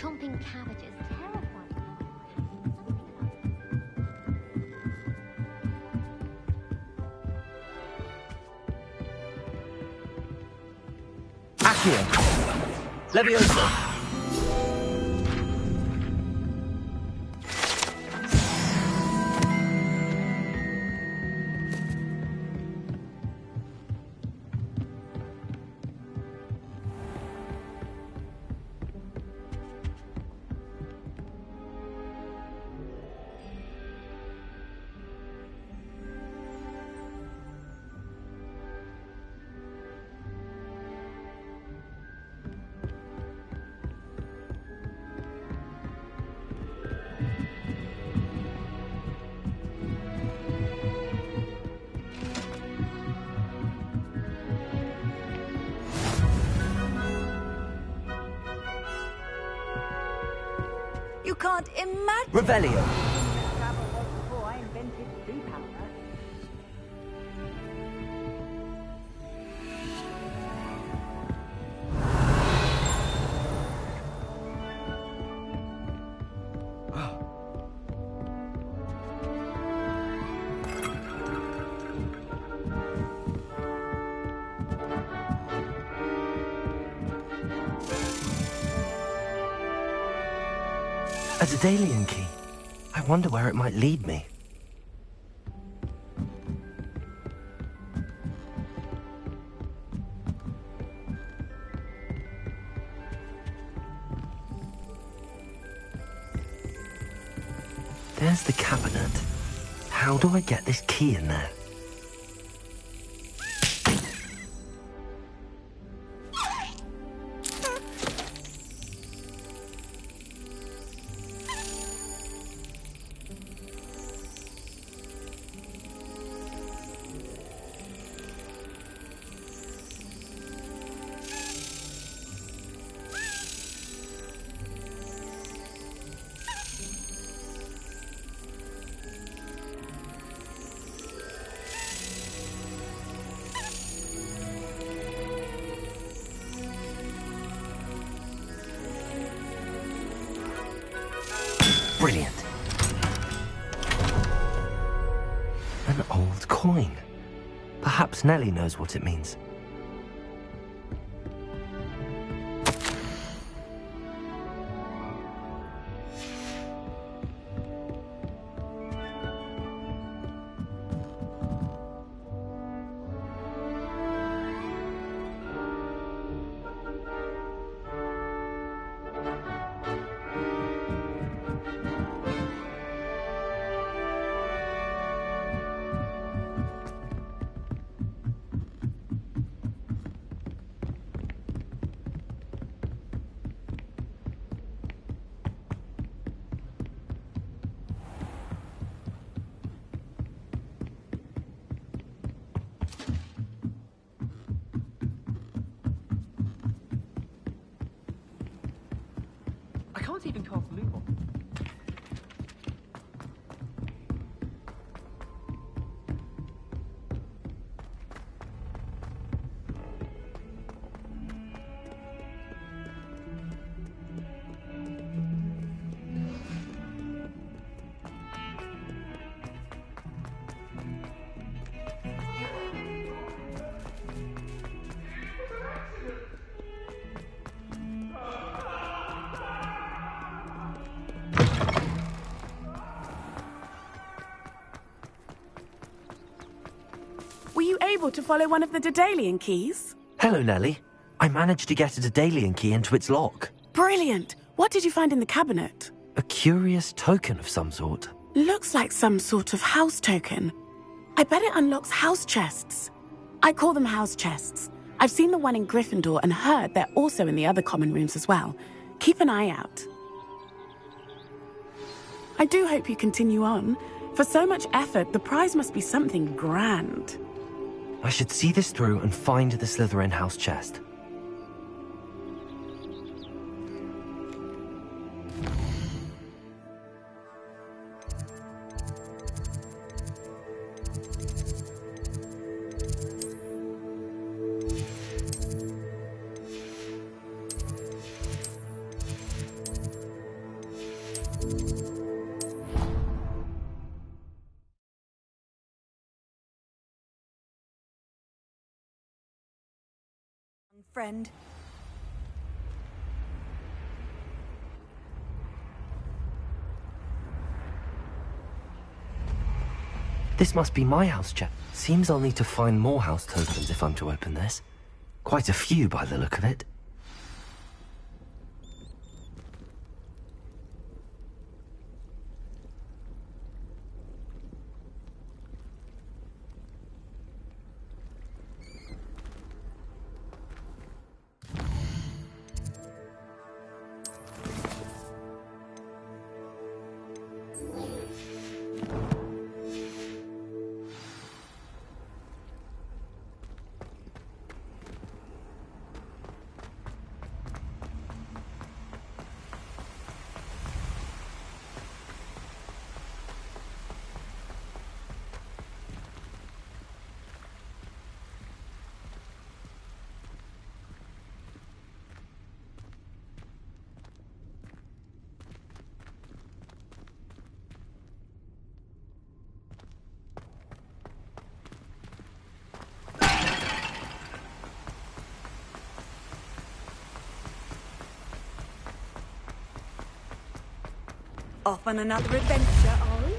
chomping cabbages terrify me. Accio! Levioso! You can't imagine. Revelio! Travel was before I invented blue powder. A Daedalian key. I wonder where it might lead me. There's the cabinet. How do I get this key in there? Brilliant. An old coin. Perhaps Nellie knows what it means. I can't even cast blue on. Were you able to follow one of the Daedalian keys? Hello, Nellie. I managed to get a Daedalian key into its lock. Brilliant! What did you find in the cabinet? A curious token of some sort. Looks like some sort of house token. I bet it unlocks house chests. I call them house chests. I've seen the one in Gryffindor and heard they're also in the other common rooms as well. Keep an eye out. I do hope you continue on. For so much effort, the prize must be something grand. I should see this through and find the Slytherin house chest. friend. This must be my house chest. Seems I'll need to find more house tokens if I'm to open this. Quite a few by the look of it. Off on another adventure, are we?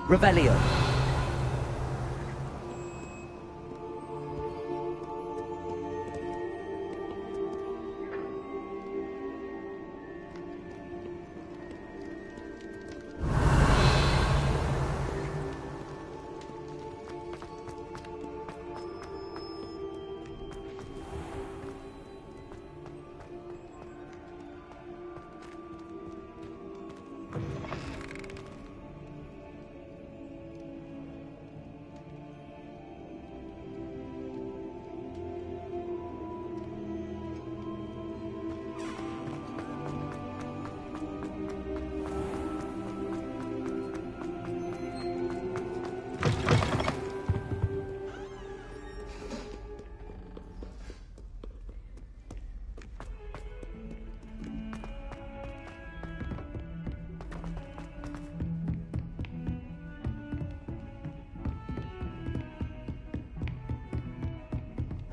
Revelio.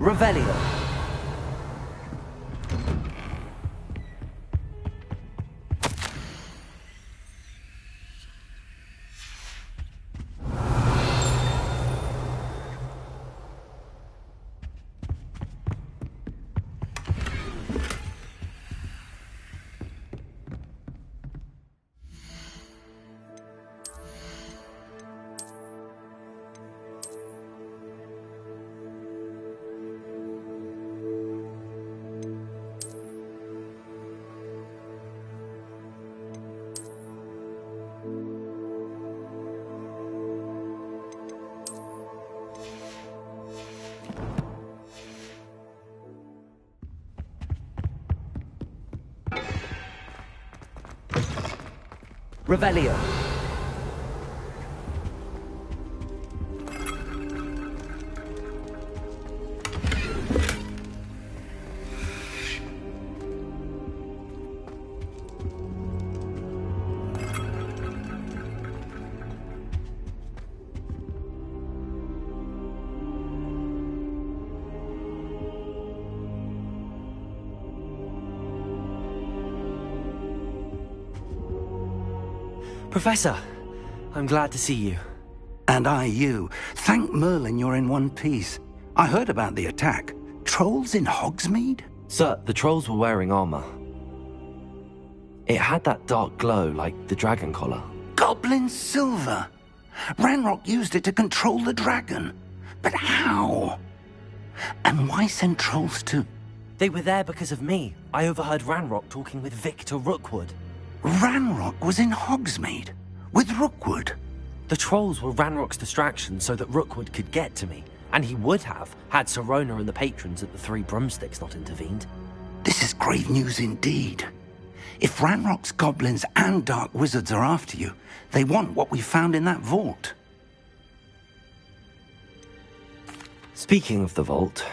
Revelio. Revelio. Professor, I'm glad to see you. And I you. Thank Merlin you're in one piece. I heard about the attack. Trolls in Hogsmeade? Sir, the trolls were wearing armor. It had that dark glow like the dragon collar. Goblin silver! Ranrock used it to control the dragon. But how? And why send trolls to... They were there because of me. I overheard Ranrock talking with Victor Rookwood. Ranrock was in Hogsmeade? With Rookwood? The trolls were Ranrock's distraction so that Rookwood could get to me. And he would have, had Sirona and the patrons at the Three Broomsticks not intervened. This is grave news indeed. If Ranrock's goblins and dark wizards are after you, they want what we found in that vault. Speaking of the vault,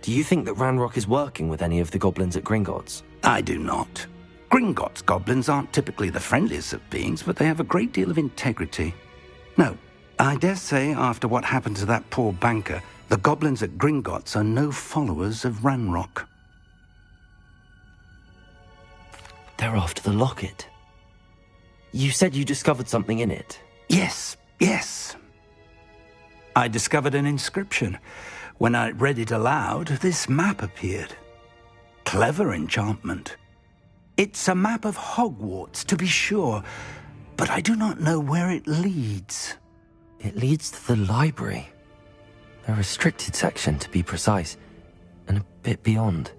do you think that Ranrock is working with any of the goblins at Gringotts? I do not. Gringotts goblins aren't typically the friendliest of beings, but they have a great deal of integrity. No, I dare say after what happened to that poor banker, the goblins at Gringotts are no followers of Ranrock. They're after the locket. You said you discovered something in it. Yes. I discovered an inscription. When I read it aloud, this map appeared. Clever enchantment. It's a map of Hogwarts, to be sure, but I do not know where it leads. It leads to the library. A restricted section, to be precise, and a bit beyond.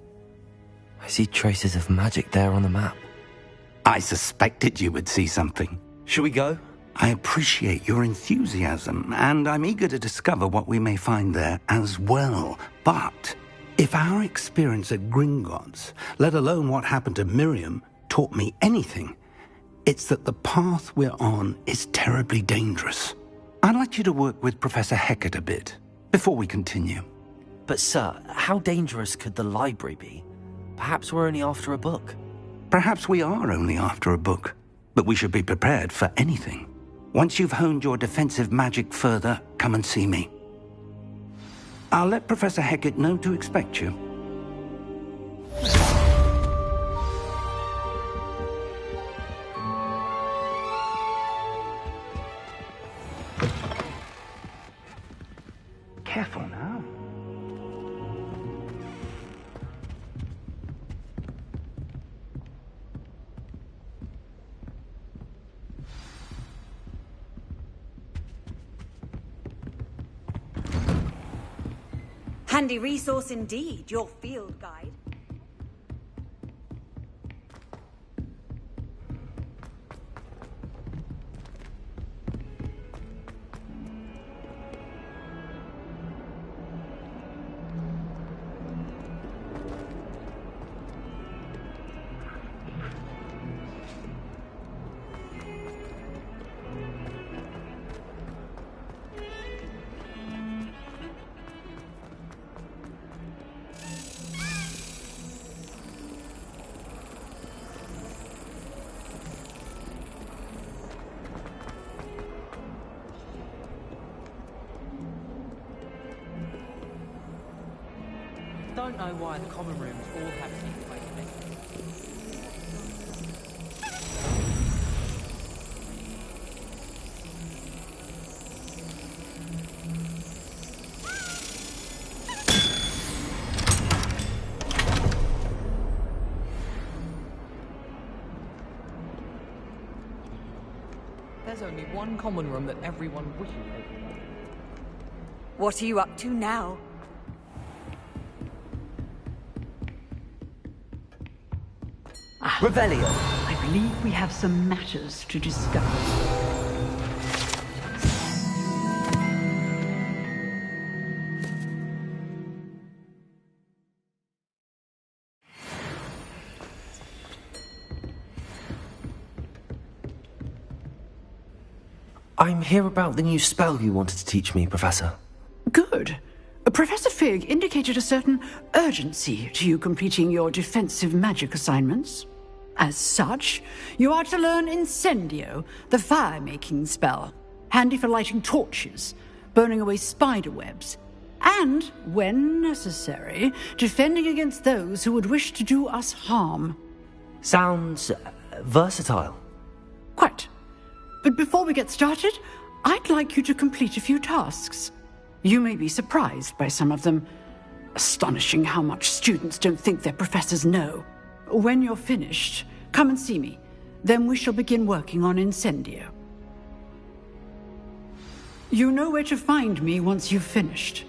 I see traces of magic there on the map. I suspected you would see something. Shall we go? I appreciate your enthusiasm, and I'm eager to discover what we may find there as well. But if our experience at Gringotts, let alone what happened to Miriam, taught me anything, it's that the path we're on is terribly dangerous. I'd like you to work with Professor Hecat a bit before we continue. But sir, how dangerous could the library be? Perhaps we're only after a book. Perhaps we are only after a book, but we should be prepared for anything. Once you've honed your defensive magic further, come and see me. I'll let Professor Hecat know to expect you. Careful now. Handy resource indeed, your field guide. Don't know why the common rooms all have secret ways of entering. There's only one common room that everyone wishes they could go. What are you up to now? Revelio! I believe we have some matters to discuss. I'm here about the new spell you wanted to teach me, Professor. Good. Professor Fig indicated a certain urgency to you completing your defensive magic assignments. As such, you are to learn Incendio, the fire-making spell, handy for lighting torches, burning away spider webs, and, when necessary, defending against those who would wish to do us harm. Sounds versatile. Quite. But before we get started, I'd like you to complete a few tasks. You may be surprised by some of them. Astonishing how much students don't think their professors know. When you're finished, come and see me. Then we shall begin working on Incendio. You know where to find me once you've finished.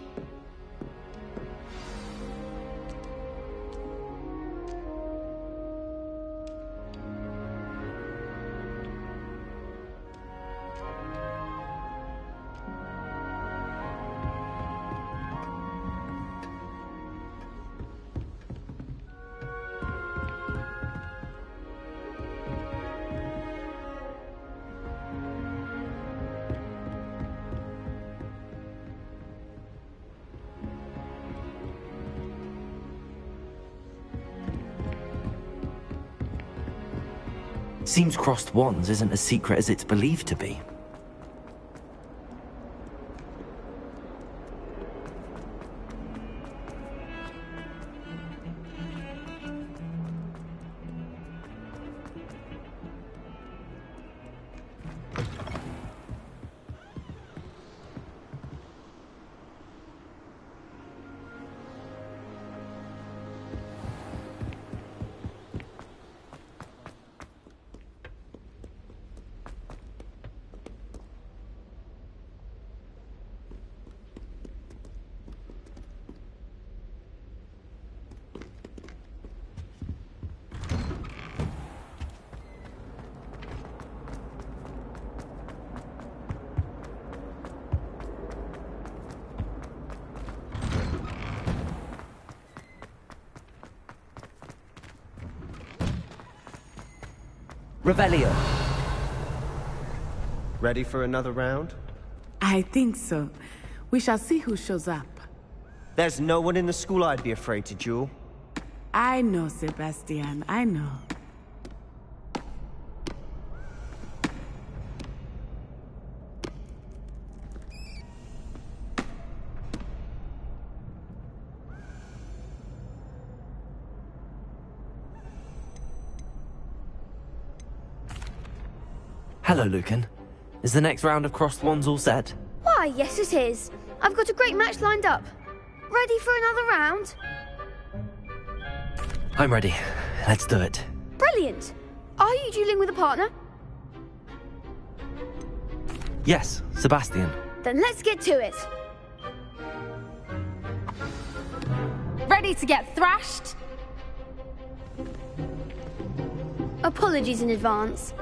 Seems crossed wands isn't as secret as it's believed to be. Revelio. Ready for another round? I think so. We shall see who shows up. There's no one in the school I'd be afraid to duel. I know, Sebastian, I know. Hello, Lucan. Is the next round of crossed wands all set? Why, yes it is. I've got a great match lined up. Ready for another round? I'm ready. Let's do it. Brilliant. Are you dueling with a partner? Yes, Sebastian. Then let's get to it. Ready to get thrashed? Apologies in advance.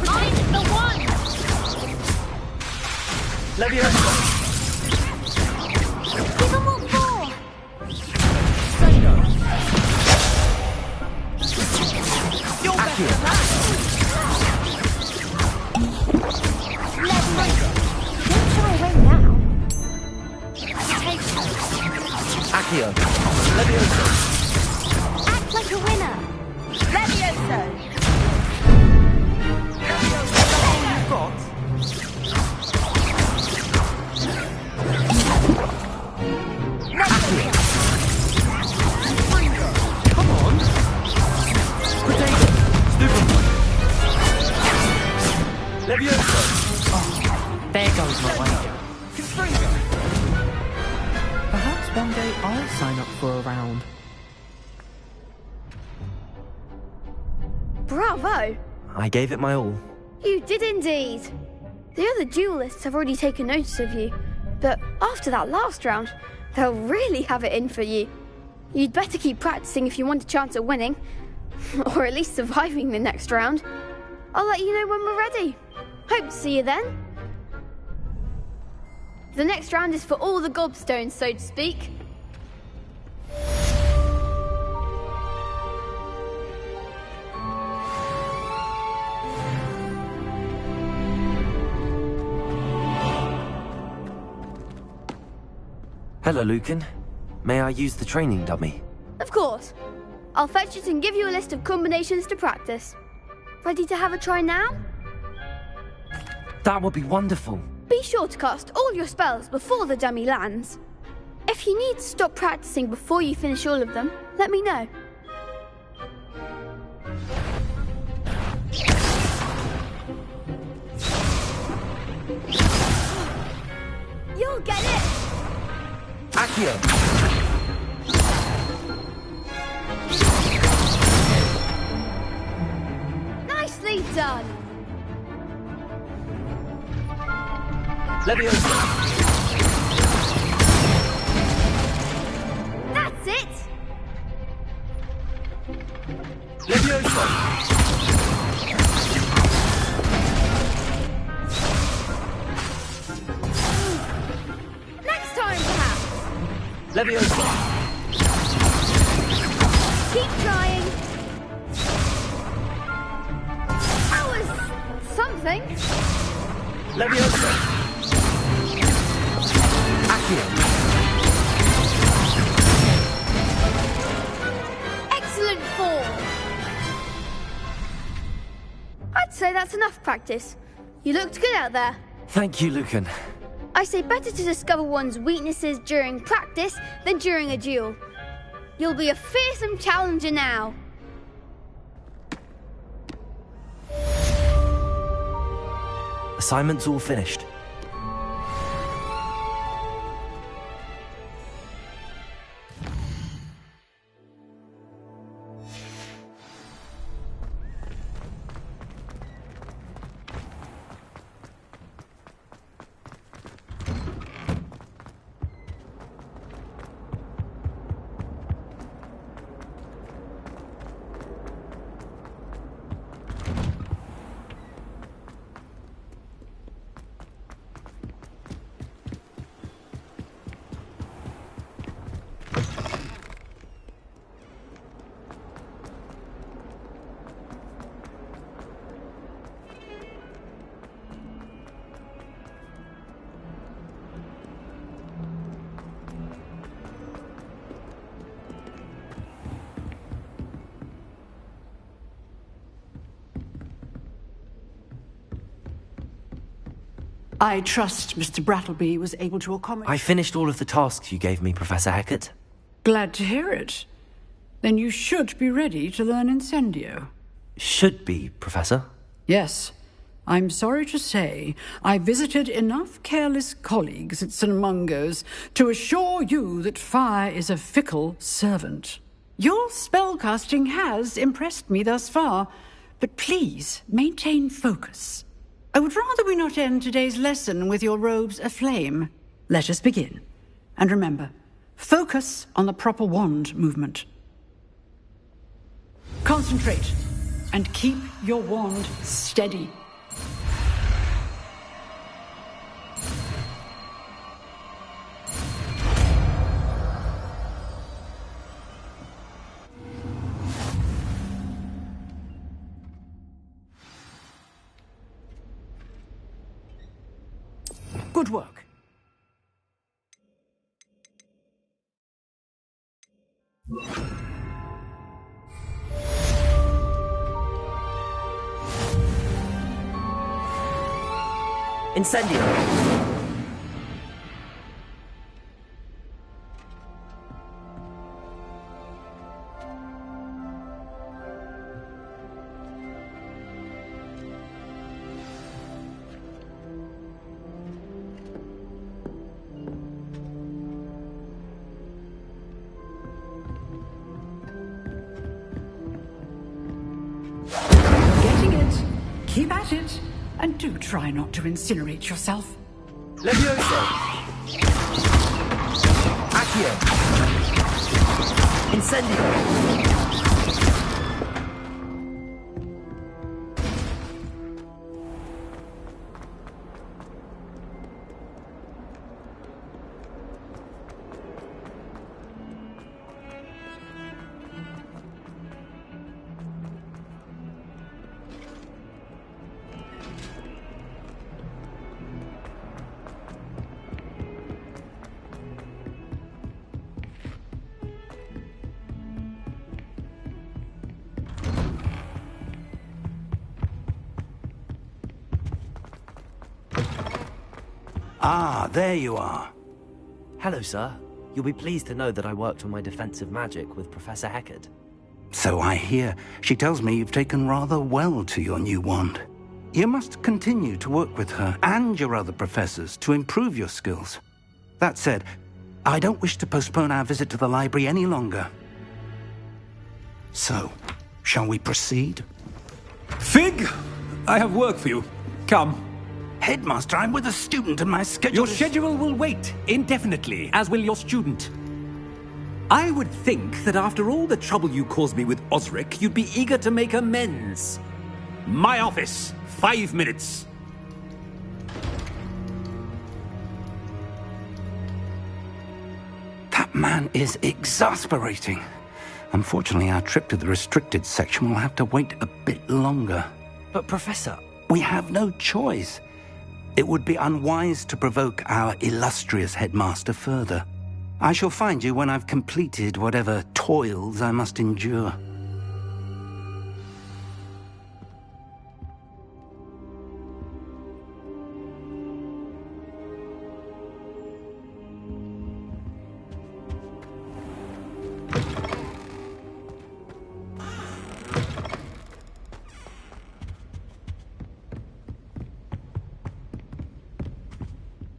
I'm the one! Leviosa! Give them what for! You're better than that! Don't try away now. Accio! Leviosa! Act like a winner. Levioso! You've got? Come on! Potato! Stupid! Leviosa! Oh, there goes my wager. Constringer! Perhaps one day I'll sign up for a round. Bravo! I gave it my all. You did indeed. The other duelists have already taken notice of you, but after that last round, they'll really have it in for you. You'd better keep practicing if you want a chance at winning, or at least surviving the next round. I'll let you know when we're ready. Hope to see you then. The next round is for all the gobstones, so to speak. Hello, Lucan. May I use the training dummy? Of course. I'll fetch it and give you a list of combinations to practice. Ready to have a try now? That would be wonderful. Be sure to cast all your spells before the dummy lands. If you need to stop practicing before you finish all of them, let me know. You'll get it! Accio! Nicely done! Leviosa! That's it! Leviosa! Next time, perhaps! Leviosa! Keep trying! Leviosa! Aquired! Excellent form! I'd say that's enough practice. You looked good out there. Thank you, Lucan. I say better to discover one's weaknesses during practice than during a duel. You'll be a fearsome challenger now. Assignment's all finished. I trust Mr. Brattleby was able to accommodate... I finished all of the tasks you gave me, Professor Hecat. Glad to hear it. Then you should be ready to learn Incendio. Should be, Professor. Yes. I'm sorry to say, I visited enough careless colleagues at St. Mungo's to assure you that fire is a fickle servant. Your spellcasting has impressed me thus far, but please maintain focus. I would rather we not end today's lesson with your robes aflame. Let us begin. And remember, focus on the proper wand movement. Concentrate, and keep your wand steady. Good work. Incendio! Getting it. Keep at it. And do try not to incinerate yourself. Leviosa! Aquierd! Incendio! Ah, there you are. Hello, sir. You'll be pleased to know that I worked on my defensive magic with Professor Hecat. So I hear. She tells me you've taken rather well to your new wand. You must continue to work with her and your other professors to improve your skills. That said, I don't wish to postpone our visit to the library any longer. So, shall we proceed? Fig, I have work for you. Come. Headmaster, I'm with a student and my schedule Your schedule will wait indefinitely, as will your student. I would think that after all the trouble you caused me with Osric, you'd be eager to make amends. My office, 5 minutes. That man is exasperating. Unfortunately, our trip to the restricted section will have to wait a bit longer. But, Professor... We have no choice. It would be unwise to provoke our illustrious headmaster further. I shall find you when I've completed whatever toils I must endure.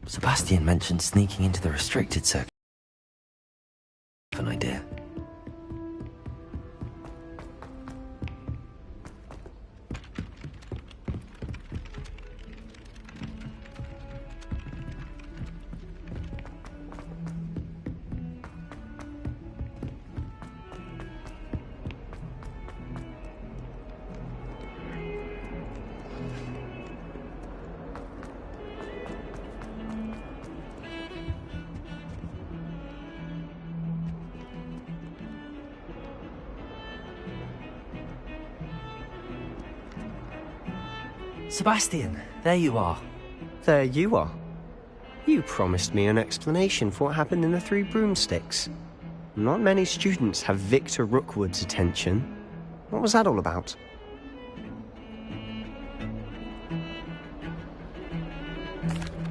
Sebastian mentioned sneaking into the restricted section. I have an idea. Sebastian, there you are. There you are. You promised me an explanation for what happened in the Three Broomsticks. Not many students have Victor Rookwood's attention. What was that all about?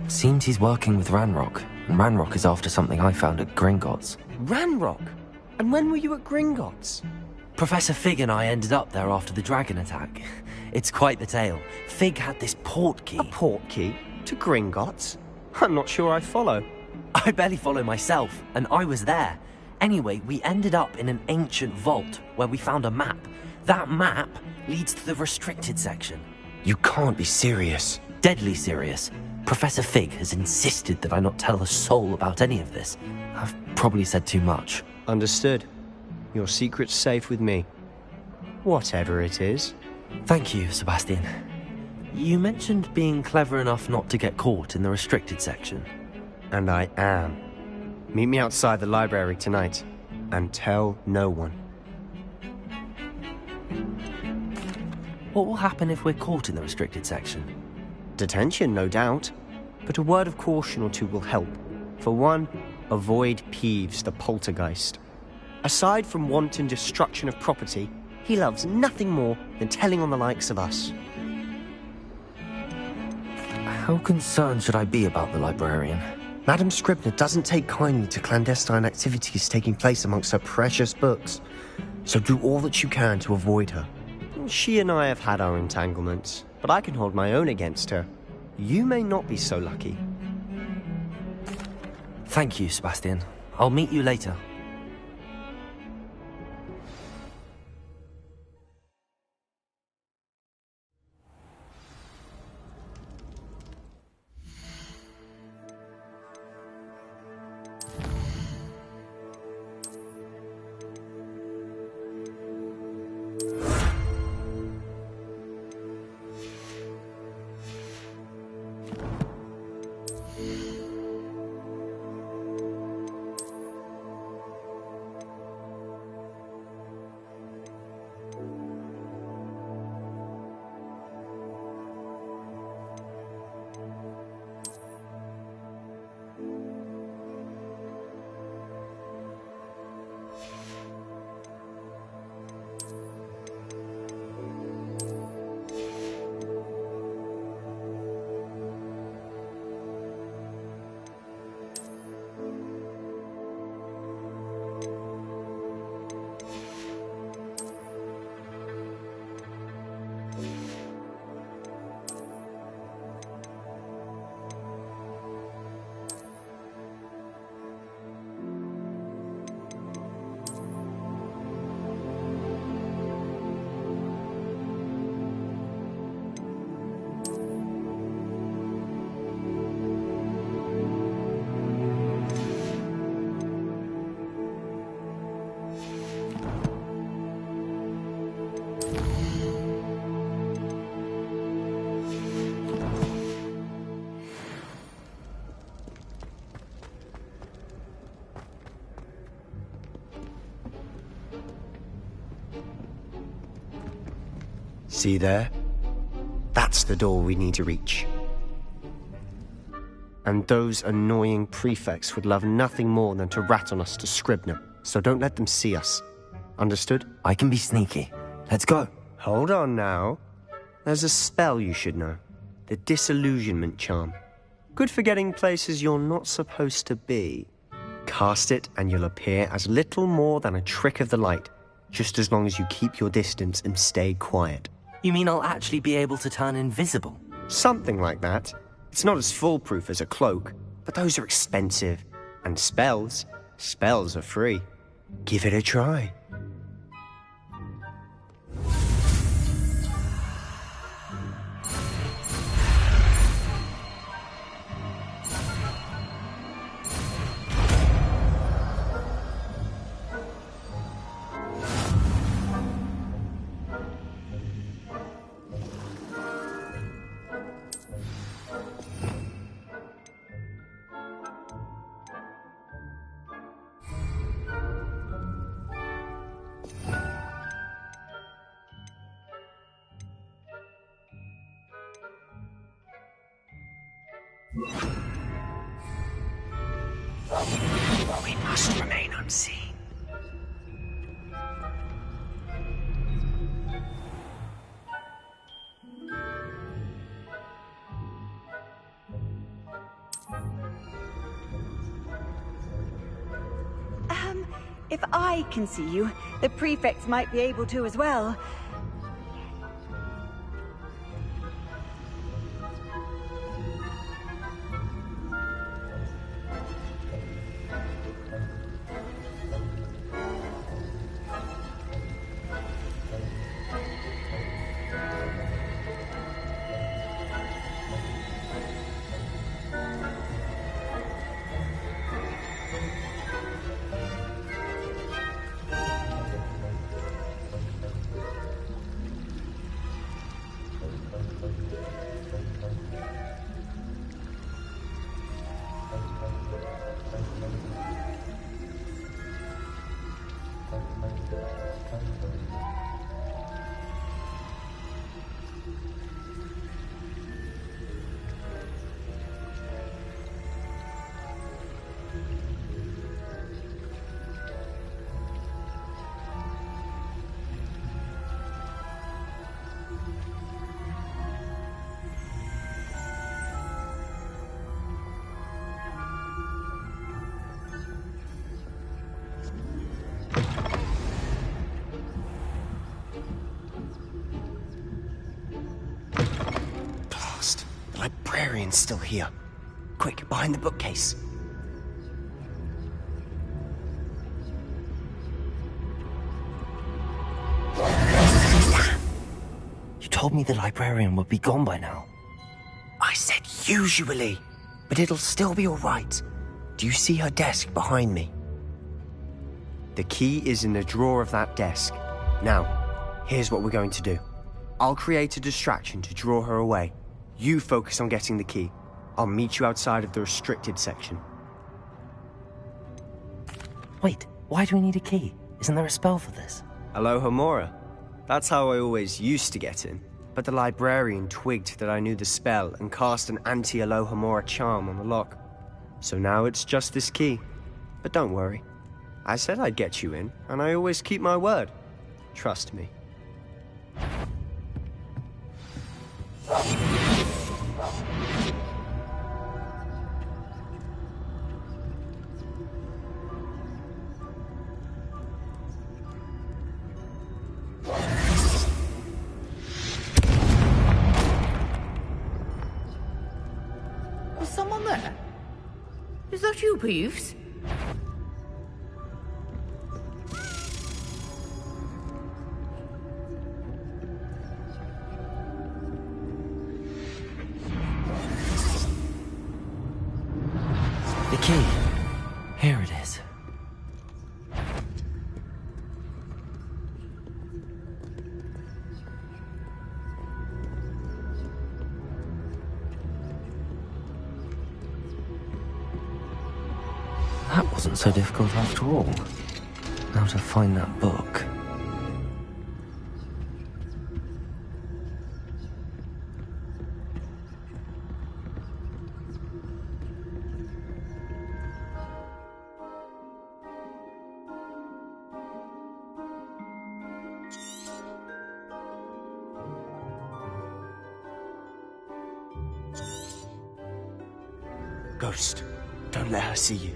Seems he's working with Ranrock, and Ranrock is after something I found at Gringotts. Ranrock? And when were you at Gringotts? Professor Fig and I ended up there after the dragon attack. It's quite the tale. Fig had this port key. A port key? To Gringotts? I'm not sure I follow. I barely follow myself, and I was there. Anyway, we ended up in an ancient vault where we found a map. That map leads to the restricted section. You can't be serious. Deadly serious. Professor Fig has insisted that I not tell a soul about any of this. I've probably said too much. Understood. Your secret's safe with me. Whatever it is. Thank you, Sebastian. You mentioned being clever enough not to get caught in the restricted section. And I am. Meet me outside the library tonight, and tell no one. What will happen if we're caught in the restricted section? Detention, no doubt. But a word of caution or two will help. For one, avoid Peeves, the poltergeist. Aside from wanton destruction of property, he loves nothing more than telling on the likes of us. How concerned should I be about the librarian? Madame Scribner doesn't take kindly to clandestine activities taking place amongst her precious books, so do all that you can to avoid her. She and I have had our entanglements, but I can hold my own against her. You may not be so lucky. Thank you, Sebastian. I'll meet you later. See there? That's the door we need to reach. And those annoying prefects would love nothing more than to rat on us to Scribner, so don't let them see us. Understood? I can be sneaky. Let's go. Hold on now. There's a spell you should know. The Disillusionment Charm. Good for getting places you're not supposed to be. Cast it and you'll appear as little more than a trick of the light, just as long as you keep your distance and stay quiet. You mean I'll actually be able to turn invisible? Something like that. It's not as foolproof as a cloak, but those are expensive. And spells are free. Give it a try. We must remain unseen. If I can see you, the prefects might be able to as well. Librarian's still here. Quick, behind the bookcase. You told me the librarian would be gone by now. I said usually, but it'll still be all right. Do you see her desk behind me? The key is in the drawer of that desk. Now, here's what we're going to do. I'll create a distraction to draw her away. You focus on getting the key. I'll meet you outside of the restricted section. Wait, why do we need a key? Isn't there a spell for this? Alohomora. That's how I always used to get in. But the librarian twigged that I knew the spell and cast an anti-Alohomora charm on the lock. So now it's just this key. But don't worry. I said I'd get you in, and I always keep my word. Trust me. Is someone there? Is that you, Peeves? The key. Here it is. That wasn't so difficult after all. Now to find that book. Ghost, don't let her see you.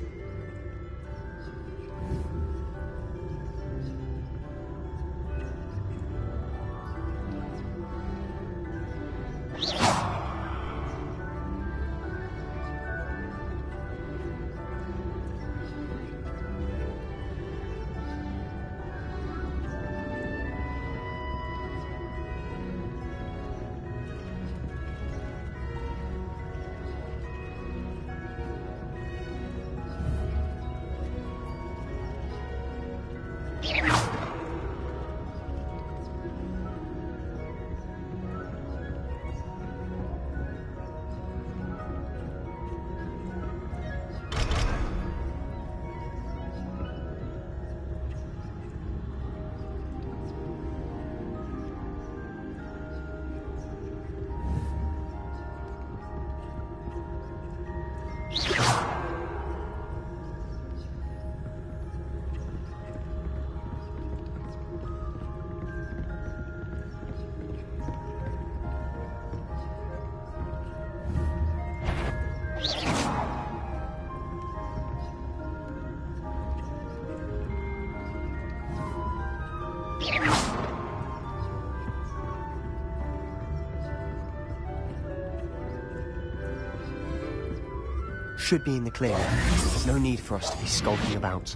Should be in the clear. There's no need for us to be skulking about.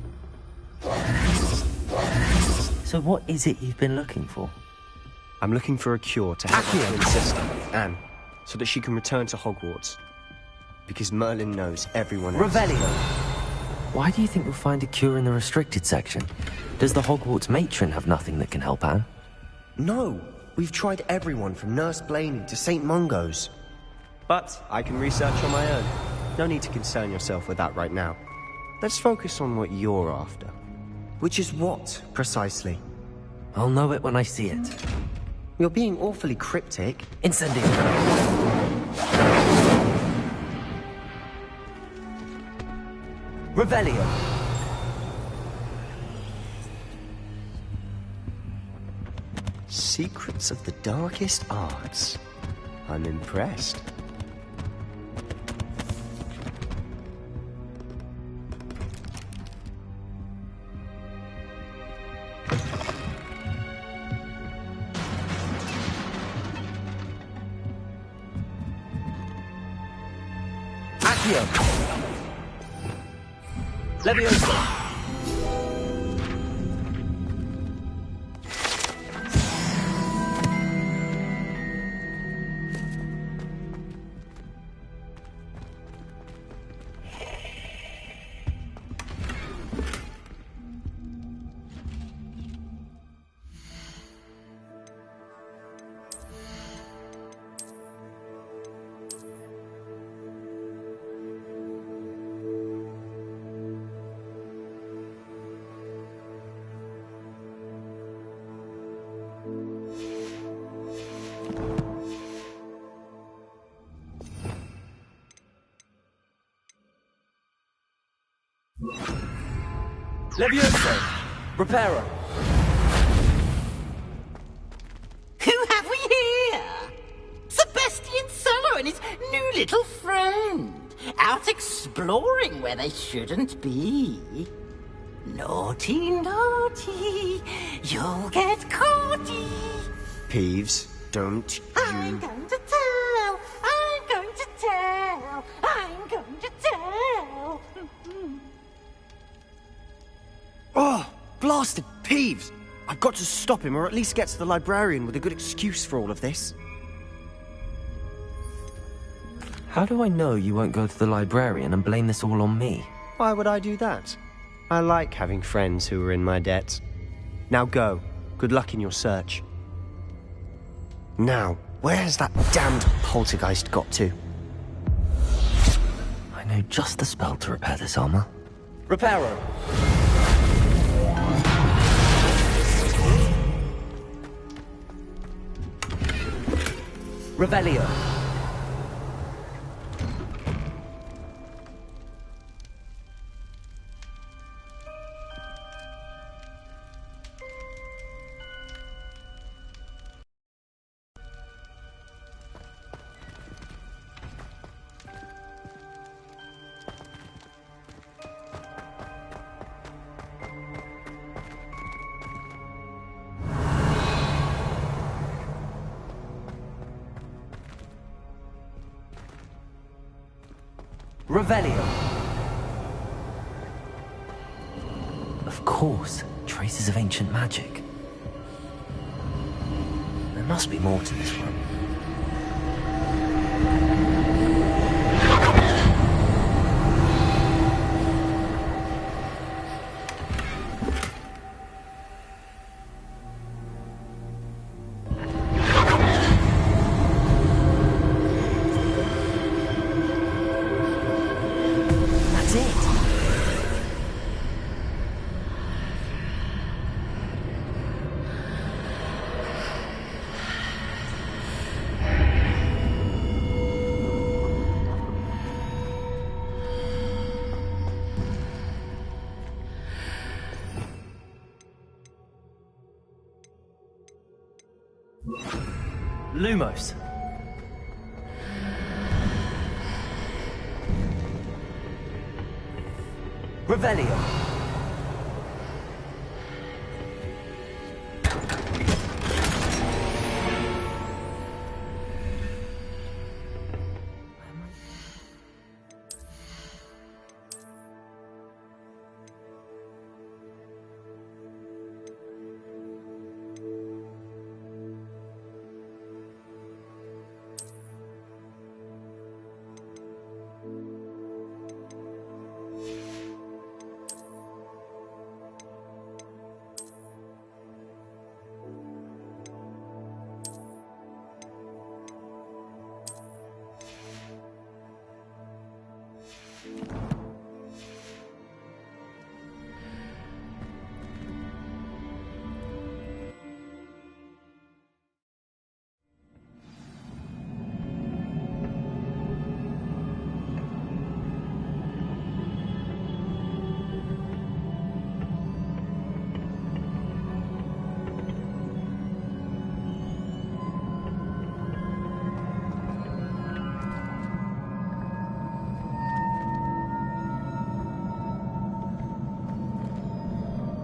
So what is it you've been looking for? I'm looking for a cure to help my twin sister, Anne, so that she can return to Hogwarts. Because Merlin knows everyone else. Revelio! Why do you think we'll find a cure in the restricted section? Does the Hogwarts matron have nothing that can help Anne? No! We've tried everyone from Nurse Blaney to St. Mungo's. But I can research on my own. No need to concern yourself with that right now. Let's focus on what you're after. Which is what, precisely? I'll know it when I see it. You're being awfully cryptic. Incendio! Revelio! Secrets of the darkest arts. I'm impressed. Leviosa! Leviosa! Reparo! Who have we here? Sebastian Solo and his new little friend. Out exploring where they shouldn't be. Naughty, naughty. You'll get caughty. Peeves, don't you... I'm going to tell. I'm going to tell. I'm going to tell. Oh, blasted Peeves! I've got to stop him, or at least get to the librarian with a good excuse for all of this. How do I know you won't go to the librarian and blame this all on me? Why would I do that? I like having friends who are in my debt. Now go. Good luck in your search. Now, where has that damned poltergeist got to? I know just the spell to repair this armor. Reparo! Revelio! Revelio. Of course, traces of ancient magic. There must be more to this room. That's it. Lumos. Revelio.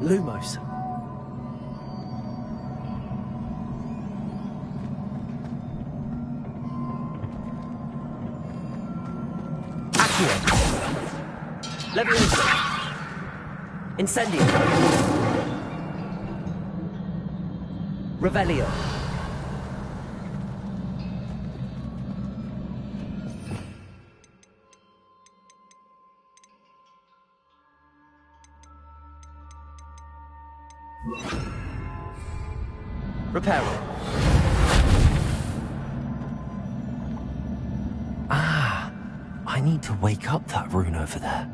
Lumos. Aquired. Leviosa. Incendio. Revelio. Reparo. Ah, I need to wake up that rune over there.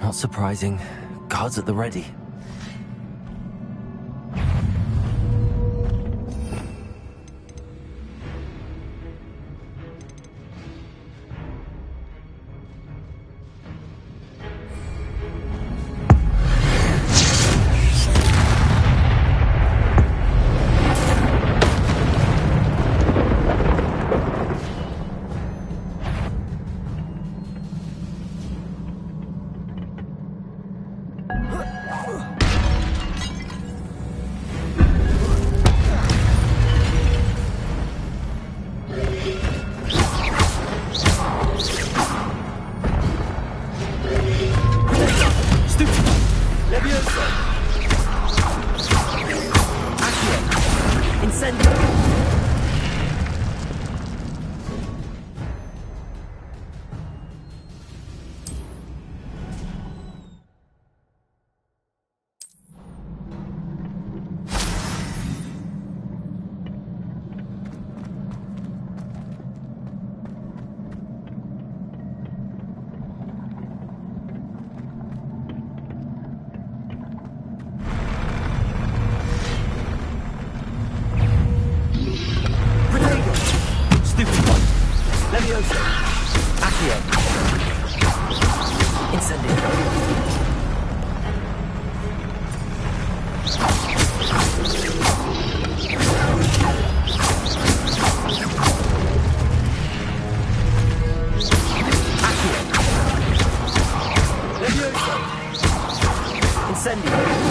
Not surprising. Guards at the ready. Leviosa. Accio. Incendio. Incendio!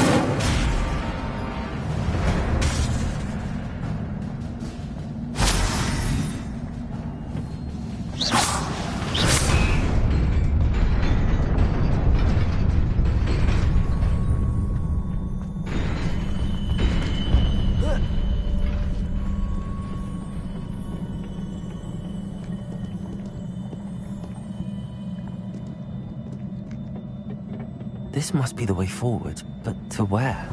This must be the way forward, but to where?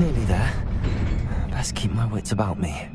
Nearly there. Best keep my wits about me.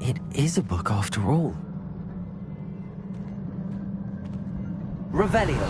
It is a book after all. Revelio.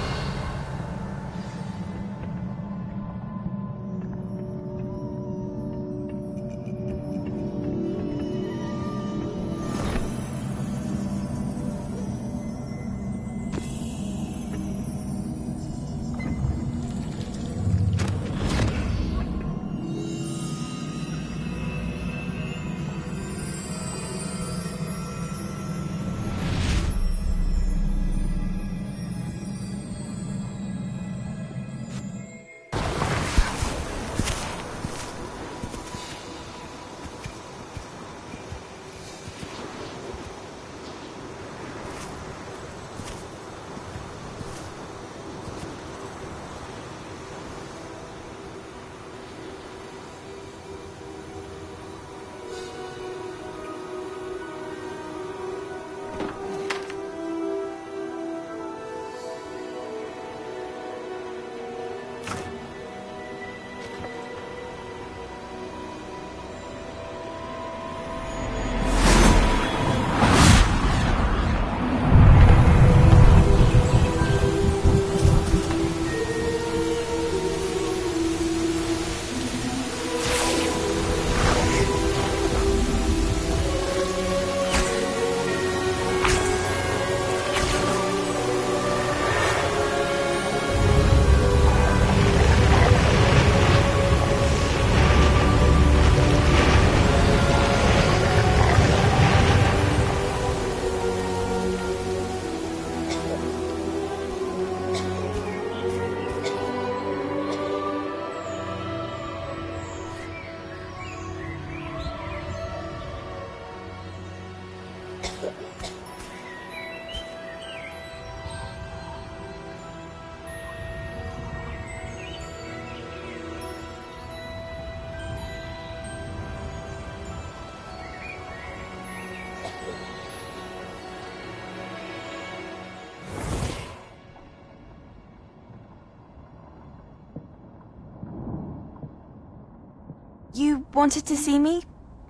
You wanted to see me?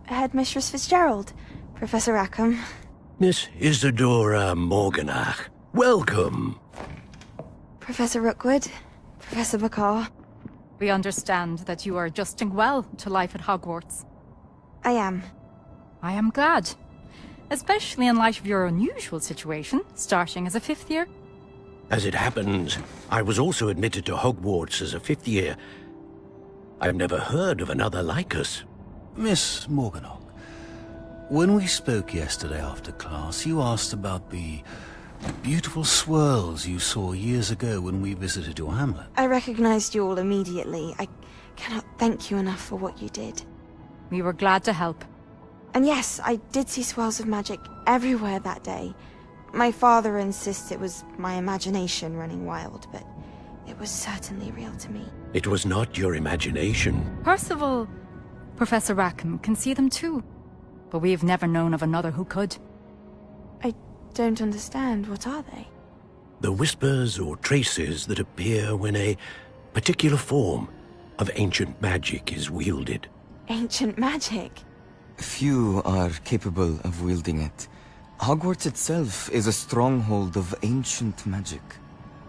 Headmistress Fitzgerald, Professor Rackham. Miss Isadora Morganach, welcome. Professor Rookwood, Professor Bakar. We understand that you are adjusting well to life at Hogwarts. I am. I am glad. Especially in light of your unusual situation, starting as a 5th year. As it happens, I was also admitted to Hogwarts as a 5th year. I've never heard of another like us. Miss Morganach, when we spoke yesterday after class, you asked about the beautiful swirls you saw years ago when we visited your hamlet. I recognized you all immediately. I cannot thank you enough for what you did. We were glad to help. And yes, I did see swirls of magic everywhere that day. My father insists it was my imagination running wild, but it was certainly real to me. It was not your imagination. Percival, Professor Rackham can see them too. But we've never known of another who could. I don't understand. What are they? The whispers or traces that appear when a particular form of ancient magic is wielded. Ancient magic? Few are capable of wielding it. Hogwarts itself is a stronghold of ancient magic.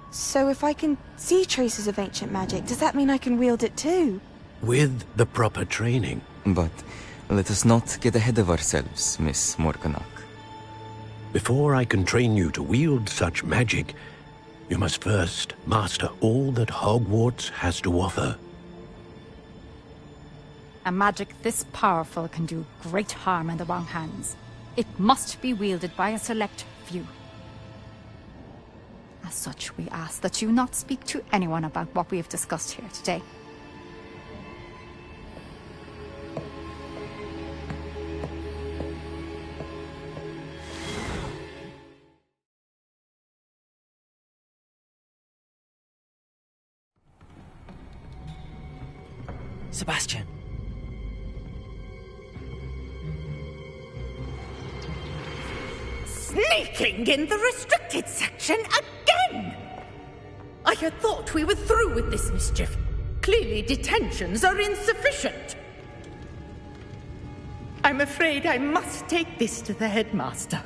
So if I can see traces of ancient magic, does that mean I can wield it too? With the proper training. But let us not get ahead of ourselves, Miss Morganach. Before I can train you to wield such magic, you must first master all that Hogwarts has to offer. A magic this powerful can do great harm in the wrong hands. It must be wielded by a select few. As such, we ask that you not speak to anyone about what we have discussed here today. Sebastian. Sneaking in the restricted section again! I had thought we were through with this mischief. Clearly detentions are insufficient. I'm afraid I must take this to the headmaster.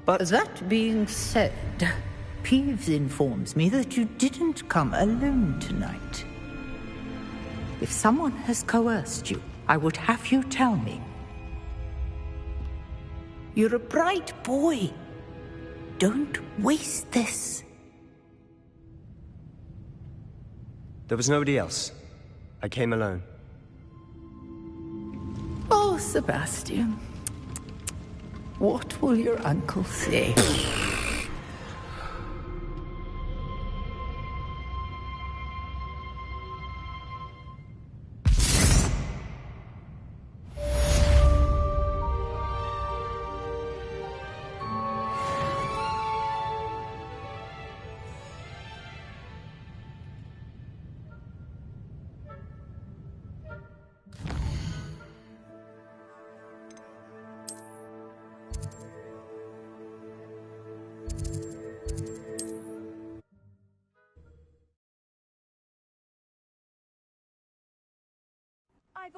But that being said, Peeves informs me that you didn't come alone tonight. If someone has coerced you, I would have you tell me. You're a bright boy. Don't waste this. There was nobody else. I came alone. Oh, Sebastian. What will your uncle say?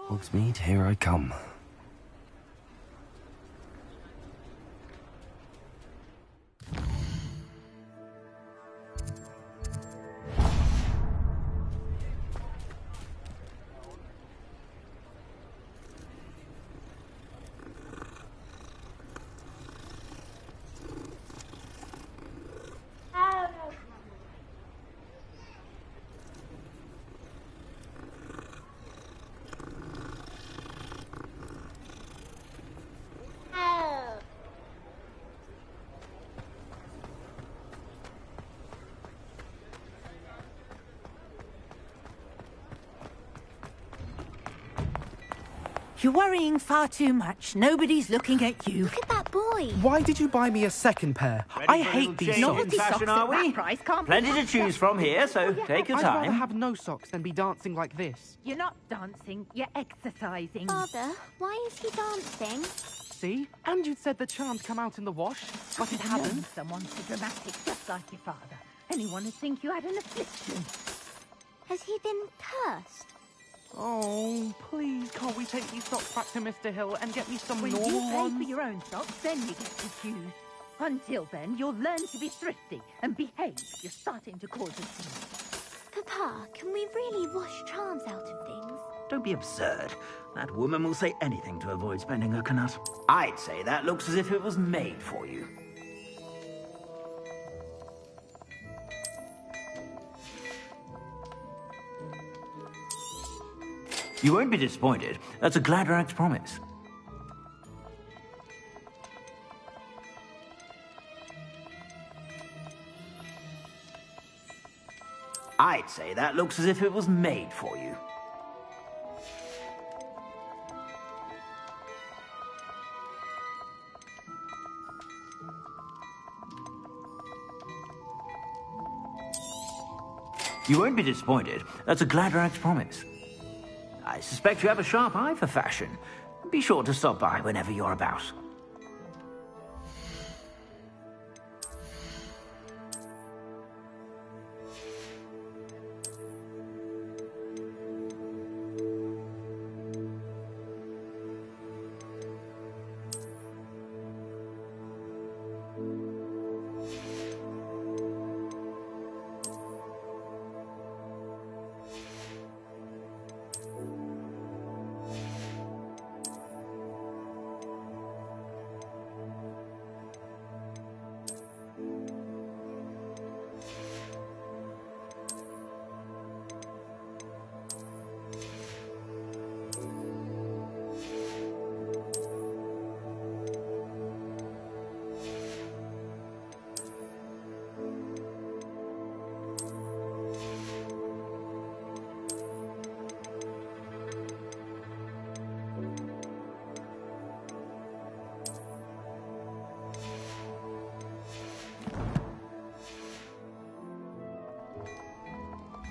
Hogsmeade, here I come. You're worrying far too much. Nobody's looking at you. Look at that boy. Why did you buy me a second pair? I hate these socks. Naughty socks are at that we? price can't Plenty be to choose from here, so take your I'd rather time. have no socks than be dancing like this. You're not dancing, you're exercising. Father, why is he dancing? See? And you'd said the charm'd come out in the wash, but it hadn't. Someone so dramatic, just like your father. Anyone would think you had an affliction. Has he been cursed? Oh, please, can't we take these socks back to Mr. Hill and get me some When normal you pay ones? for your own socks, then you get to choose. Until then, you'll learn to be thrifty and behave. You're starting to cause a scene. Papa, can we really wash charms out of things? Don't be absurd. That woman will say anything to avoid spending her knut. I'd say that looks as if it was made for you. You won't be disappointed. That's a Gladrag's promise. I'd say that looks as if it was made for you. You won't be disappointed. That's a Gladrag's promise. I suspect you have a sharp eye for fashion. Be sure to stop by whenever you're about.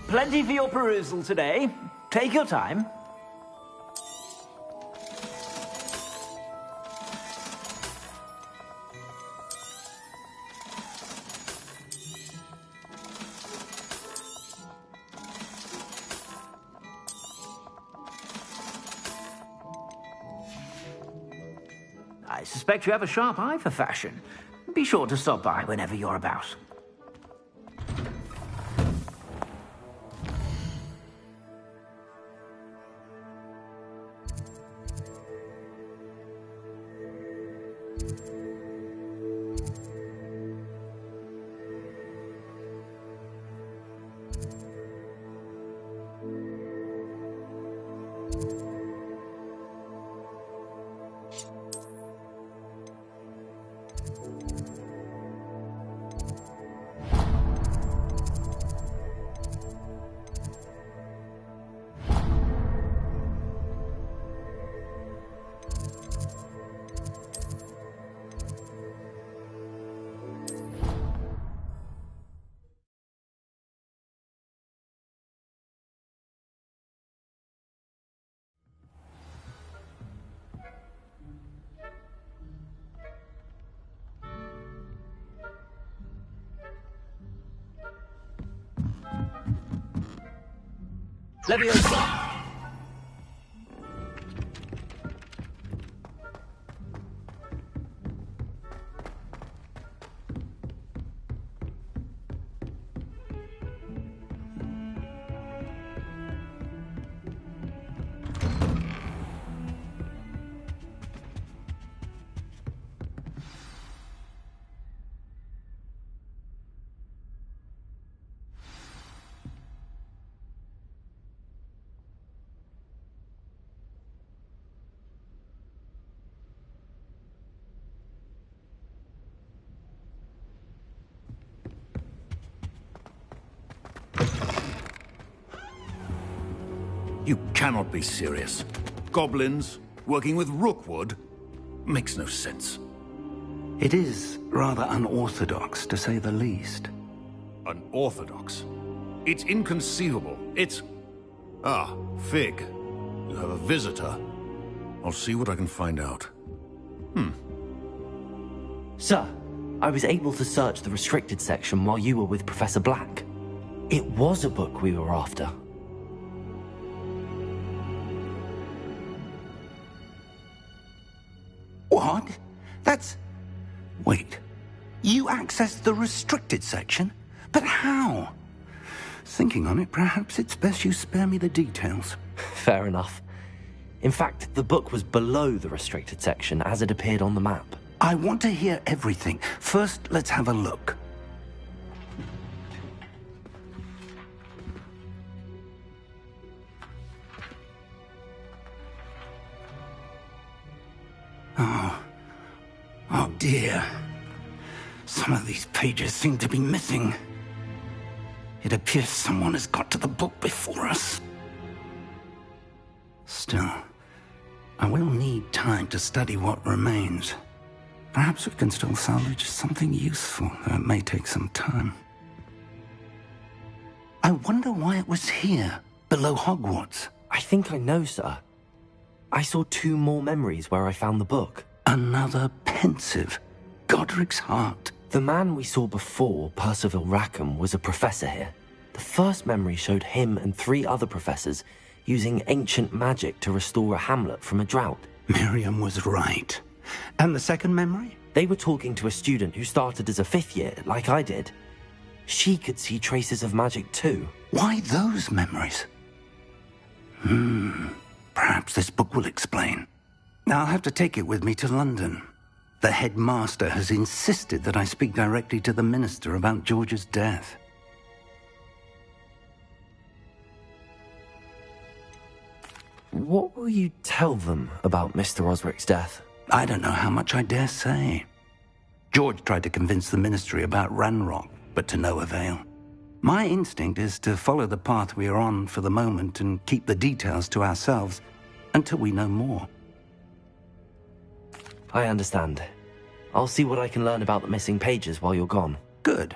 Plenty for your perusal today. Take your time. I suspect you have a sharp eye for fashion. Be sure to stop by whenever you're about. Leviosa! You cannot be serious. Goblins working with Rookwood makes no sense. It is rather unorthodox, to say the least. Unorthodox? It's inconceivable. It's... Ah, Fig. You have a visitor. I'll see what I can find out. Sir, I was able to search the restricted section while you were with Professor Black. It was a book we were after. What? That's... Wait. You accessed the restricted section? But how? Thinking on it, perhaps it's best you spare me the details. Fair enough. In fact, the book was below the restricted section as it appeared on the map. I want to hear everything. First, let's have a look. Oh dear. Some of these pages seem to be missing. It appears someone has got to the book before us. Still, I will need time to study what remains. Perhaps we can still salvage something useful, though it may take some time. I wonder why it was here, below Hogwarts. I think I know, sir. I saw 2 more memories where I found the book. Another pensive. Godric's heart. The man we saw before, Percival Rackham, was a professor here. The first memory showed him and 3 other professors using ancient magic to restore a hamlet from a drought. Miriam was right. And the second memory? They were talking to a student who started as a 5th year, like I did. She could see traces of magic too. Why those memories? Perhaps this book will explain. I'll have to take it with me to London. The headmaster has insisted that I speak directly to the minister about George's death. What will you tell them about Mr. Osric's death? I don't know how much I dare say. George tried to convince the ministry about Ranrock, but to no avail. My instinct is to follow the path we are on for the moment and keep the details to ourselves until we know more. I understand. I'll see what I can learn about the missing pages while you're gone. Good.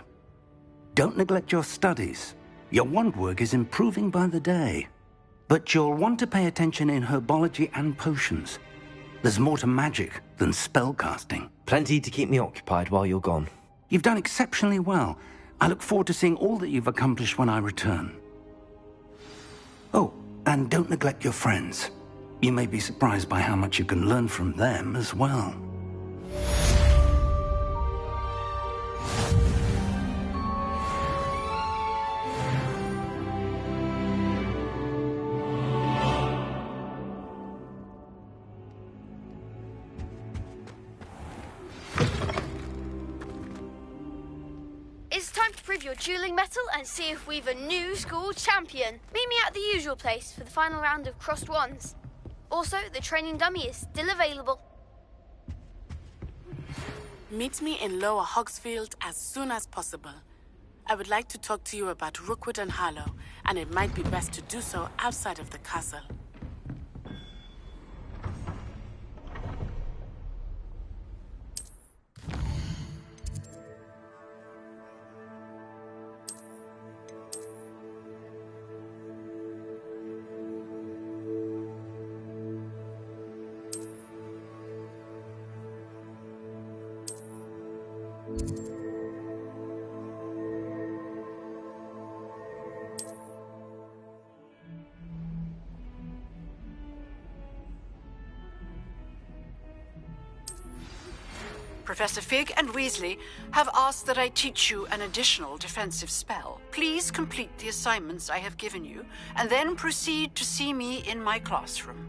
Don't neglect your studies. Your wand work is improving by the day. But you'll want to pay attention in herbology and potions. There's more to magic than spellcasting. Plenty to keep me occupied while you're gone. You've done exceptionally well. I look forward to seeing all that you've accomplished when I return. Oh, and don't neglect your friends. You may be surprised by how much you can learn from them as well. It's time to prove your dueling mettle and see if we've a new school champion. Meet me at the usual place for the final round of crossed wands. Also, the training dummy is still available. Meet me in Lower Hogsfield as soon as possible. I would like to talk to you about Rookwood and Harlow, and it might be best to do so outside of the castle. Professor Fig and Weasley have asked that I teach you an additional defensive spell. Please complete the assignments I have given you, and then proceed to see me in my classroom.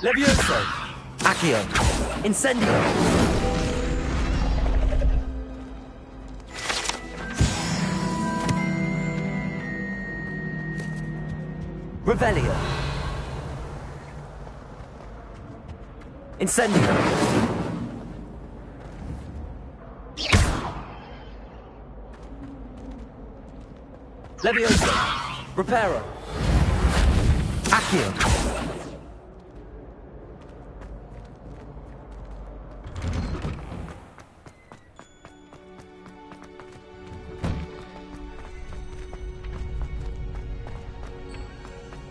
Levioso! Accio! Incendio! Revelio! Incendio! Levioso! Reparo! Accio!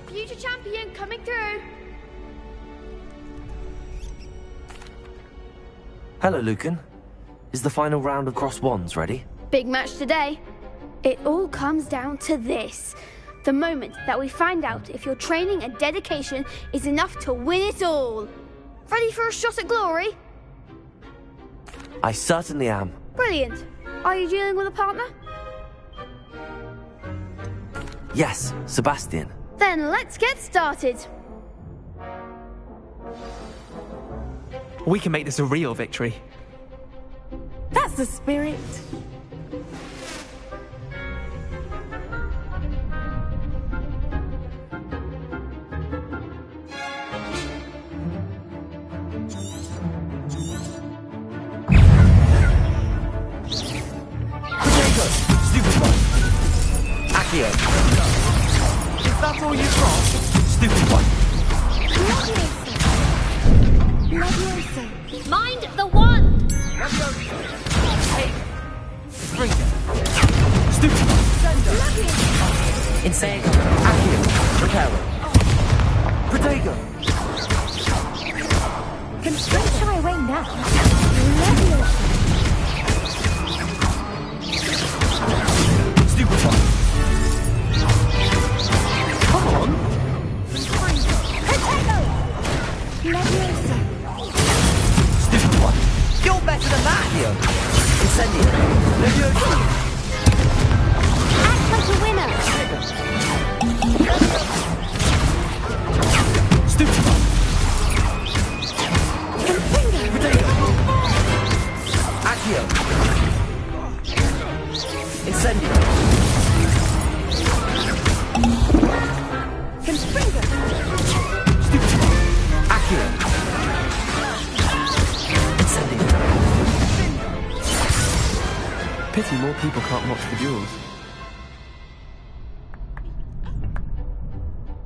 Future champion coming through. Hello, Lucan. Is the final round of Cross Wands ready? Big match today. It all comes down to this. The moment that we find out if your training and dedication is enough to win it all. Ready for a shot at glory? I certainly am. Brilliant. Are you dealing with a partner? Yes, Sebastian. Then let's get started. We can make this a real victory. That's the spirit. Accio! Is that all you've got? Stupid one! Levioso! Mind the wand! Hey! Springer! Stupid one! Insego! Accio! Reparo! Protego! Can Spring shy away now? Stupid one! Come on! Levioso! Stupid one! You're better than that! Incendio! Levioso! Act like a winner! Stupid one! Accio! Incendio! Conspringa! Stupid one! Accio! Incendio! Pity more people can't watch the duels.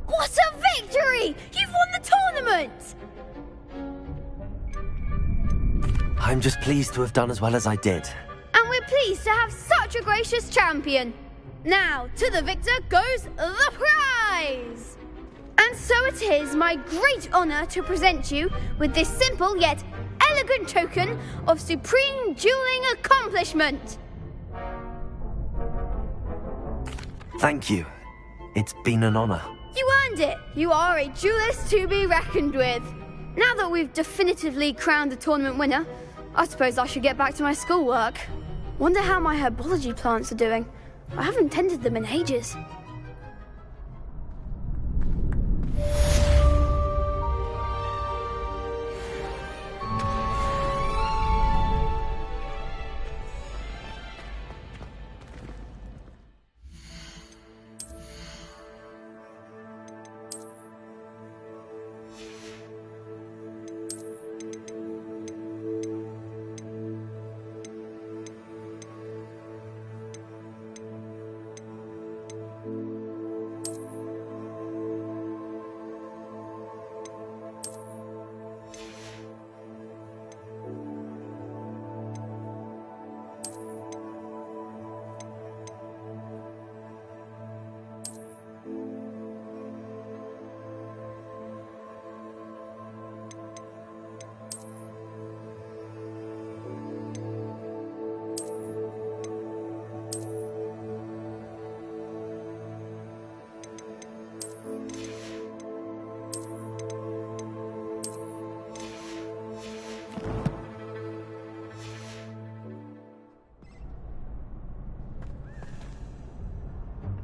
What a victory! You've won the tournament! I'm just pleased to have done as well as I did. And we're pleased to have such a gracious champion. Now, to the victor goes the prize! And so it is my great honour to present you with this simple yet elegant token of supreme dueling accomplishment. Thank you. It's been an honour. You earned it. You are a duelist to be reckoned with. Now that we've definitively crowned the tournament winner, I suppose I should get back to my schoolwork. Wonder how my herbology plants are doing. I haven't tended them in ages.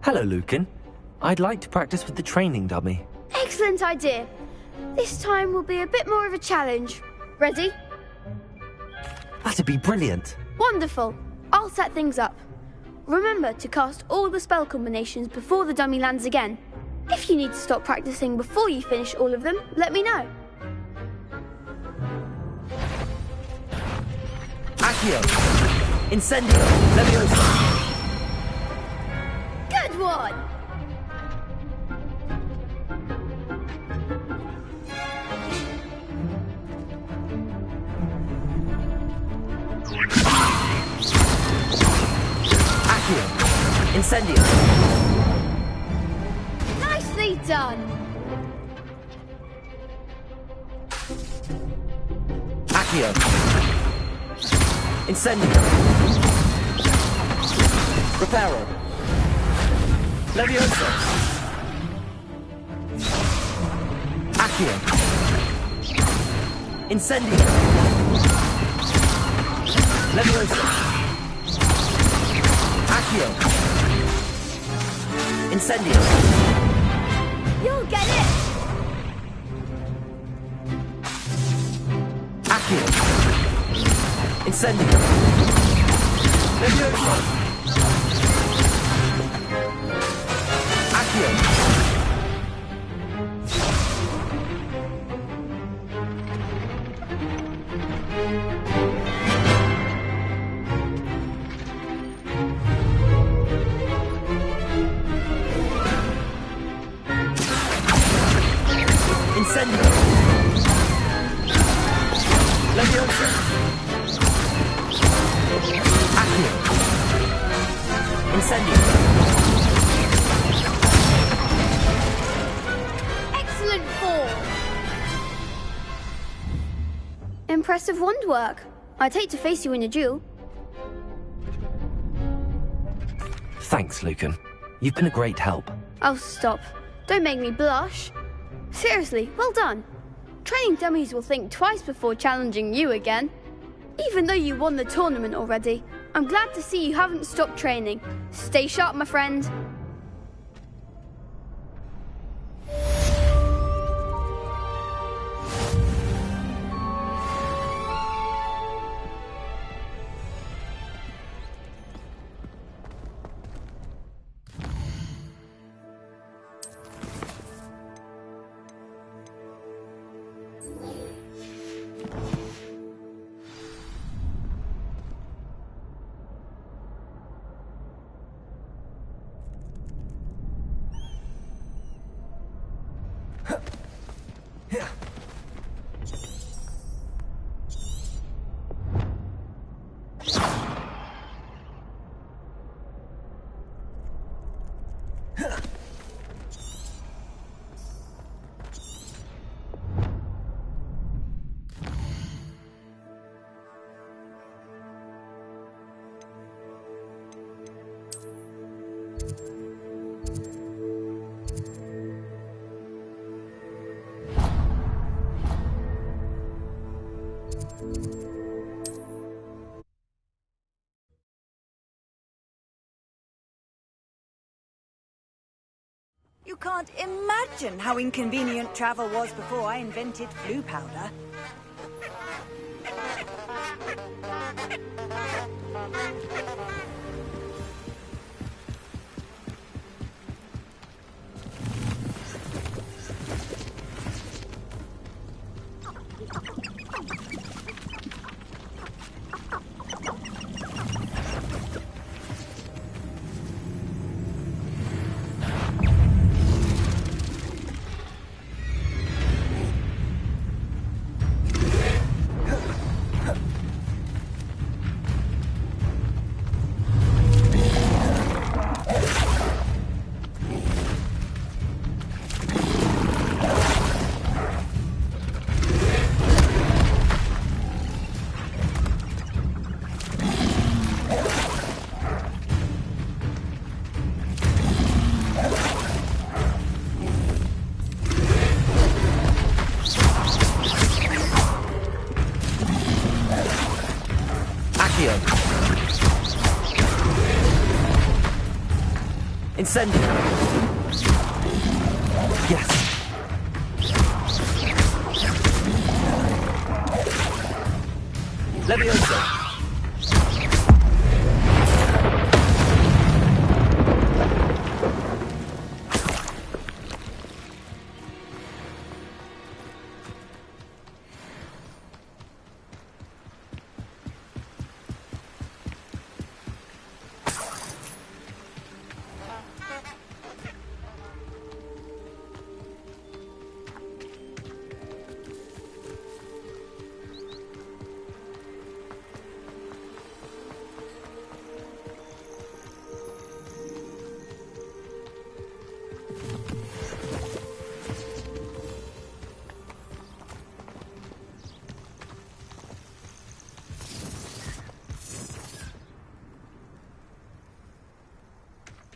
Hello, Lucan. I'd like to practice with the training dummy. Excellent idea. This time will be a bit more of a challenge. Ready? That'd be brilliant. Wonderful. I'll set things up. Remember to cast all the spell combinations before the dummy lands again. If you need to stop practicing before you finish all of them, let me know. Accio! Incendio! Leviosa! Good one! Accio! Incendio! Nicely done! Accio! Incendio! Reparo! Leviosa! Accio! Incendio! Leviosa! Accio! Incendio! You'll get it! Accio! Incendio! Leviosa! Accio! Incendio! Leviosa! Accio! Incendio! Excellent form! Impressive wand work. I'd hate to face you in a duel. Thanks, Lucan. You've been a great help. Oh, stop. Don't make me blush. Seriously, well done. Training dummies will think twice before challenging you again. Even though you won the tournament already, I'm glad to see you haven't stopped training. Stay sharp, my friend. You can't imagine how inconvenient travel was before I invented flu powder. Incendio! Yes. Leviosa.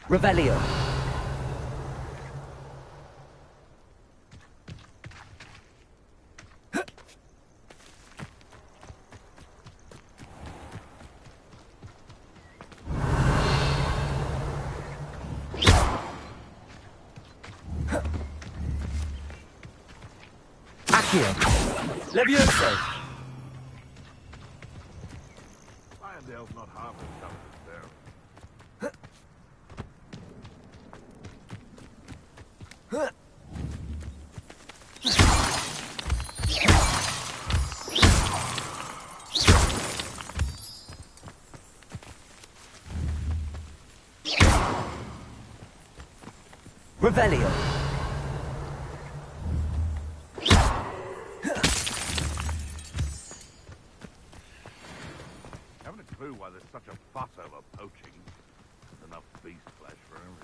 Revelio. Accio. Levioso. Irondale's not half as tough as there. Revelio. Haven't a clue why there's such a fuss over poaching. There's enough beast flesh for everyone.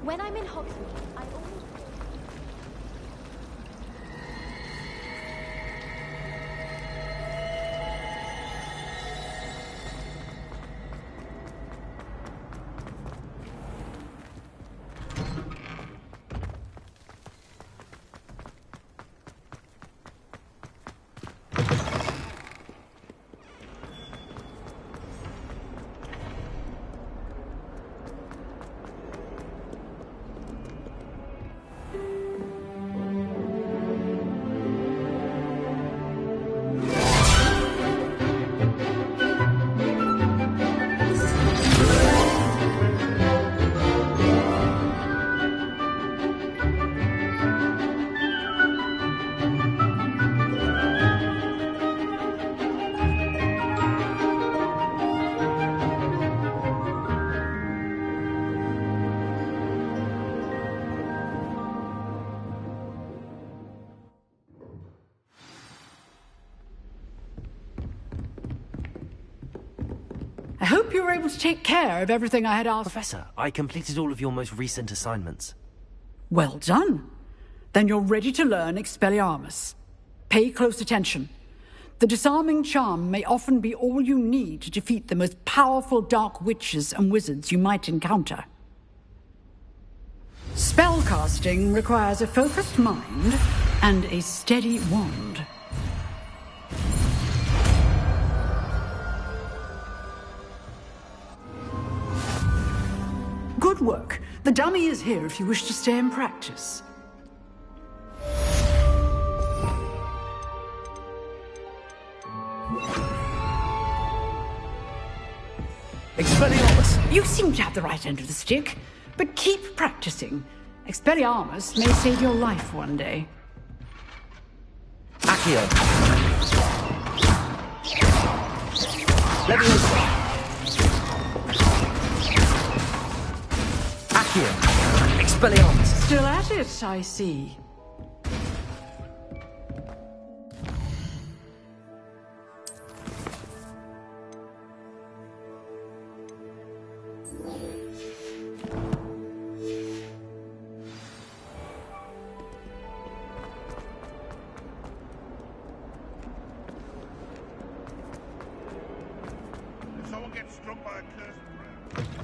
When I'm in Hogsmeade, I always... I hope you were able to take care of everything I had asked. Professor, I completed all of your most recent assignments. Well done. Then you're ready to learn Expelliarmus. Pay close attention. The disarming charm may often be all you need to defeat the most powerful dark witches and wizards you might encounter. Spellcasting requires a focused mind and a steady wand. Good work. The dummy is here if you wish to stay and practice. Expelliarmus! You seem to have the right end of the stick, but keep practicing. Expelliarmus may save your life one day. Accio. Leviosa. Accio. Expelliarmus. Still at it, I see. Someone gets struck by a cursed ground.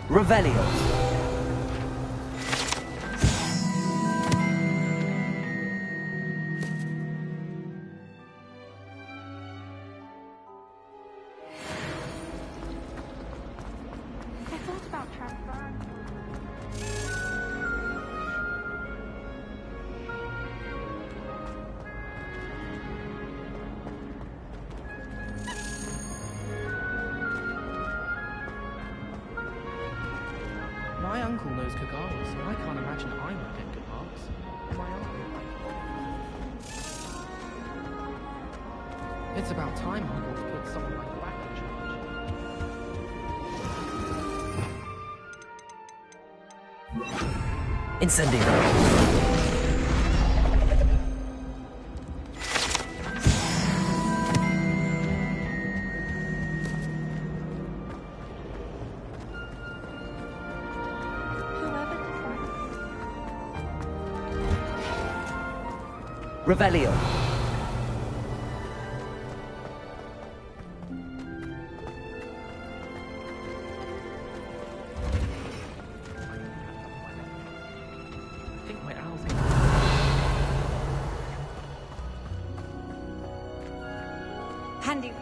Revelio. I thought about transferring. My uncle knows Kagawa, so I can't imagine I won't get good marks. My uncle. It's about time Hogwarts put someone like that in charge. Incendio. Revelio. I think my owl's Handy.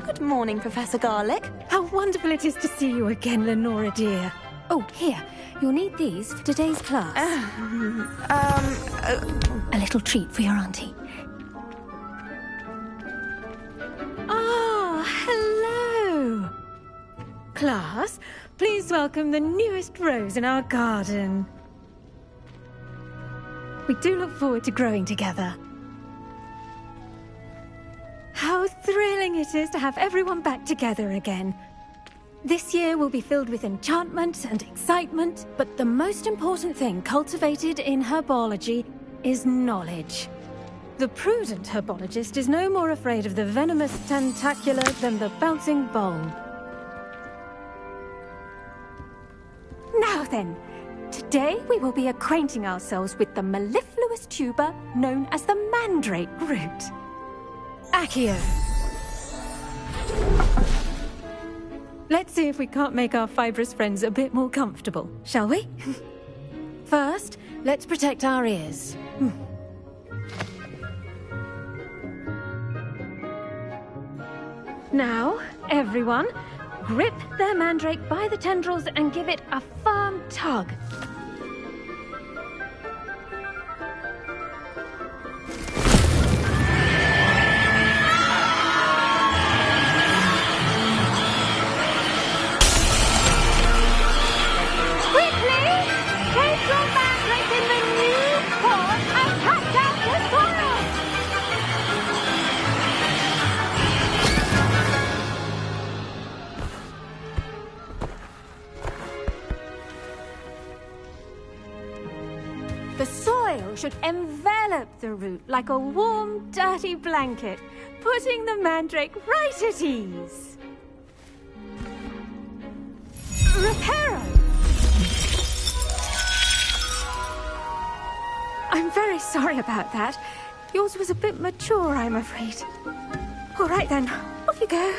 Good morning, Professor Garlick. How wonderful it is to see you again, Lenora dear. Oh, here. You'll need these for today's class. A little treat for your auntie. Ah, hello. Class, please welcome the newest rose in our garden. We do look forward to growing together. How thrilling it is to have everyone back together again. This year will be filled with enchantment and excitement, but the most important thing cultivated in herbology is knowledge. The prudent herbologist is no more afraid of the venomous tentacula than the bouncing bulb. Now then, today we will be acquainting ourselves with the mellifluous tuber known as the mandrake root. Accio. Let's see if we can't make our fibrous friends a bit more comfortable, shall we? First, let's protect our ears. Now, everyone, grip their mandrake by the tendrils and give it a firm tug. The soil should envelop the root like a warm, dirty blanket, putting the mandrake right at ease. Reparo! I'm very very sorry about that. Yours was a bit mature, I'm afraid. All right then, off you go.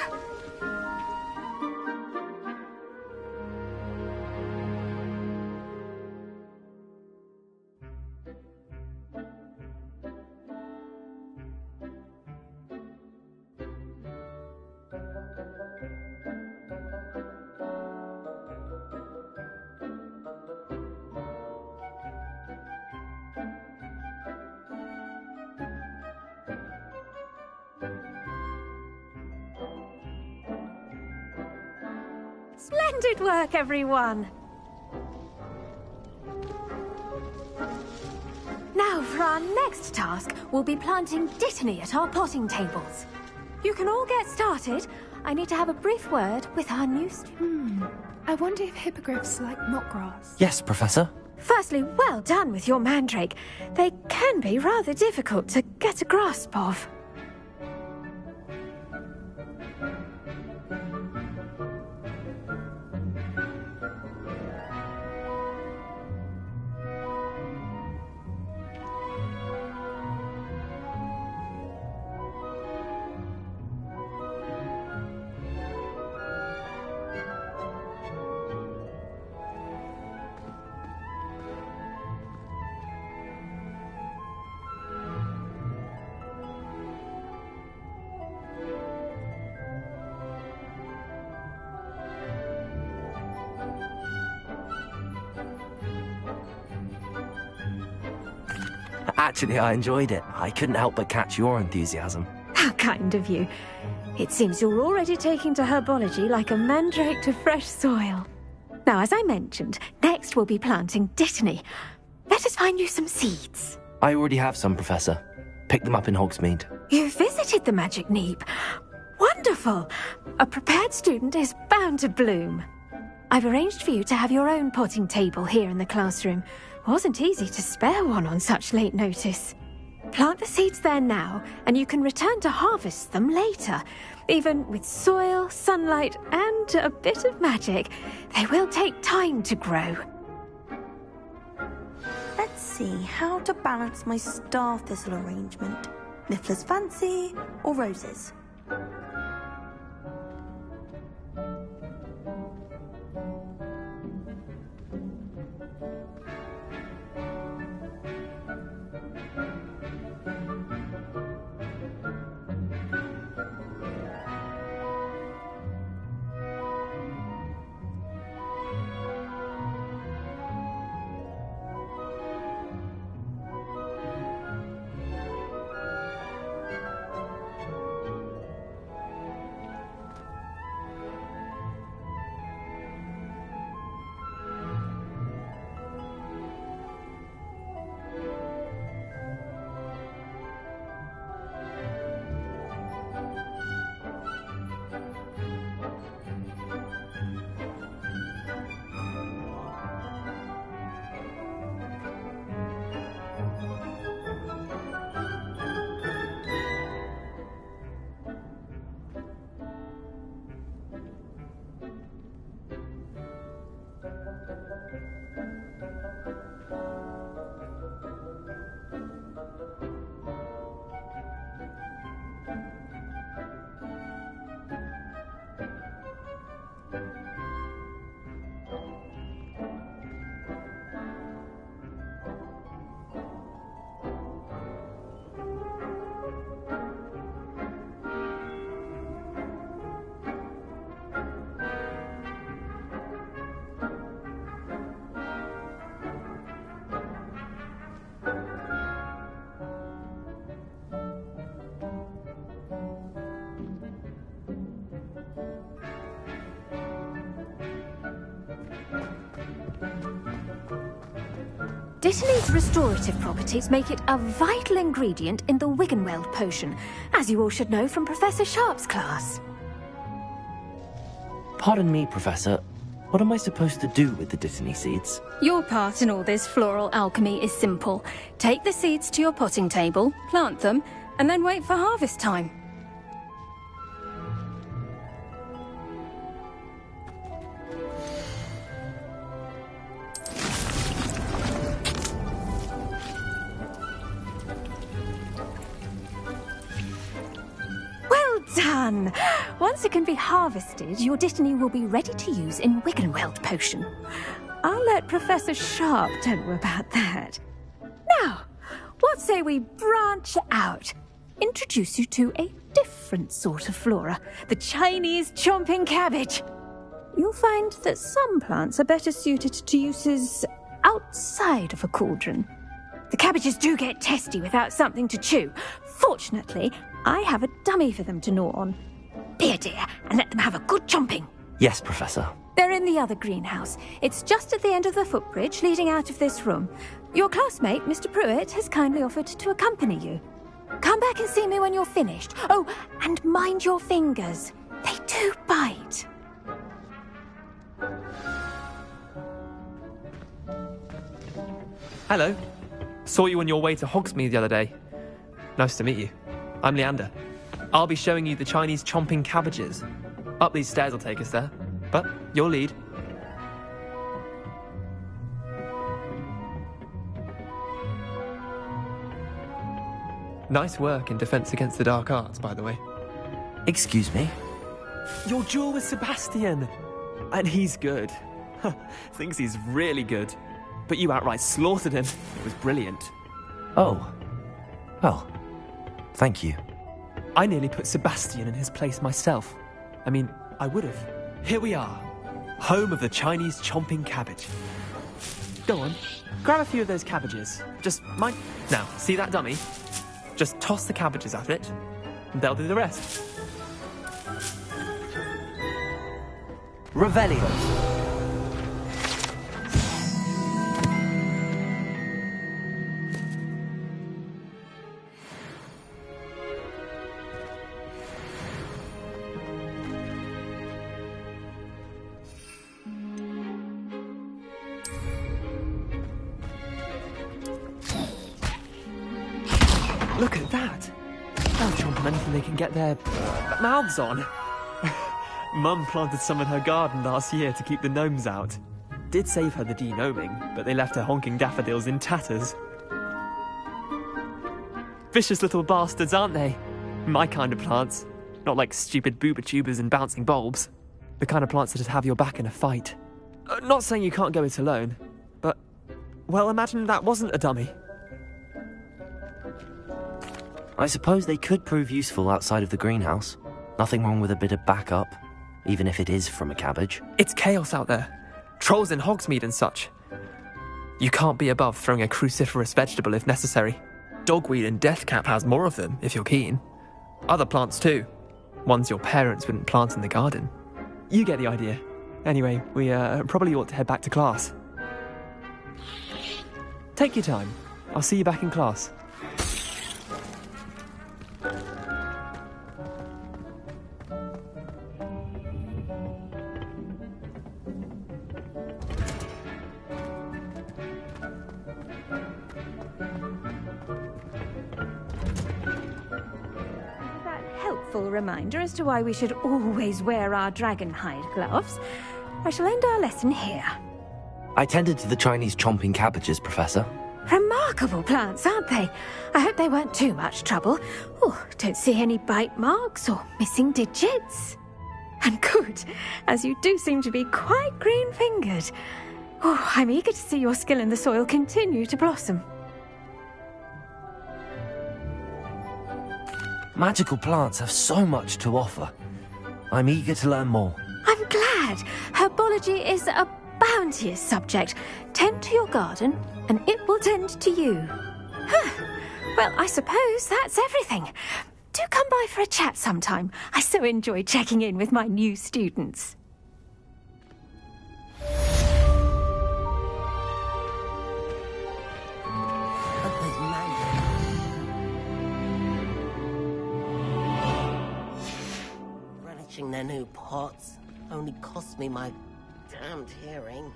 Splendid work, everyone! Now, for our next task, we'll be planting Dittany at our potting tables. You can all get started. I need to have a brief word with our new student. I wonder if hippogriffs like knotgrass. Yes, Professor. Firstly, well done with your mandrake. They can be rather difficult to get a grasp of. Actually, I enjoyed it. I couldn't help but catch your enthusiasm. How kind of you. It seems you're already taking to herbology like a mandrake to fresh soil. Now, as I mentioned, next we'll be planting Dittany. Let us find you some seeds. I already have some, Professor. Picked them up in Hogsmeade. You visited the Magic Neep. Wonderful! A prepared student is bound to bloom. I've arranged for you to have your own potting table here in the classroom. Wasn't easy to spare one on such late notice. Plant the seeds there now, and you can return to harvest them later. Even with soil, sunlight, and a bit of magic, they will take time to grow. Let's see how to balance my star thistle arrangement. Niffler's fancy or roses? Dittany's restorative properties make it a vital ingredient in the Wiggenweld potion, as you all should know from Professor Sharp's class. Pardon me, Professor. What am I supposed to do with the Dittany seeds? Your part in all this floral alchemy is simple. Take the seeds to your potting table, plant them, and then wait for harvest time. done. Once it can be harvested, your Dittany will be ready to use in Wiggenweld potion. I'll let Professor Sharp tell you about that. Now, what say we branch out? Introduce you to a different sort of flora, the Chinese chomping cabbage. You'll find that some plants are better suited to uses outside of a cauldron. The cabbages do get testy without something to chew. Fortunately, I have a dummy for them to gnaw on. Be a dear and let them have a good chomping. Yes, Professor. They're in the other greenhouse. It's just at the end of the footbridge leading out of this room. Your classmate, Mr. Pruitt, has kindly offered to accompany you. Come back and see me when you're finished. Oh, and mind your fingers. They do bite. Hello. Saw you on your way to Hogsmeade the other day. Nice to meet you. I'm Leander. I'll be showing you the Chinese chomping cabbages. Up these stairs will take us there. But your lead. Nice work in Defense Against the Dark Arts, by the way. Excuse me? Your duel with Sebastian! And he's good. Thinks he's really good. But you outright slaughtered him. It was brilliant. Oh. Well, thank you. I nearly put Sebastian in his place myself. I mean, I would have. Here we are. Home of the Chinese chomping cabbage. Go on, grab a few of those cabbages. Just mind... Now, see that dummy? Just toss the cabbages at it, and they'll do the rest. Revelio. Look at that! They'll chomp on anything they can get their mouths on. Mum planted some in her garden last year to keep the gnomes out. Did save her the de-gnoming, but they left her honking daffodils in tatters. Vicious little bastards, aren't they? My kind of plants. Not like stupid booba tubers and bouncing bulbs. The kind of plants that'd have your back in a fight. Not saying you can't go it alone, but... Well, imagine that wasn't a dummy. I suppose they could prove useful outside of the greenhouse. Nothing wrong with a bit of backup, even if it is from a cabbage. It's chaos out there. Trolls in Hogsmeade and such. You can't be above throwing a cruciferous vegetable if necessary. Dogweed and deathcap has more of them, if you're keen. Other plants too. Ones your parents wouldn't plant in the garden. You get the idea. Anyway, we probably ought to head back to class. Take your time. I'll see you back in class. Reminder as to why we should always wear our dragon hide gloves. I shall end our lesson here. I tended to the Chinese chomping cabbages, Professor. Remarkable plants, aren't they? I hope they weren't too much trouble. Oh, don't see any bite marks or missing digits. And good, as you do seem to be quite green-fingered. Oh, I'm eager to see your skill in the soil continue to blossom. Magical plants have so much to offer. I'm eager to learn more. I'm glad. Herbology is a bounteous subject. Tend to your garden, and it will tend to you. Well, I suppose that's everything. Do come by for a chat sometime. I so enjoy checking in with my new students. Their new pots only cost me my damned hearing.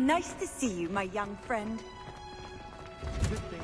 Nice to see you, my young friend. Good thing.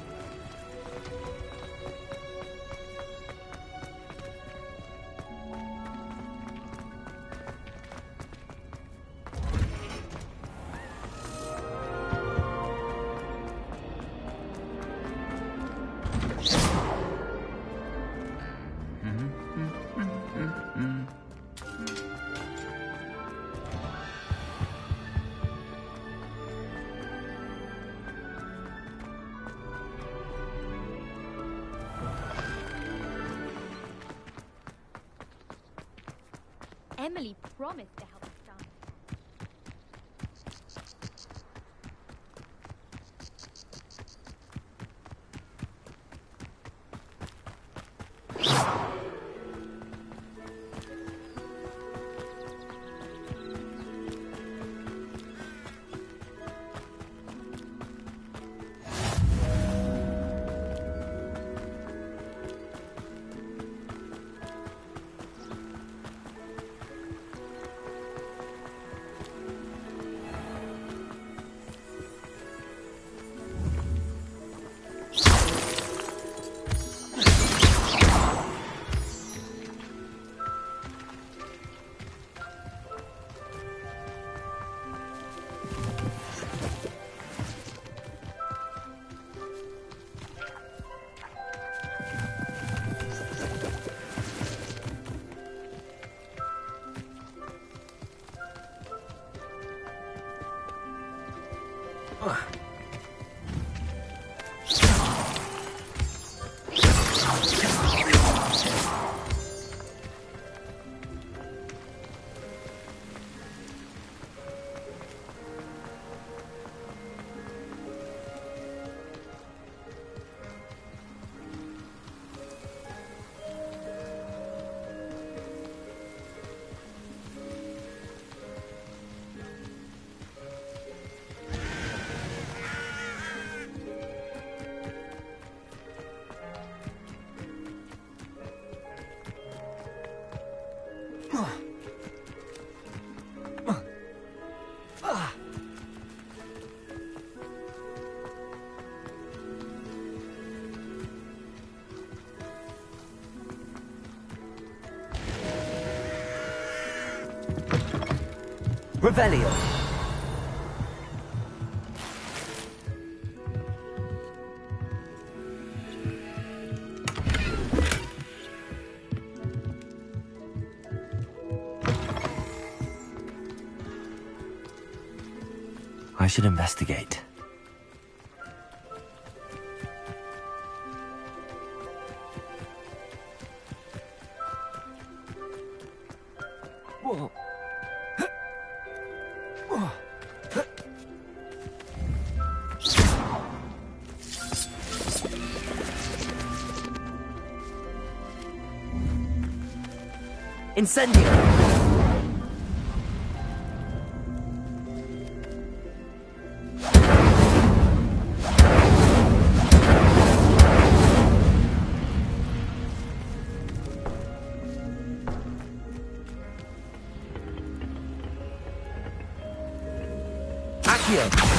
Emily promised to help us down. Revelio. I should investigate. Whoa. Incendio! Accio!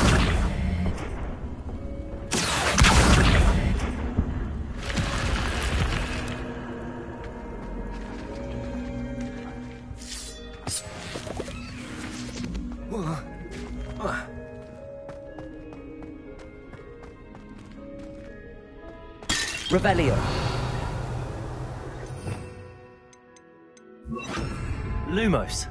Revelio. Lumos.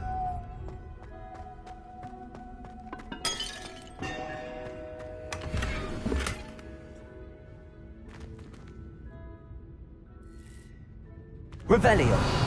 Revelio.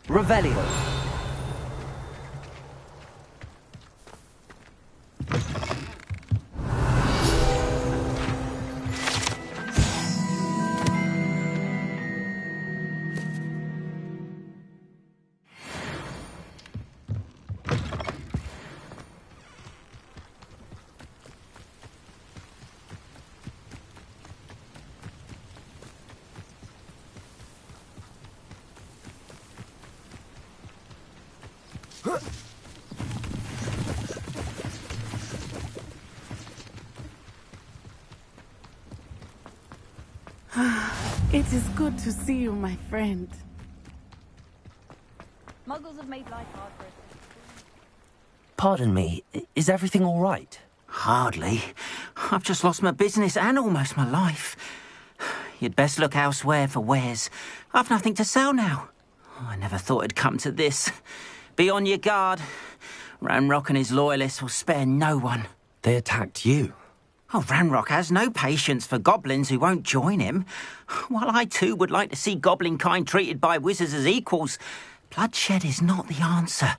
Revelio. It is good to see you, my friend. Muggles have made life hard for us. Pardon me, is everything all right? Hardly. I've just lost my business and almost my life. You'd best look elsewhere for wares. I've nothing to sell now. I never thought it'd come to this. Be on your guard. Ranrock and his loyalists will spare no one. They attacked you. Oh, Ranrock has no patience for goblins who won't join him. While I too would like to see goblin kind treated by wizards as equals, bloodshed is not the answer.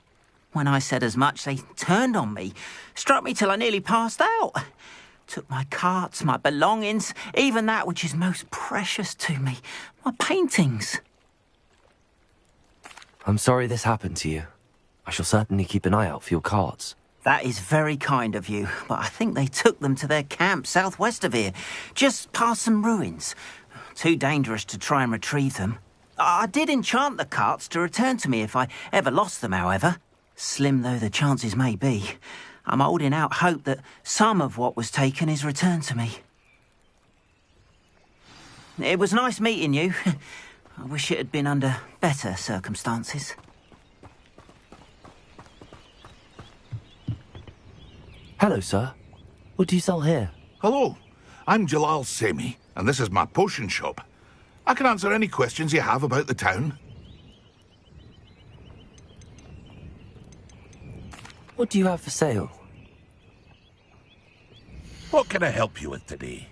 When I said as much, they turned on me, struck me till I nearly passed out. Took my carts, my belongings, even that which is most precious to me, my paintings. I'm sorry this happened to you. I shall certainly keep an eye out for your carts. That is very kind of you, but I think they took them to their camp southwest of here, just past some ruins. Too dangerous to try and retrieve them. I did enchant the carts to return to me if I ever lost them, however. Slim though the chances may be, I'm holding out hope that some of what was taken is returned to me. It was nice meeting you. I wish it had been under better circumstances. Hello, sir. What do you sell here? Hello, I'm Jalal Semi, and this is my potion shop. I can answer any questions you have about the town. What do you have for sale? What can I help you with today?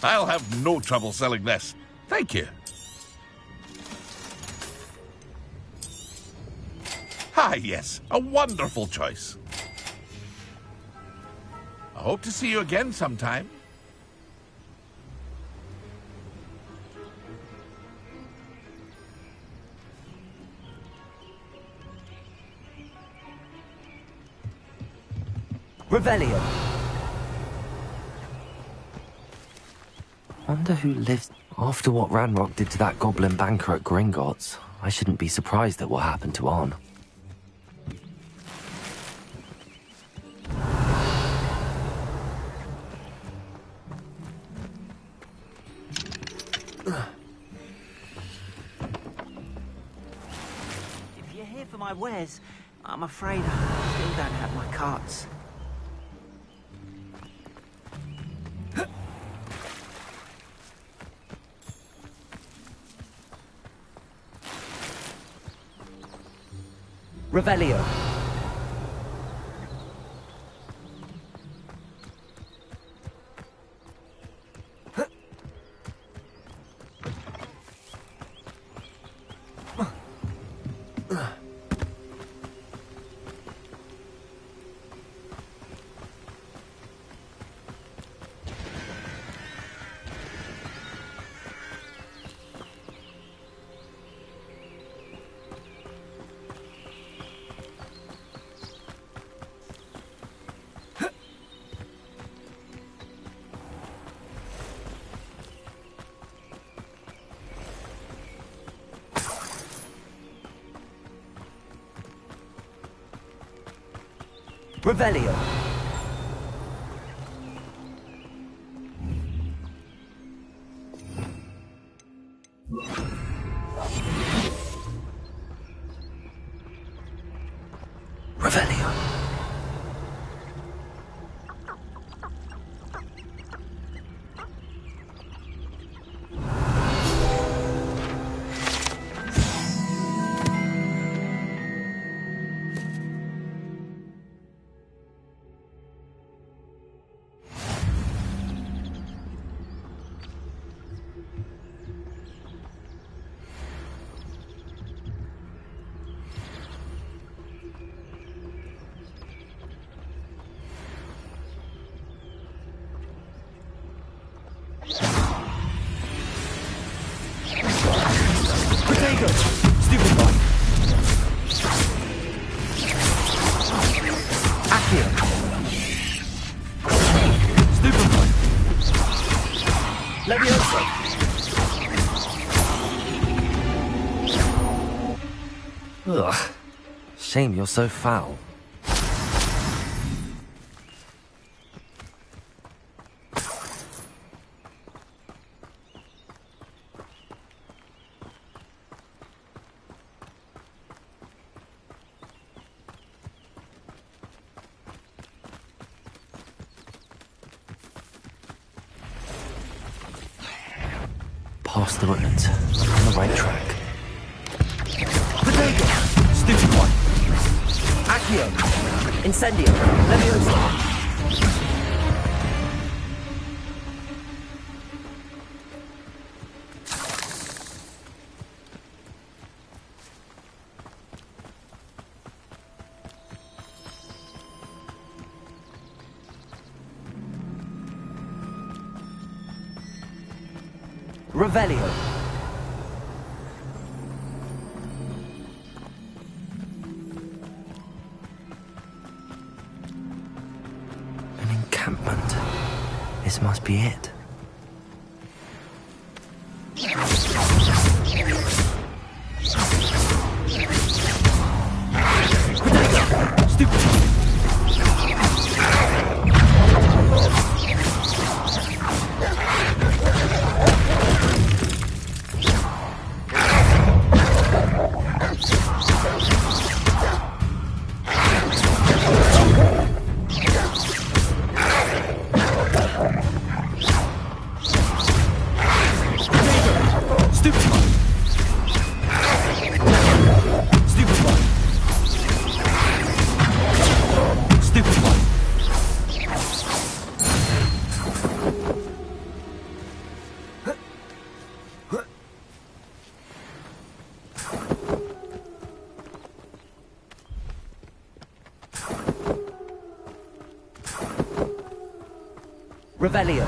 I'll have no trouble selling this. Thank you. Ah, yes, a wonderful choice. I hope to see you again sometime. Revelio. Wonder who lives... After what Ranrock did to that goblin banker at Gringotts, I shouldn't be surprised at what happened to Arn. If you're here for my wares, I'm afraid I still don't have my carts. Revelio. Revelio. Protego! Stupid boy! Accio! Stupid boy! Levioso! Ugh. Shame you're so foul. Past the ruins. On the right track. Protego! Stupid one! Accio! Incendio! Levioso! Revelio. An encampment. This must be it. Stupid. Revelio.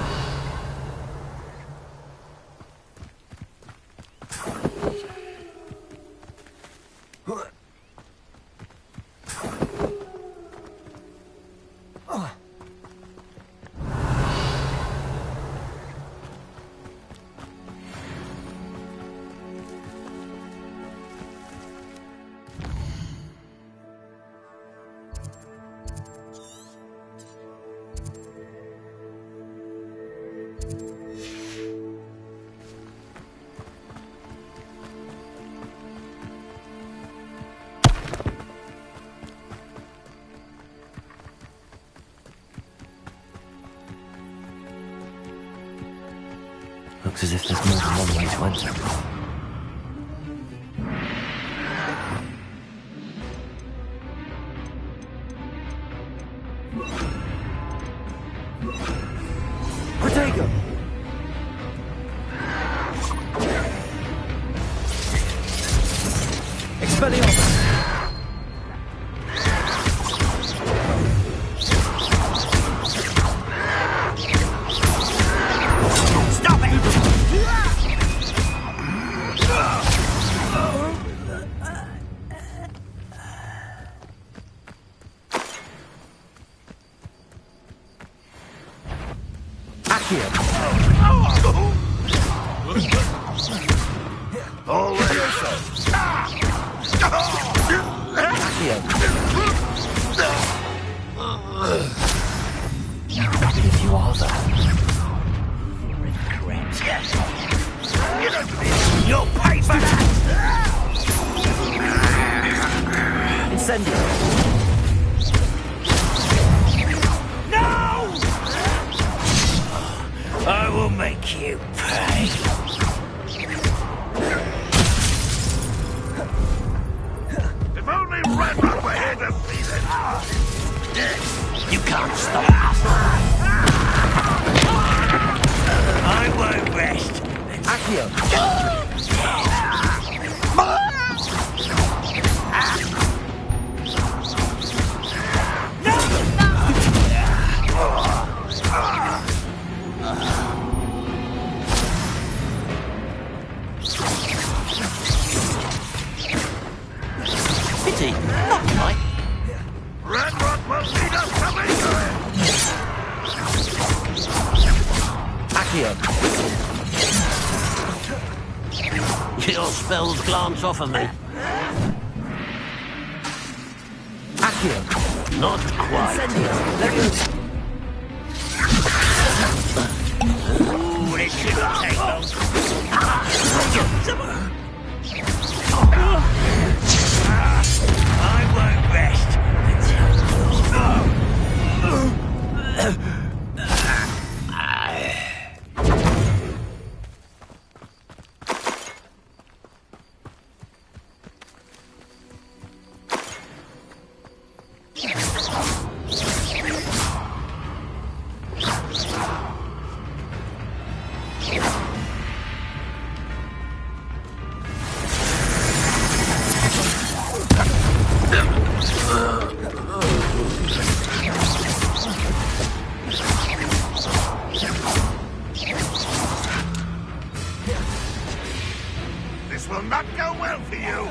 Looks as if there's more than one way to enter. Protego! Expelliarmus! If you are that. You'll pay for that! Incendio! No! I will make you pay. If only Red Rock were here to see this. You can't stop us. I won't rest. Accio. Cure spells glance off of me. Accio. Not quite. Ooh, this shouldn't take long. I won't rest until... This will not go well for you.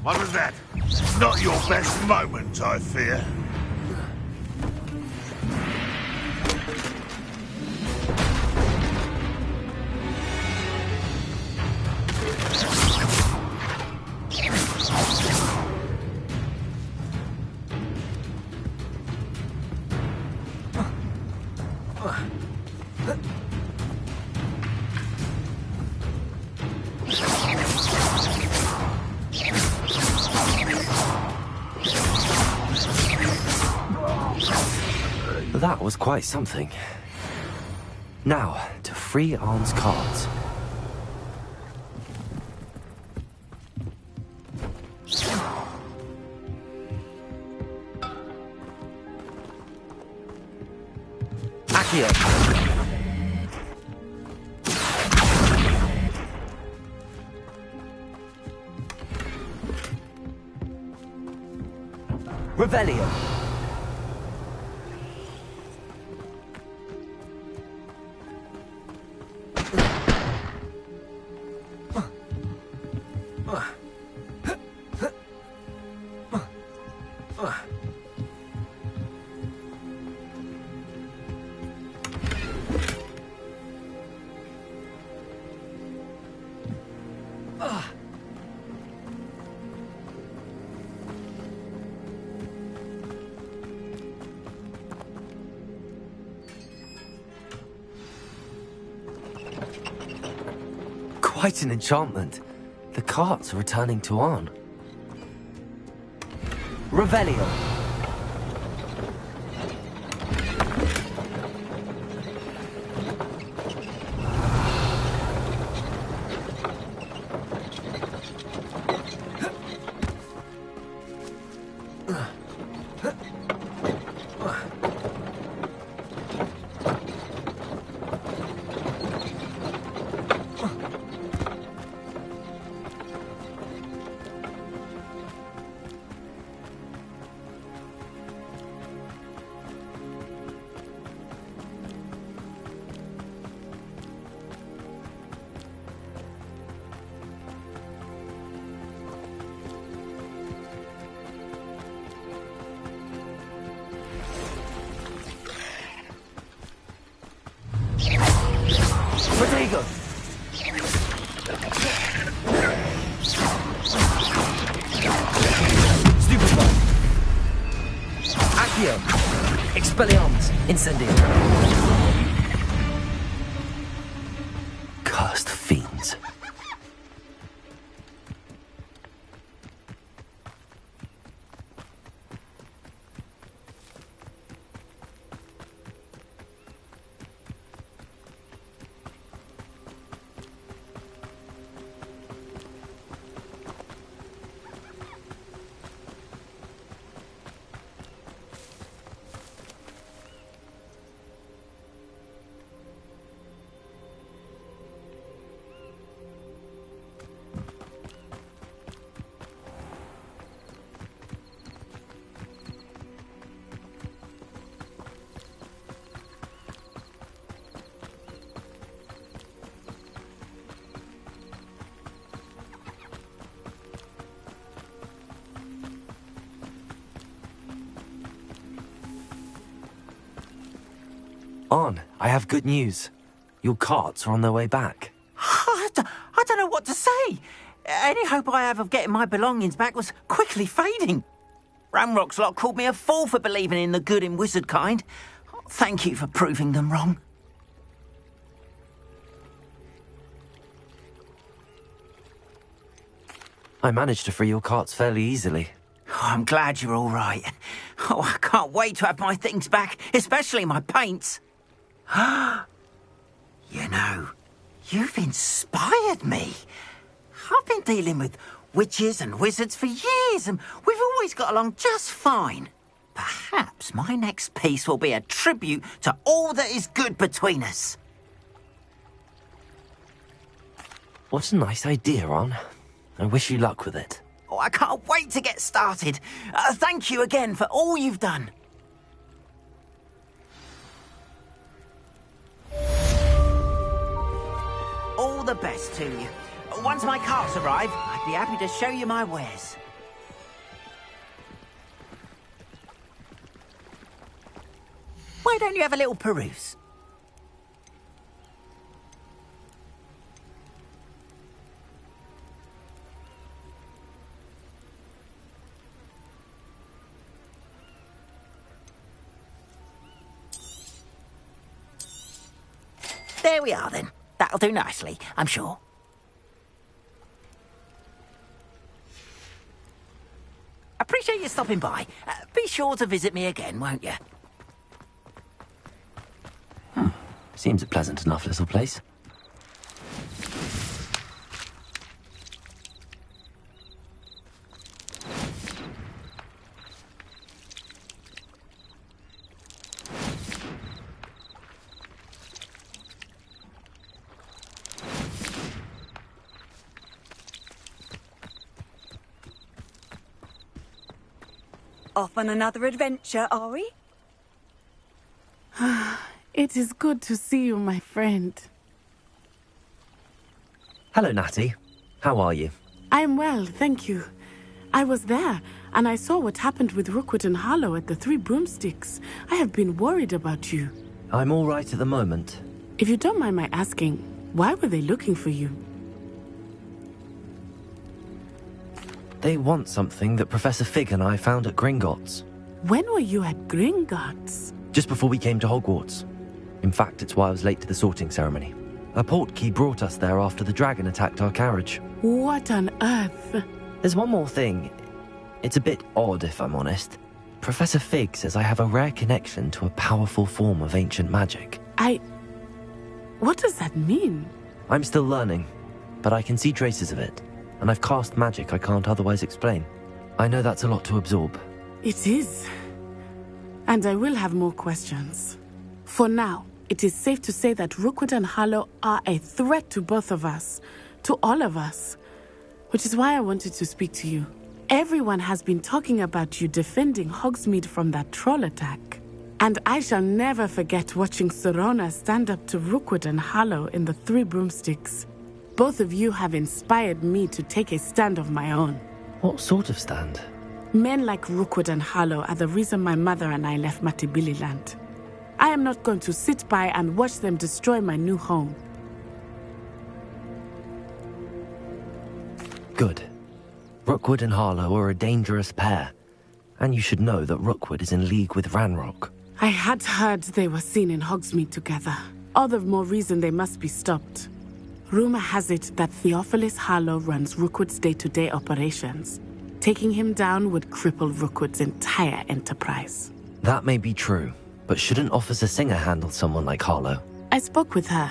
What was that? Not your best moment, I fear. That was quite something. Now, to free Arn's cards. Accio. Revelio. Quite an enchantment. The carts are returning to Arn. Revelio. Rodrigo! Stupefy! Accio! Expelliarmus! Incendio! Cursed fiends. On, I have good news. Your carts are on their way back. I don't know what to say. Any hope I have of getting my belongings back was quickly fading. Ramrock's lot called me a fool for believing in the good in wizard kind. Thank you for proving them wrong. I managed to free your carts fairly easily. Oh, I'm glad you're all right. Oh, I can't wait to have my things back, especially my paints. You know, you've inspired me. I've been dealing with witches and wizards for years, and we've always got along just fine. Perhaps my next piece will be a tribute to all that is good between us. What a nice idea, Ron. I wish you luck with it. Oh, I can't wait to get started. Thank you again for all you've done. All the best to you. Once my carts arrive, I'd be happy to show you my wares. Why don't you have a little peruse? There we are, then. That'll do nicely, I'm sure. Appreciate you stopping by. Be sure to visit me again, won't you? Seems a pleasant enough little place. Off on another adventure, are we? It is good to see you, my friend. Hello, Natty. How are you? I'm well, thank you. I was there, and I saw what happened with Rookwood and Harlow at the Three Broomsticks. I have been worried about you. I'm all right at the moment. If you don't mind my asking, why were they looking for you? They want something that Professor Fig and I found at Gringotts. When were you at Gringotts? Just before we came to Hogwarts. In fact, it's why I was late to the sorting ceremony. A portkey brought us there after the dragon attacked our carriage. What on earth? There's one more thing. It's a bit odd, if I'm honest. Professor Fig says I have a rare connection to a powerful form of ancient magic. What does that mean? I'm still learning, but I can see traces of it. And I've cast magic I can't otherwise explain. I know that's a lot to absorb. It is. And I will have more questions. For now, it is safe to say that Rookwood and Harlow are a threat to both of us. To all of us. Which is why I wanted to speak to you. Everyone has been talking about you defending Hogsmeade from that troll attack. And I shall never forget watching Sorona stand up to Rookwood and Harlow in the Three Broomsticks. Both of you have inspired me to take a stand of my own. What sort of stand? Men like Rookwood and Harlow are the reason my mother and I left Matibililand. I am not going to sit by and watch them destroy my new home. Good. Rookwood and Harlow are a dangerous pair. And you should know that Rookwood is in league with Ranrock. I had heard they were seen in Hogsmeade together. All the more reason they must be stopped. Rumor has it that Theophilus Harlow runs Rookwood's day-to-day operations. Taking him down would cripple Rookwood's entire enterprise. That may be true, but shouldn't Officer Singer handle someone like Harlow? I spoke with her.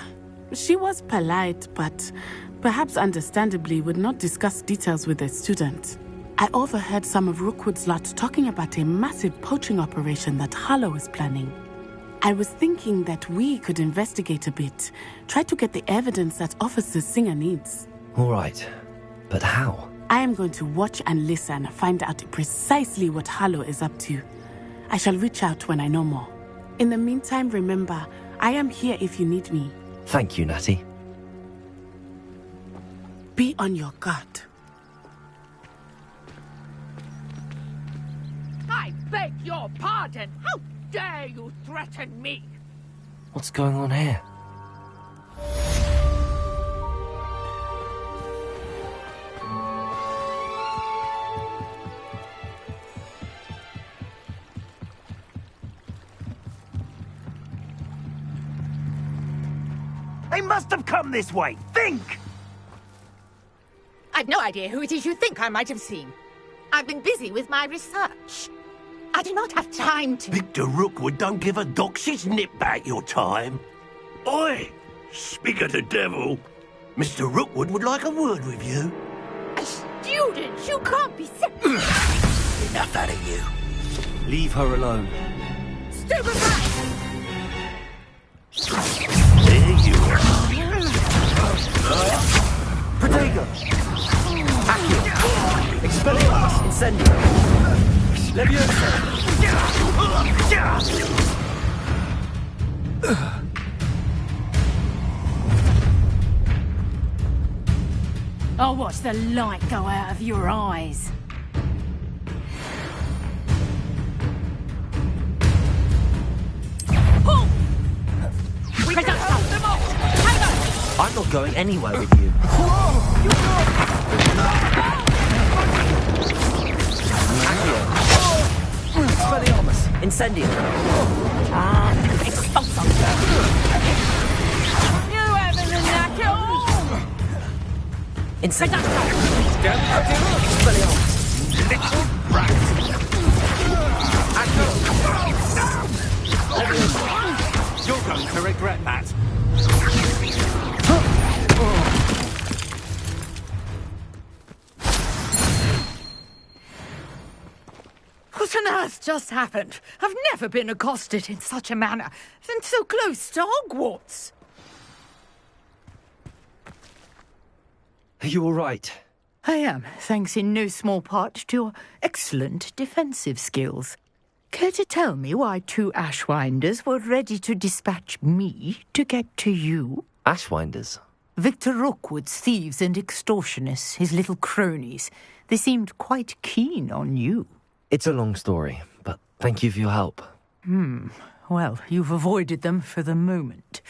She was polite, but perhaps understandably would not discuss details with a student. I overheard some of Rookwood's lot talking about a massive poaching operation that Harlow is planning. I was thinking that we could investigate a bit, try to get the evidence that Officer Singer needs. All right, but how? I am going to watch and listen, find out precisely what Harlow is up to. I shall reach out when I know more. In the meantime, remember, I am here if you need me. Thank you, Natty. Be on your guard. I beg your pardon! How dare you threaten me? What's going on here? They must have come this way. Think! I've no idea who it is you think I might have seen. I've been busy with my research. I do not have time to... Victor Rookwood don't give a doxy's nip back your time. Oi! Speak of the devil. Mr. Rookwood would like a word with you. A student? You can't be so... Enough out of you. Leave her alone. Stupefy! There you are. Protego! Aquired! Expelliarmus! Incendio! Leviosa! I'll watch the light go out of your eyes. I'm not going anywhere with you. Aquiard! Expelliarmus! Incendio! Expulso! You haven't the knack at all! Incendio! Expelliarmus! Little brat! You're going to regret that. What on earth just happened? I've never been accosted in such a manner, and so close to Hogwarts. Are you all right? I am, thanks in no small part to your excellent defensive skills. Care to tell me why 2 Ashwinders were ready to dispatch me to get to you? Ashwinders? Victor Rookwood's thieves and extortionists, his little cronies. They seemed quite keen on you. It's a long story, but thank you for your help. Well, you've avoided them for the moment.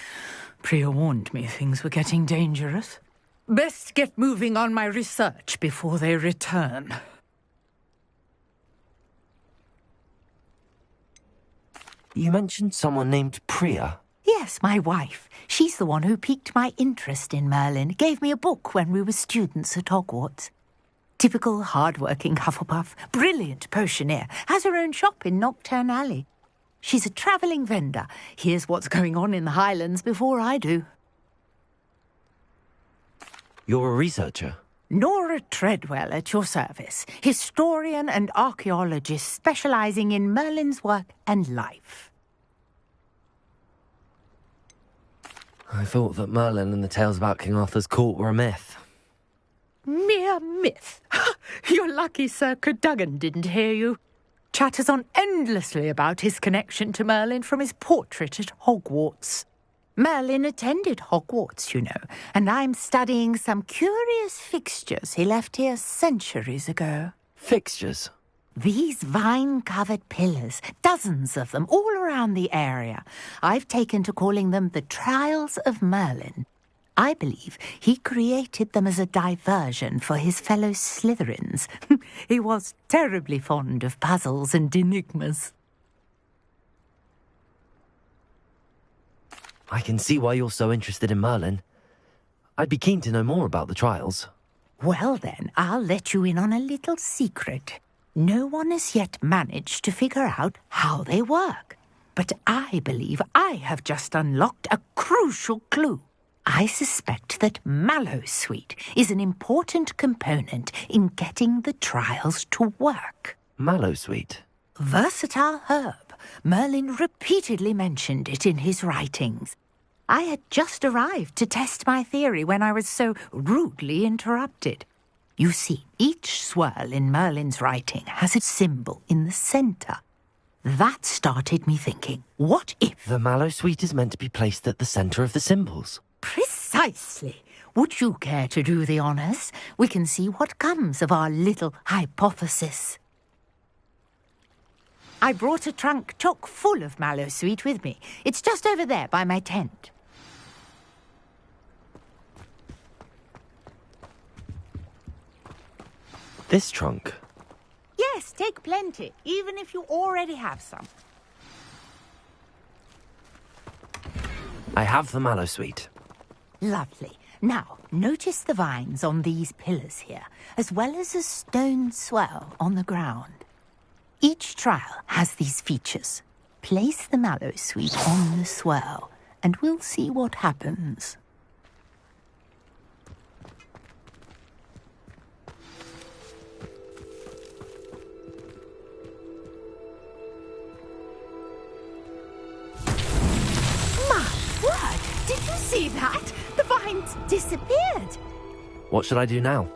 Priya warned me things were getting dangerous. Best get moving on my research before they return. You mentioned someone named Priya. Yes, my wife. She's the one who piqued my interest in Merlin. Gave me a book when we were students at Hogwarts. Typical hard-working Hufflepuff, brilliant potioneer, has her own shop in Nocturne Alley. She's a travelling vendor. Hears what's going on in the Highlands before I do. You're a researcher? Nora Treadwell at your service, historian and archaeologist specialising in Merlin's work and life. I thought that Merlin and the tales about King Arthur's court were a myth. Mere myth. You're lucky Sir Cadogan didn't hear you. Chatters on endlessly about his connection to Merlin from his portrait at Hogwarts. Merlin attended Hogwarts, you know, and I'm studying some curious fixtures he left here centuries ago. Fixtures? These vine-covered pillars, dozens of them, all around the area. I've taken to calling them the Trials of Merlin. I believe he created them as a diversion for his fellow Slytherins. He was terribly fond of puzzles and enigmas. I can see why you're so interested in Merlin. I'd be keen to know more about the trials. Well then, I'll let you in on a little secret. No one has yet managed to figure out how they work. But I believe I have just unlocked a crucial clue. I suspect that Mallowsweet is an important component in getting the trials to work. Mallowsweet? Versatile herb. Merlin repeatedly mentioned it in his writings. I had just arrived to test my theory when I was so rudely interrupted. You see, each swirl in Merlin's writing has a symbol in the centre. That started me thinking, what if... The Mallowsweet is meant to be placed at the centre of the symbols. Precisely. Would you care to do the honours? We can see what comes of our little hypothesis. I brought a trunk chock full of mallow sweet with me. It's just over there by my tent. This trunk? Yes, take plenty, even if you already have some. I have the mallow sweet. Lovely. Now, notice the vines on these pillars here, as well as a stone swell on the ground. Each trial has these features. Place the mallow sweet on the swell, and we'll see what happens. My word! Did you see that? The vines disappeared. What should I do now?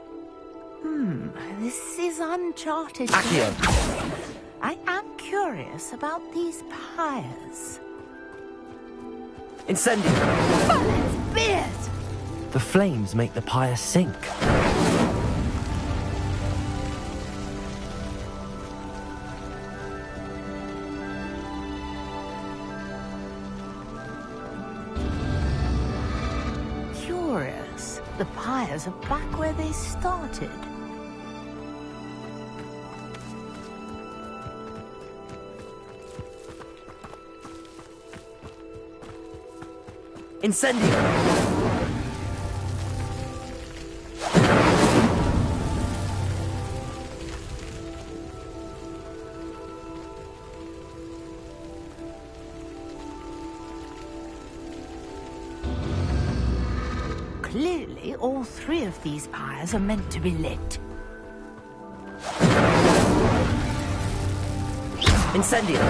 This is uncharted. Accio! I am curious about these pyres. Incendio! Balin's beard! The flames make the pyre sink. Curious. The pyres are back where they started. Incendio! Clearly, all three of these pyres are meant to be lit. Incendio!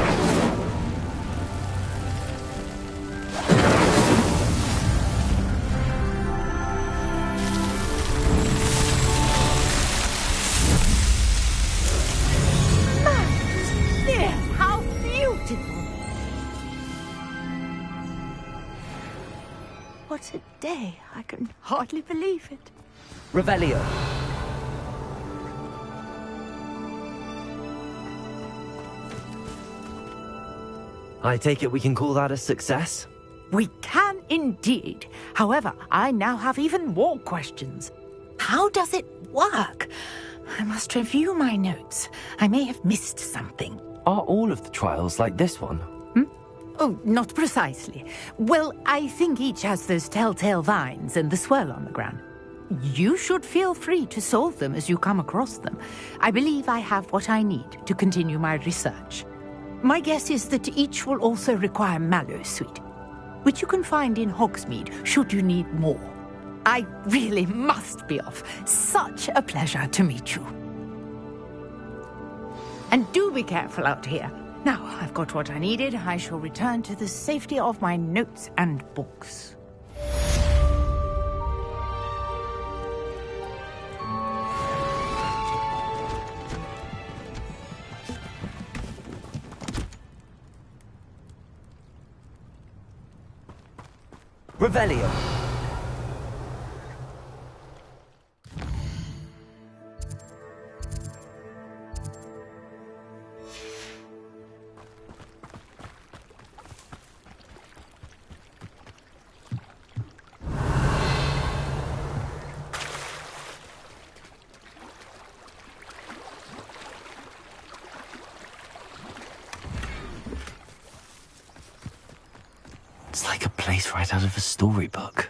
How beautiful! What a day. I can hardly believe it. Revelio! I take it we can call that a success? We can indeed. However, I now have even more questions. How does it work? I must review my notes. I may have missed something. Are all of the trials like this one? Oh, not precisely. Well, I think each has those telltale vines and the swirl on the ground. You should feel free to solve them as you come across them. I believe I have what I need to continue my research. My guess is that each will also require mallow sweet, which you can find in Hogsmeade should you need more. I really must be off. Such a pleasure to meet you. And do be careful out here. Now, I've got what I needed. I shall return to the safety of my notes and books. Revelio! It's like a place right out of a storybook.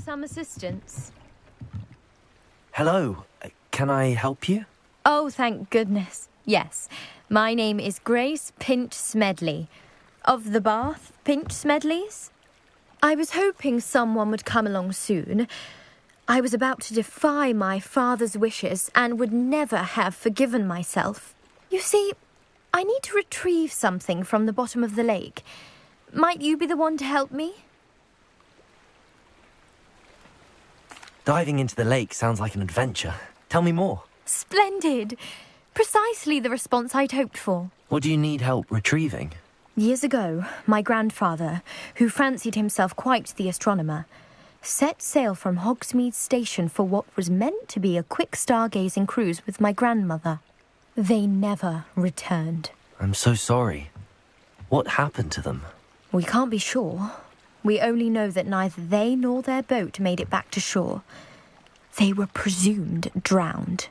some assistance? Hello. Can I help you? Oh, thank goodness. Yes. My name is Grace Pinch Smedley. Of the Bath Pinch Smedleys? I was hoping someone would come along soon. I was about to defy my father's wishes and would never have forgiven myself. You see, I need to retrieve something from the bottom of the lake. Might you be the one to help me? Diving into the lake sounds like an adventure. Tell me more. Splendid! Precisely the response I'd hoped for. What do you need help retrieving? Years ago, my grandfather, who fancied himself quite the astronomer, set sail from Hogsmeade Station for what was meant to be a quick stargazing cruise with my grandmother. They never returned. I'm so sorry. What happened to them? We can't be sure. We only know that neither they nor their boat made it back to shore. They were presumed drowned.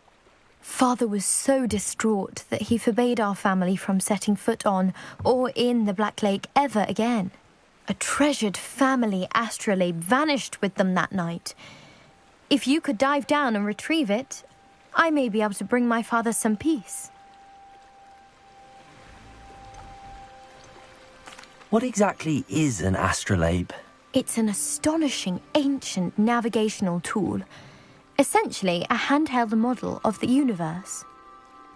Father was so distraught that he forbade our family from setting foot on or in the Black Lake ever again. A treasured family astrolabe vanished with them that night. If you could dive down and retrieve it, I may be able to bring my father some peace. What exactly is an astrolabe? It's an astonishing ancient navigational tool. Essentially a handheld model of the universe.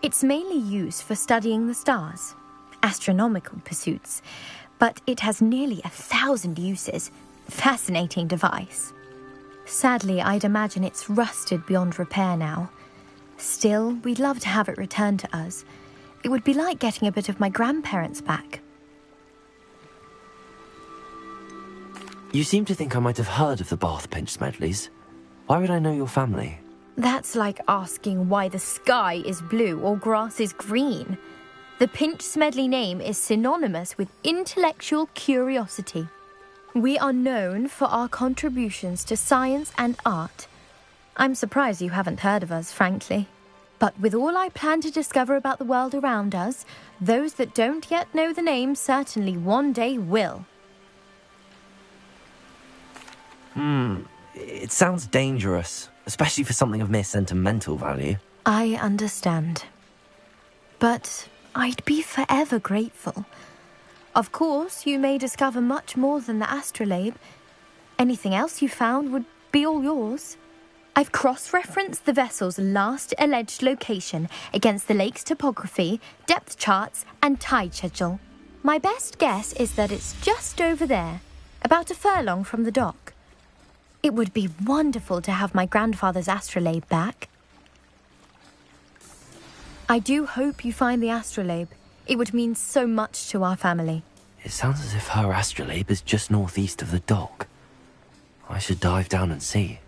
It's mainly used for studying the stars, astronomical pursuits, but it has nearly 1,000 uses. Fascinating device. Sadly, I'd imagine it's rusted beyond repair now. Still, we'd love to have it returned to us. It would be like getting a bit of my grandparents back. You seem to think I might have heard of the Bath Pinch Smedleys. Why would I know your family? That's like asking why the sky is blue or grass is green. The Pinch Smedley name is synonymous with intellectual curiosity. We are known for our contributions to science and art. I'm surprised you haven't heard of us, frankly. But with all I plan to discover about the world around us, those that don't yet know the name certainly one day will. It sounds dangerous, especially for something of mere sentimental value. I understand. But I'd be forever grateful. Of course, you may discover much more than the astrolabe. Anything else you found would be all yours. I've cross-referenced the vessel's last alleged location against the lake's topography, depth charts, and tide schedule. My best guess is that it's just over there, about a furlong from the dock. It would be wonderful to have my grandfather's astrolabe back. I do hope you find the astrolabe. It would mean so much to our family. It sounds as if her astrolabe is just northeast of the dock. I should dive down and see.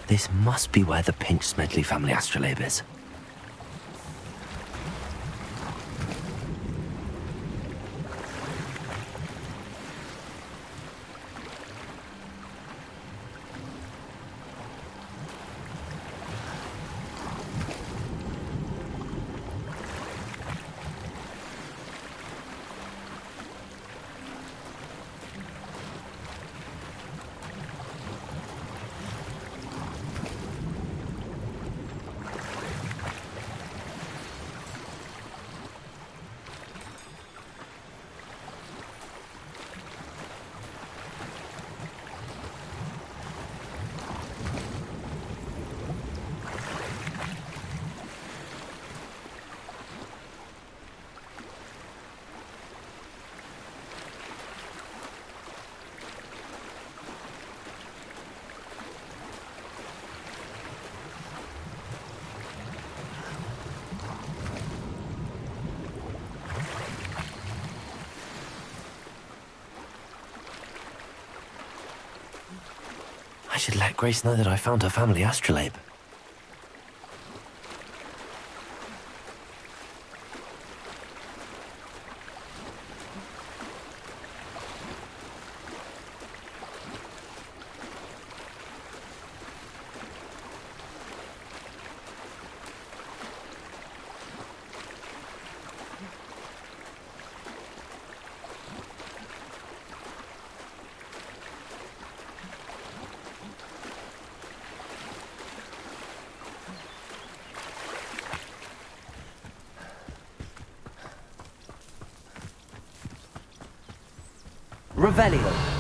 This must be where the Pinch Smedley family astrolabe is. should let Grace know that I found her family astrolabe. Revelio.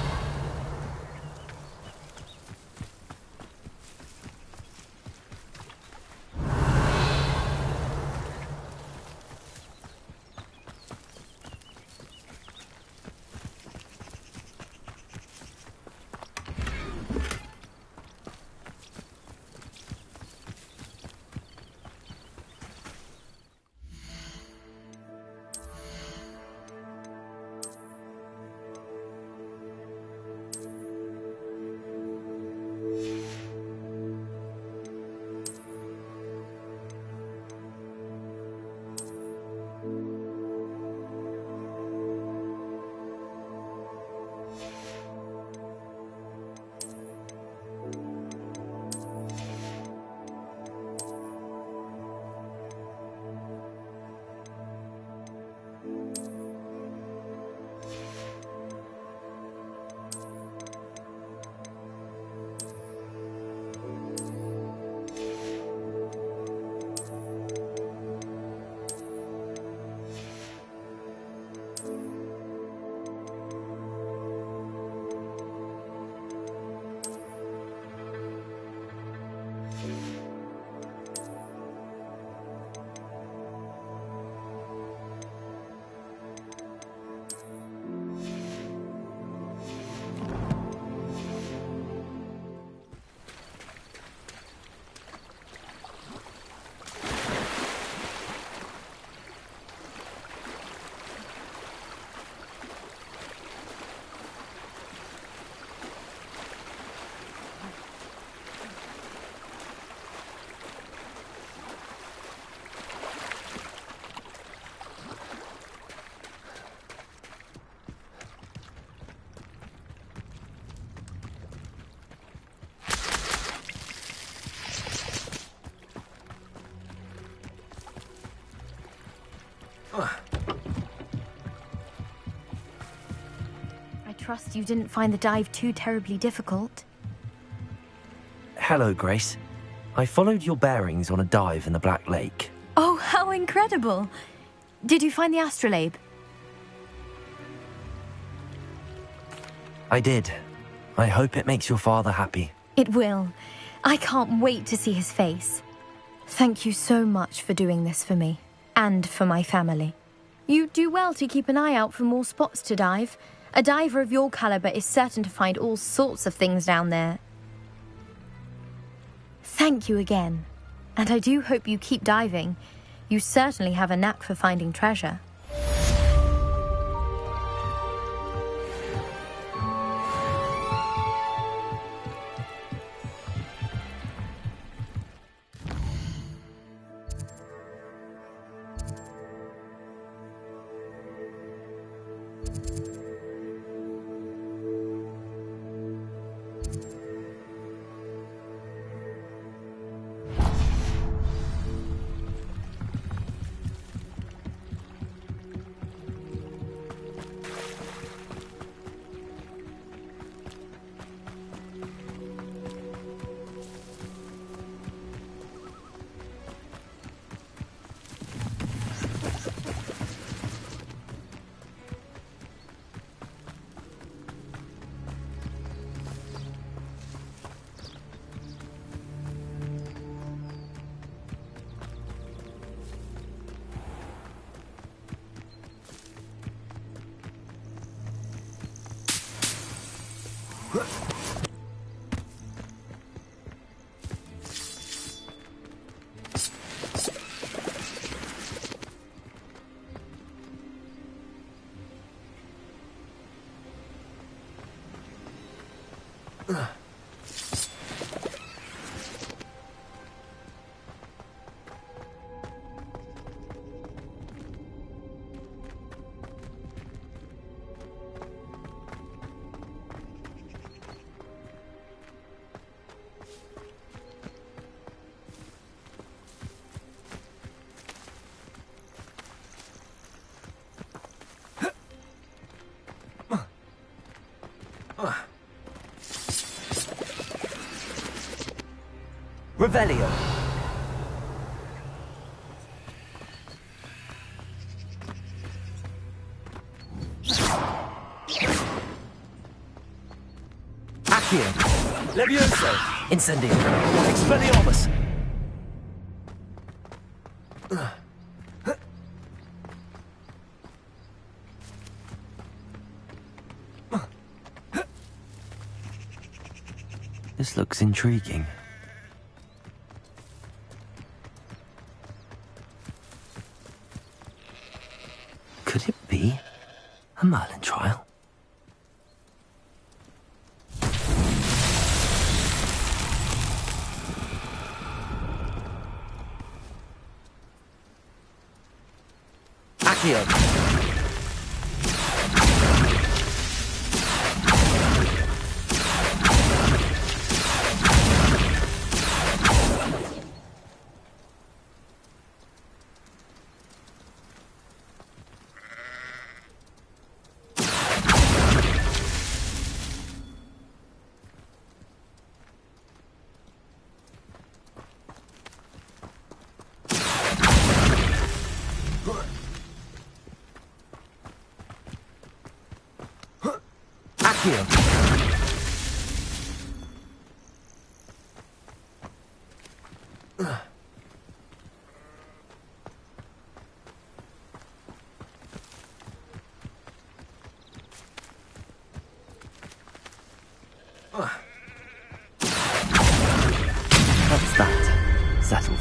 I trust you didn't find the dive too terribly difficult. Hello, Grace. I followed your bearings on a dive in the Black Lake. Oh, how incredible! Did you find the astrolabe? I did. I hope it makes your father happy. It will. I can't wait to see his face. Thank you so much for doing this for me, and for my family. You do well to keep an eye out for more spots to dive. A diver of your caliber is certain to find all sorts of things down there. Thank you again. And I do hope you keep diving. You certainly have a knack for finding treasure. Revelio. Accio. Levioso. Incendio. Expelliarmus. This looks intriguing. Could it be a Merlin trial? Accio. Accio. That's that. Settled.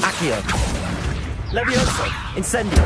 Accio. Levioso. Incendio.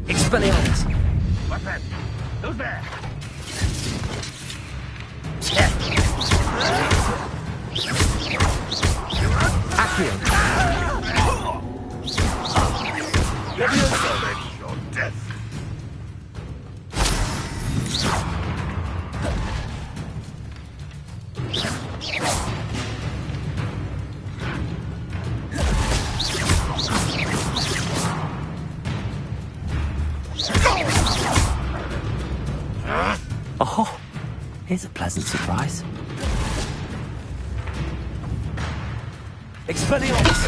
Expelliarmus. Weapon! Who's there? Accio. Levioso. Your death. Oh, here's a pleasant surprise. Expelliarmus!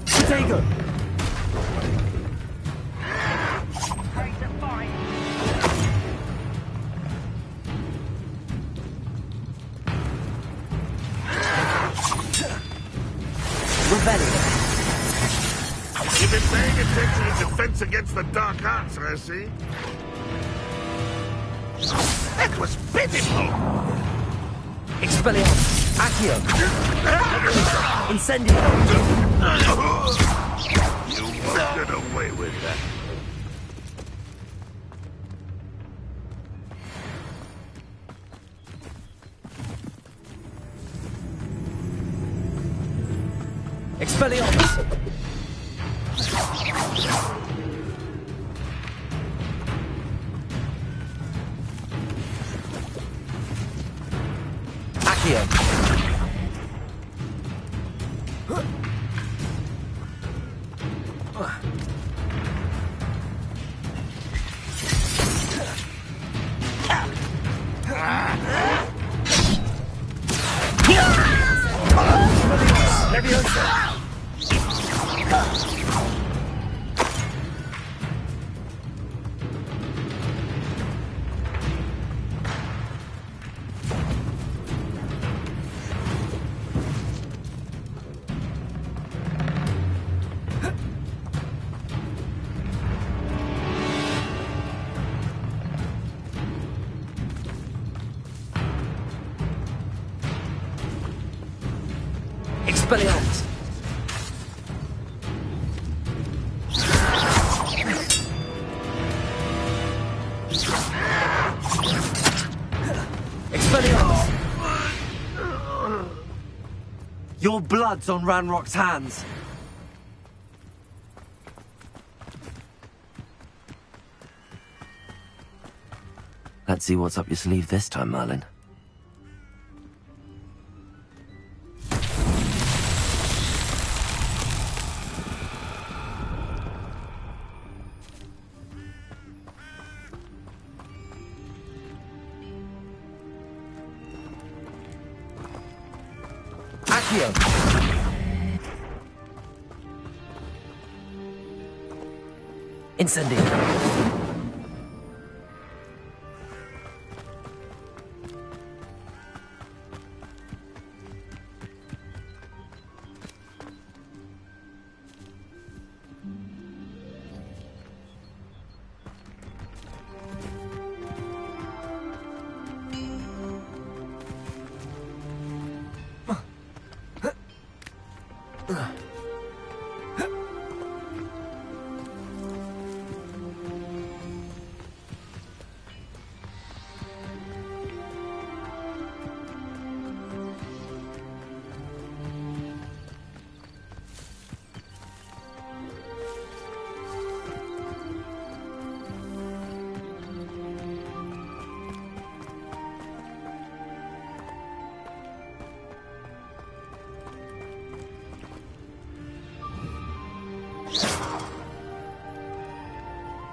Potato! You've been paying attention to Defense Against the Dark Arts, I see. That was pitiful! Expelliarmus! Accio! Incendio! You won't get away with that. Expelliarmus! Accio! Expelliarmus! Expelliarmus! Your blood's on Ranrock's hands. Let's see what's up your sleeve this time, Merlin. Incendio.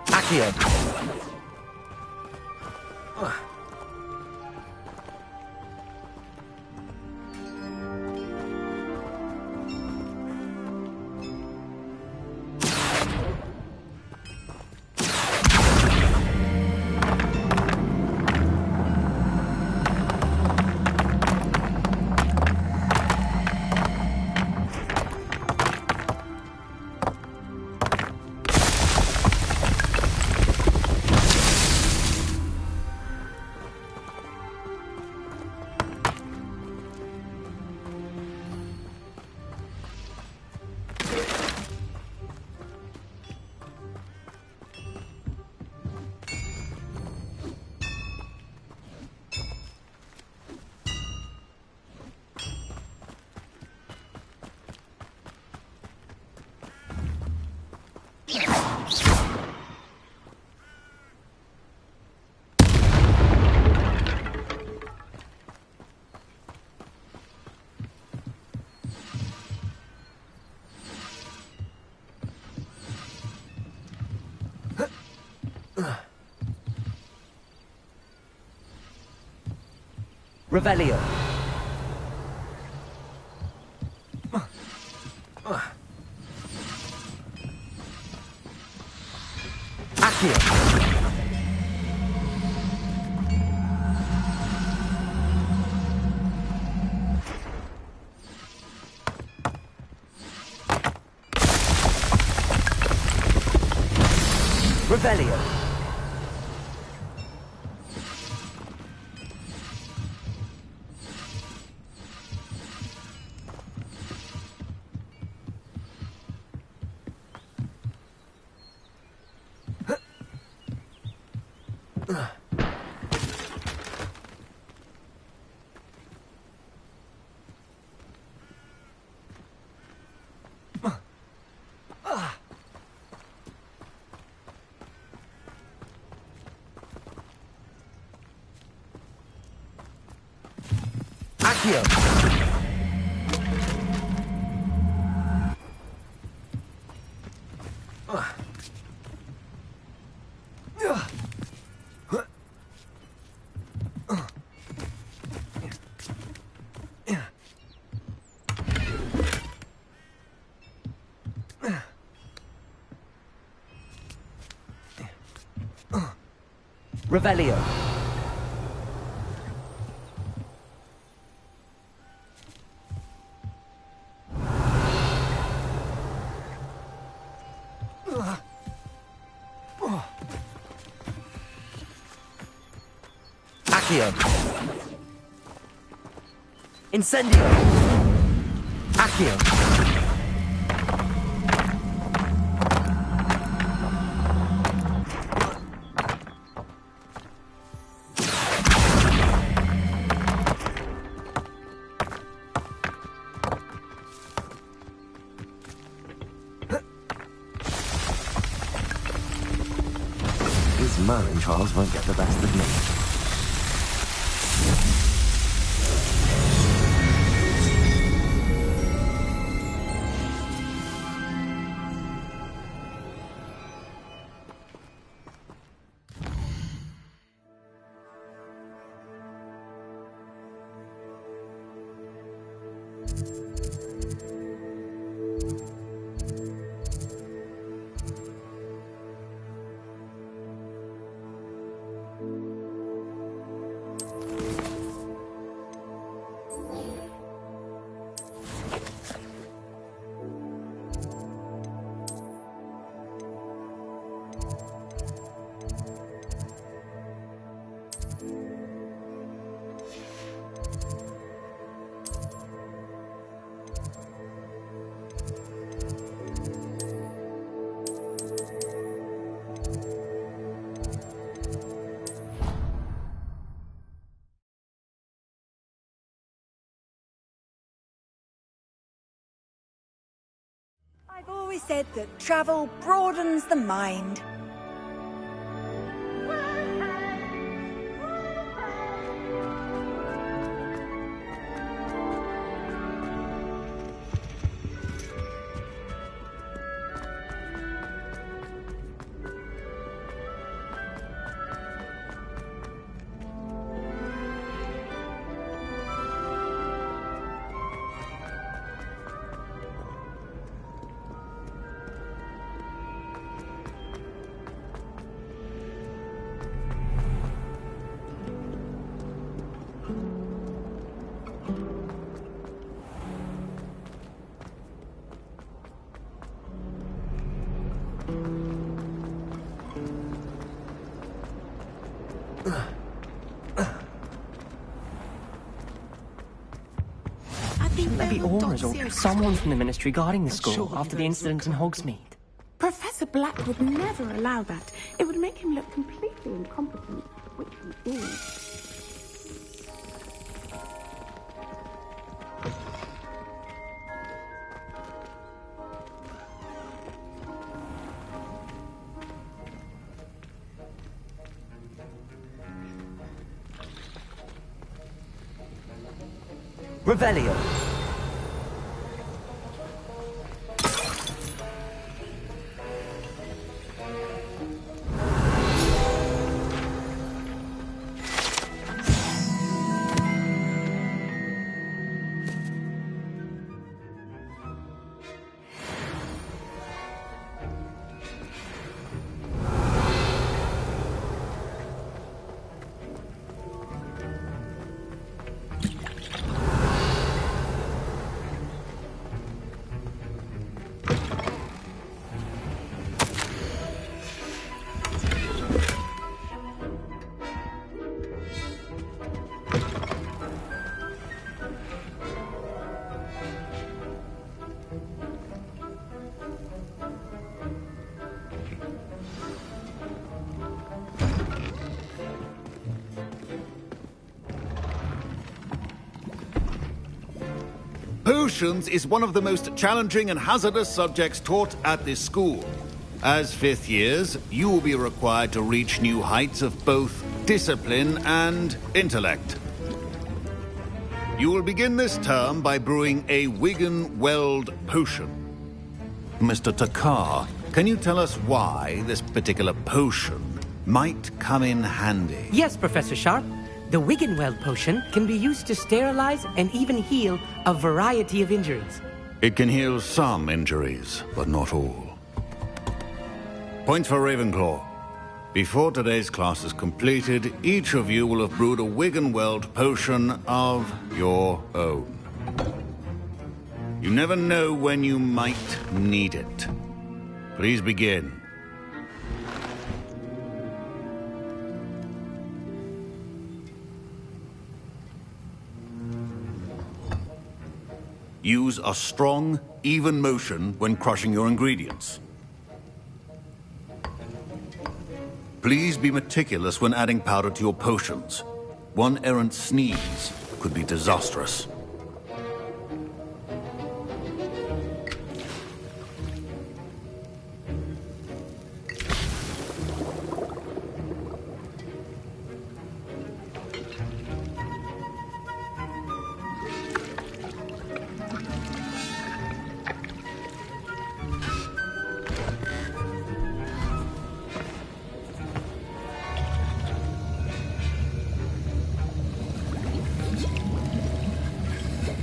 Accio. Revelio. Accio. Revelio. Accio. Revelio. Accio. Incendio. Accio. These Merlin trials won't get the best of me. I've always said that travel broadens the mind. Shouldn't there be orders or someone from the Ministry guarding the school after the incident in Hogsmeade? Professor Black would never allow that. It would make him look completely incompetent, which he is. Revelio. Potions is one of the most challenging and hazardous subjects taught at this school. As fifth years, you will be required to reach new heights of both discipline and intellect. You will begin this term by brewing a Wigan-Weld potion. Mr. Takar, can you tell us why this particular potion might come in handy? Yes, Professor Sharp. The Wigan-Weld potion can be used to sterilize and even heal a variety of injuries. It can heal some injuries, but not all. Points for Ravenclaw. Before today's class is completed, each of you will have brewed a Wigan-Weld potion of your own. You never know when you might need it. Please begin. Use a strong, even motion when crushing your ingredients. Please be meticulous when adding powder to your potions. One errant sneeze could be disastrous.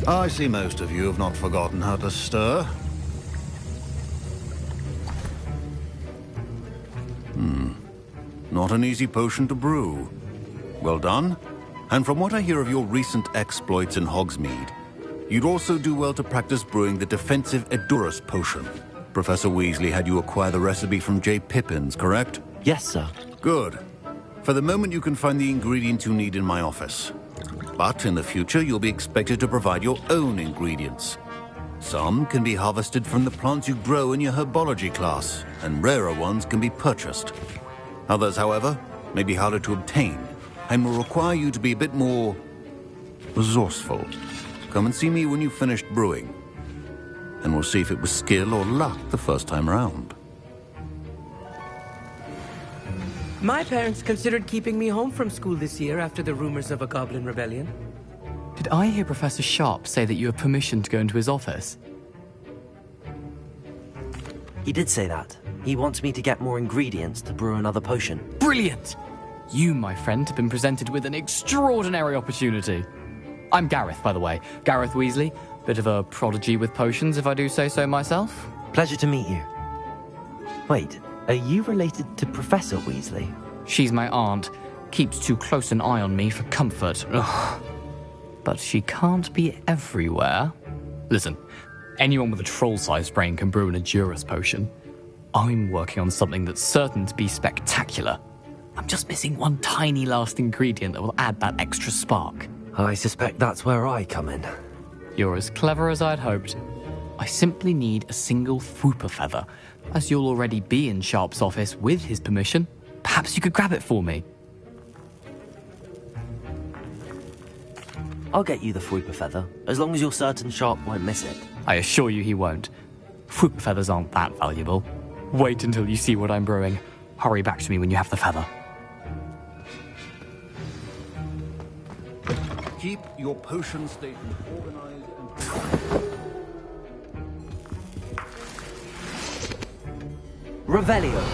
I see most of you have not forgotten how to stir. Not an easy potion to brew. Well done. And from what I hear of your recent exploits in Hogsmeade, you'd also do well to practice brewing the defensive Edurus potion. Professor Weasley had you acquire the recipe from J. Pippins, correct? Yes, sir. Good. For the moment, you can find the ingredients you need in my office. But in the future, you'll be expected to provide your own ingredients. Some can be harvested from the plants you grow in your herbology class, and rarer ones can be purchased. Others, however, may be harder to obtain, and will require you to be a bit more resourceful. Come and see me when you've finished brewing, and we'll see if it was skill or luck the first time around. My parents considered keeping me home from school this year after the rumors of a goblin rebellion. Did I hear Professor Sharp say that you have permission to go into his office? He did say that. He wants me to get more ingredients to brew another potion. Brilliant! You, my friend, have been presented with an extraordinary opportunity. I'm Gareth, by the way. Gareth Weasley. Bit of a prodigy with potions, if I do say so myself. Pleasure to meet you. Wait, are you related to Professor Weasley? She's my aunt. Keeps too close an eye on me for comfort. Ugh. But she can't be everywhere. Listen, anyone with a troll-sized brain can brew an Edurus potion. I'm working on something that's certain to be spectacular. I'm just missing one tiny last ingredient that will add that extra spark. I suspect that's where I come in. You're as clever as I'd hoped. I simply need a single Fwooper feather. As you'll already be in Sharp's office with his permission, perhaps you could grab it for me. I'll get you the Fwooper feather, as long as you're certain Sharp won't miss it. I assure you he won't. Fwooper feathers aren't that valuable. Wait until you see what I'm brewing. Hurry back to me when you have the feather. Keep your potion station organized and... Revelio.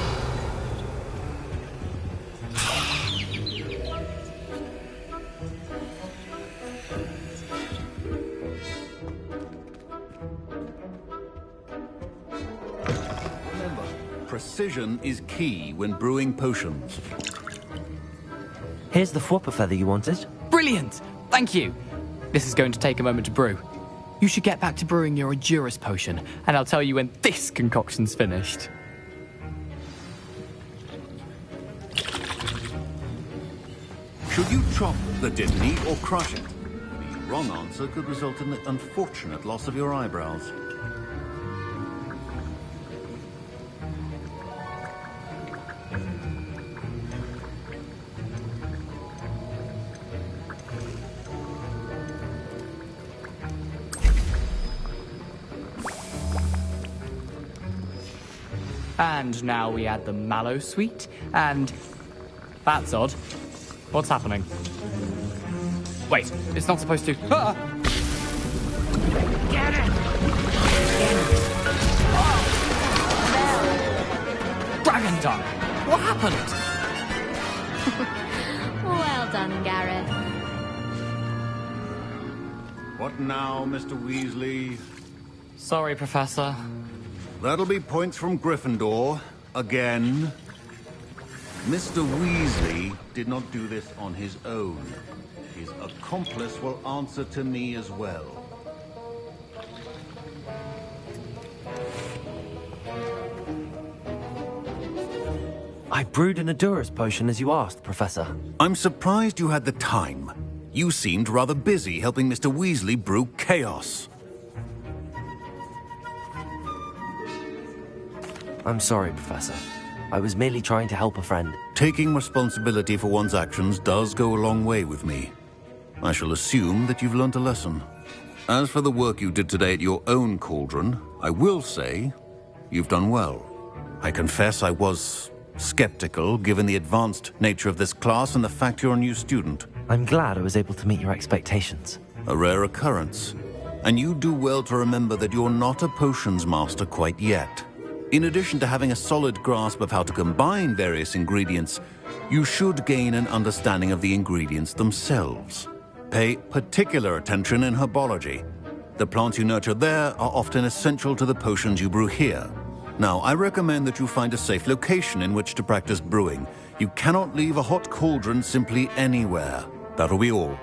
Remember, precision is key when brewing potions. Here's the Fwooper feather you wanted. Brilliant! Thank you. This is going to take a moment to brew. You should get back to brewing your Edurus potion, and I'll tell you when this concoction's finished. Should you chop the Disney or crush it? The wrong answer could result in the unfortunate loss of your eyebrows. And now we add the mallow sweet, and... That's odd. What's happening? Wait, it's not supposed to... Ah! Get it! Dragon Dung! What happened? Well done, Gareth. What now, Mr. Weasley? Sorry, Professor. That'll be points from Gryffindor. Again. Mr. Weasley did not do this on his own. His accomplice will answer to me as well. I brewed an Adurus potion as you asked, Professor. I'm surprised you had the time. You seemed rather busy helping Mr. Weasley brew chaos. I'm sorry, Professor. I was merely trying to help a friend. Taking responsibility for one's actions does go a long way with me. I shall assume that you've learnt a lesson. As for the work you did today at your own cauldron, I will say you've done well. I confess I was skeptical, given the advanced nature of this class and the fact you're a new student. I'm glad I was able to meet your expectations. A rare occurrence. And you do well to remember that you're not a potions master quite yet. In addition to having a solid grasp of how to combine various ingredients, you should gain an understanding of the ingredients themselves. Pay particular attention in herbology. The plants you nurture there are often essential to the potions you brew here. Now, I recommend that you find a safe location in which to practice brewing. You cannot leave a hot cauldron simply anywhere. That'll be all.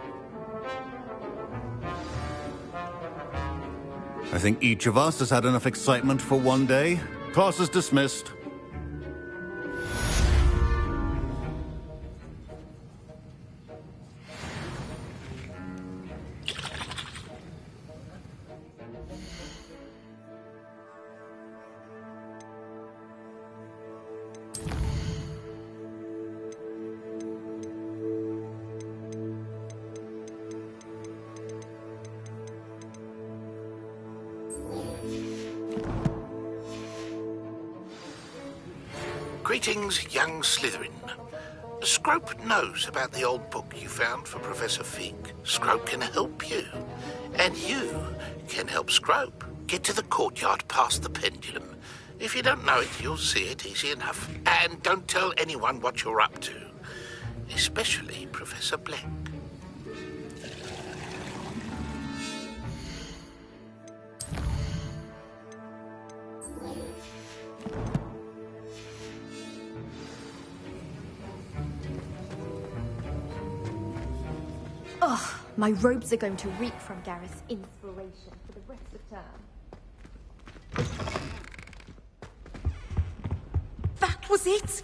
I think each of us has had enough excitement for one day. Class is dismissed. Greetings, young Slytherin. Scrope knows about the old book you found for Professor Fig. Scrope can help you. And you can help Scrope. Get to the courtyard past the pendulum. If you don't know it, you'll see it easy enough. And don't tell anyone what you're up to. Especially Professor Black. Ugh, my robes are going to reek from Gareth's inspiration for the rest of term. That was it?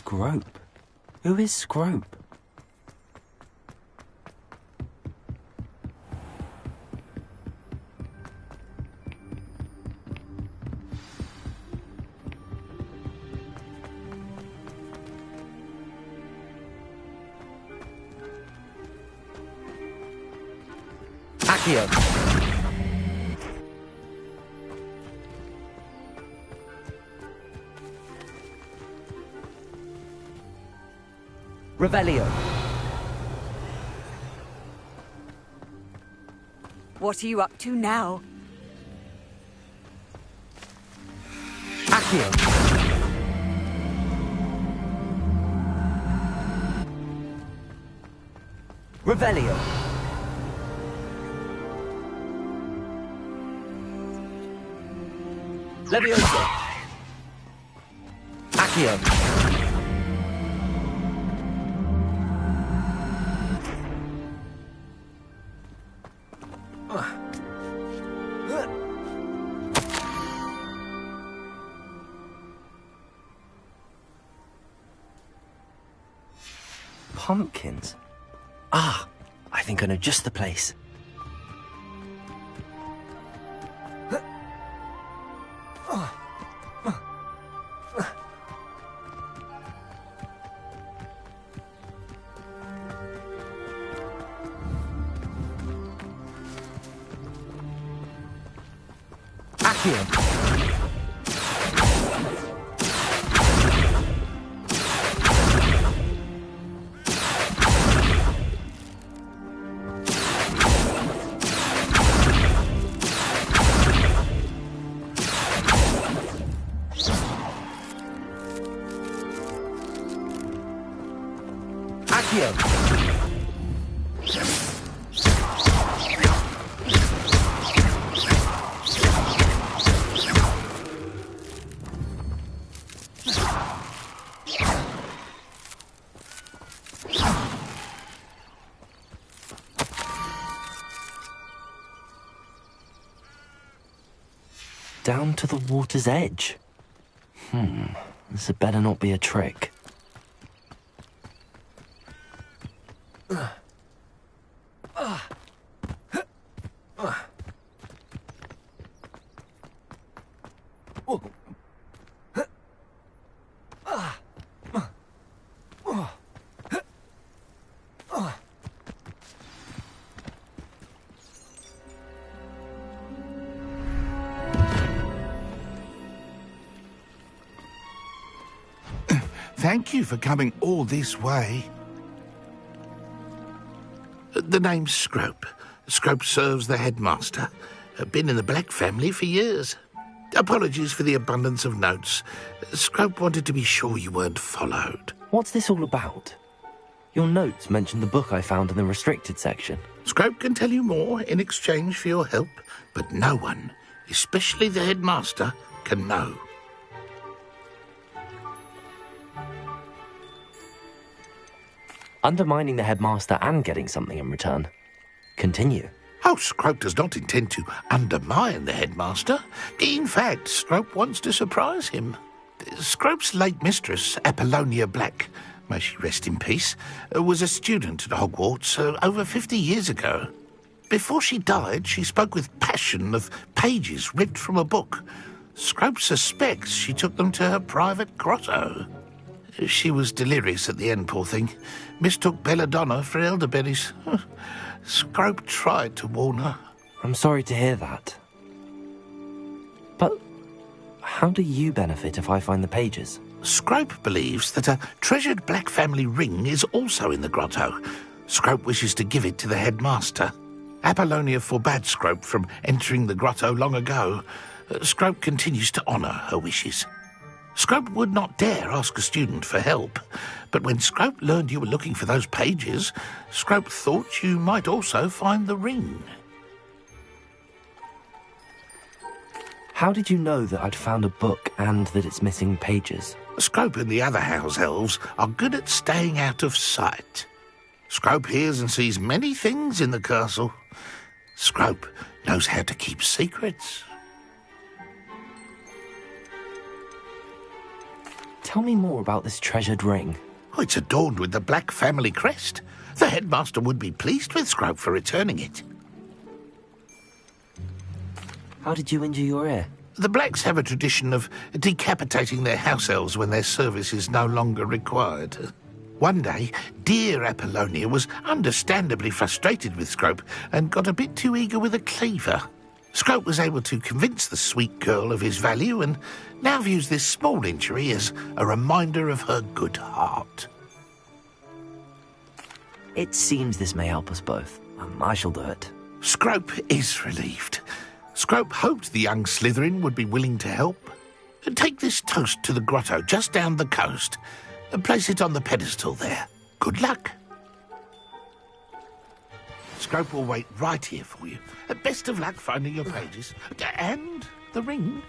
Scrope? Who is Scrope? Accio! Revelio. What are you up to now? Accio. Revelio. Levioso. Accio. Pumpkins? Ah, I think I know just the place. Accio. Down to the water's edge. This had better not be a trick. Thank you for coming all this way. The name's Scrope. Scrope serves the headmaster. Been in the Black family for years. Apologies for the abundance of notes. Scrope wanted to be sure you weren't followed. What's this all about? Your notes mentioned the book I found in the restricted section. Scrope can tell you more in exchange for your help, but no one, especially the headmaster, can know. Undermining the headmaster and getting something in return. Continue. Oh, Scrope does not intend to undermine the headmaster. In fact, Scrope wants to surprise him. Scrope's late mistress, Apollonia Black, may she rest in peace, was a student at Hogwarts over 50 years ago. Before she died, she spoke with passion of pages ripped from a book. Scrope suspects she took them to her private grotto. She was delirious at the end, poor thing. Mistook belladonna for elderberries. Scrope tried to warn her. I'm sorry to hear that. But how do you benefit if I find the pages? Scrope believes that a treasured Black family ring is also in the grotto. Scrope wishes to give it to the headmaster. Apollonia forbade Scrope from entering the grotto long ago. Scrope continues to honour her wishes. Scrope would not dare ask a student for help, but when Scrope learned you were looking for those pages, Scrope thought you might also find the ring. How did you know that I'd found a book and that it's missing pages? Scrope and the other house elves are good at staying out of sight. Scrope hears and sees many things in the castle. Scrope knows how to keep secrets. Tell me more about this treasured ring. Oh, it's adorned with the Black family crest. The headmaster would be pleased with Scrope for returning it. How did you injure your ear? The Blacks have a tradition of decapitating their house elves when their service is no longer required. One day, dear Apollonia was understandably frustrated with Scrope and got a bit too eager with a cleaver. Scrope was able to convince the sweet girl of his value and now views this small injury as a reminder of her good heart. It seems this may help us both. I shall do it. Scrope is relieved. Scrope hoped the young Slytherin would be willing to help. Take this toast to the grotto just down the coast and place it on the pedestal there. Good luck. Scrope will wait right here for you. Best of luck finding your pages. And the ring.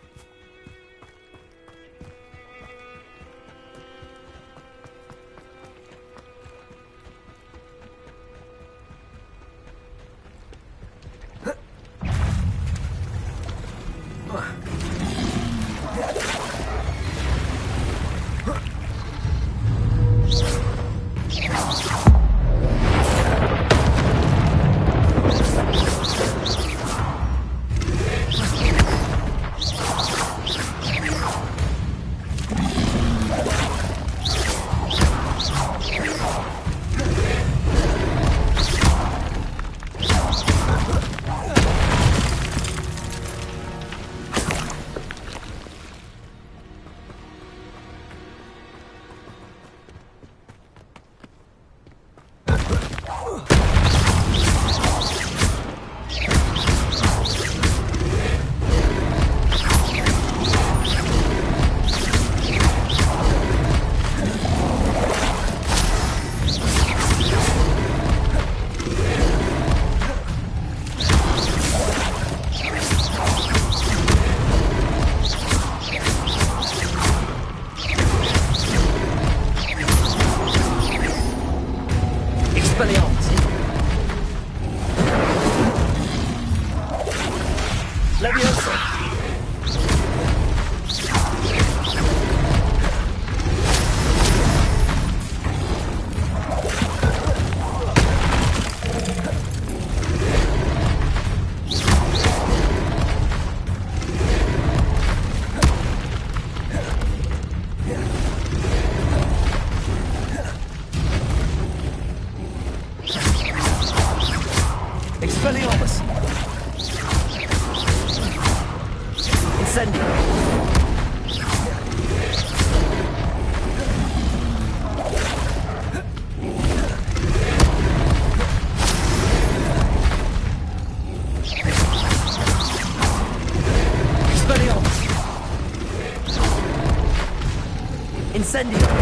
Incendio! Incendio!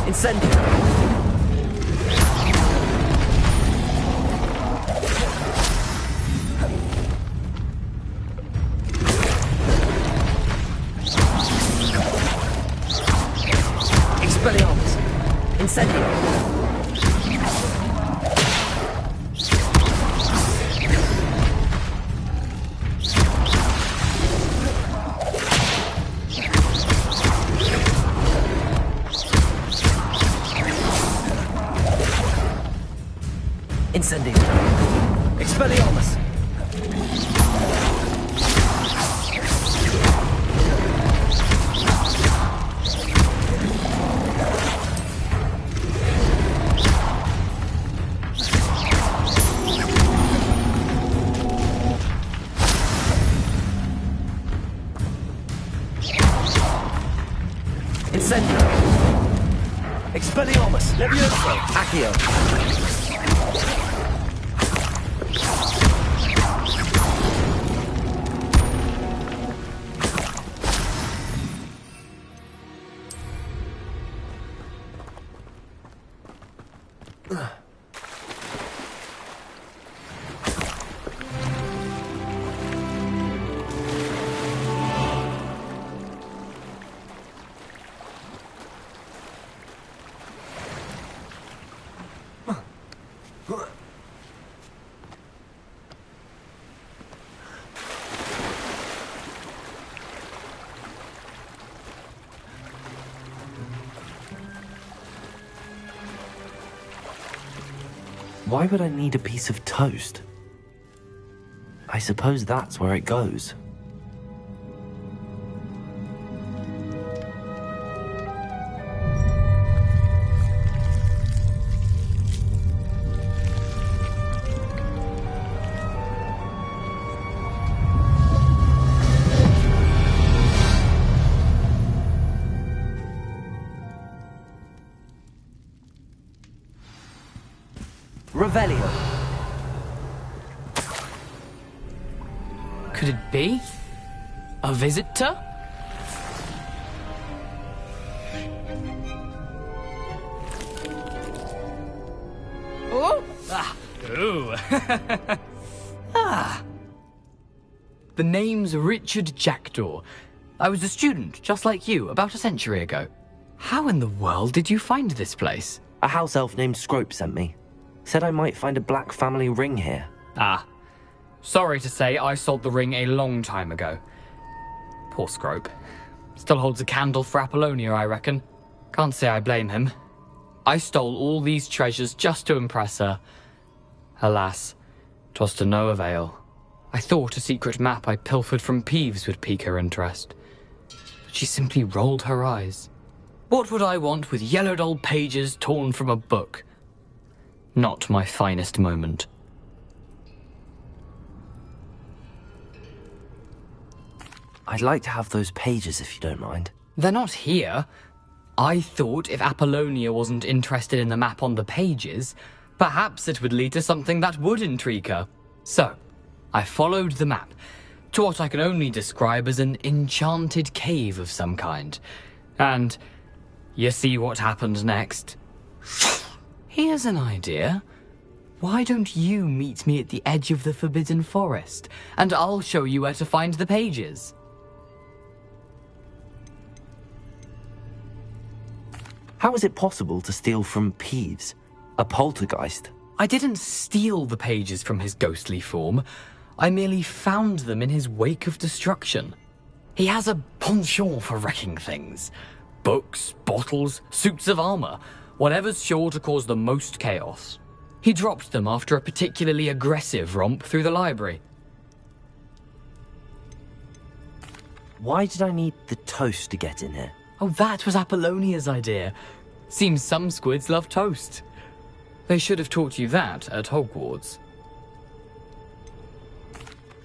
Incendio! Incendio! Incendio! Expelliarmus! Incendio! Expelliarmus! Levioso! Accio! Why would I need a piece of toast? I suppose that's where it goes. Revelio. Could it be? A visitor? Oh! Ah. Ooh. Ah. The name's Richard Jackdaw. I was a student, just like you, about a century ago. How in the world did you find this place? A house elf named Scrope sent me. Said I might find a black family ring here. Ah. Sorry to say, I sold the ring a long time ago. Poor Scrope. Still holds a candle for Apollonia, I reckon. Can't say I blame him. I stole all these treasures just to impress her. Alas, 'twas to no avail. I thought a secret map I pilfered from Peeves would pique her interest. But she simply rolled her eyes. What would I want with yellowed old pages torn from a book? Not my finest moment. I'd like to have those pages if you don't mind. They're not here. I thought if Apollonia wasn't interested in the map on the pages, perhaps it would lead to something that would intrigue her. So, I followed the map to what I can only describe as an enchanted cave of some kind. And you see what happened next? Here's an idea. Why don't you meet me at the edge of the Forbidden Forest, and I'll show you where to find the pages. How is it possible to steal from Peeves, a poltergeist? I didn't steal the pages from his ghostly form. I merely found them in his wake of destruction. He has a penchant for wrecking things. Books, bottles, suits of armor, whatever's sure to cause the most chaos. He dropped them after a particularly aggressive romp through the library. Why did I need the toast to get in here? Oh, that was Apollonia's idea. Seems some squids love toast. They should have taught you that at Hogwarts.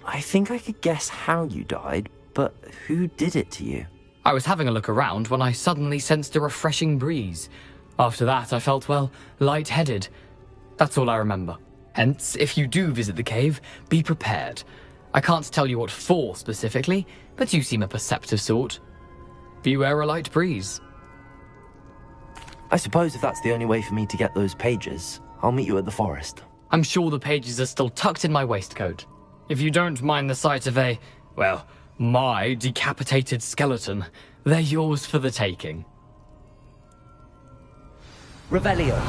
I think I could guess how you died, but who did it to you? I was having a look around when I suddenly sensed a refreshing breeze. After that, I felt, well, lightheaded. That's all I remember. Hence, if you do visit the cave, be prepared. I can't tell you what for specifically, but you seem a perceptive sort. Beware a light breeze. I suppose if that's the only way for me to get those pages, I'll meet you at the forest. I'm sure the pages are still tucked in my waistcoat. If you don't mind the sight of a, well, my decapitated skeleton, they're yours for the taking. Revelio.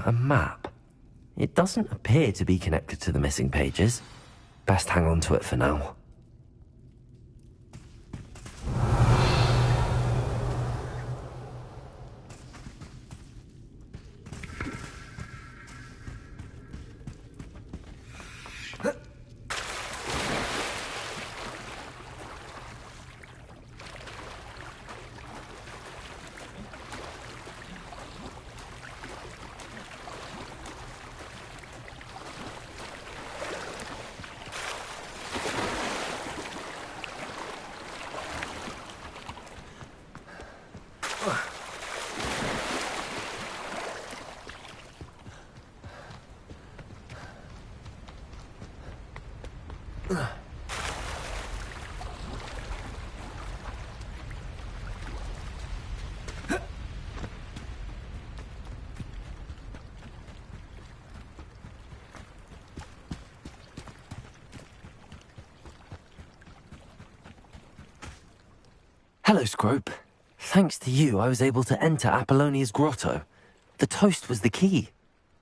A map. It doesn't appear to be connected to the missing pages. Best hang on to it for now. Hello, Scrope. Thanks to you, I was able to enter Apollonia's grotto. The toast was the key.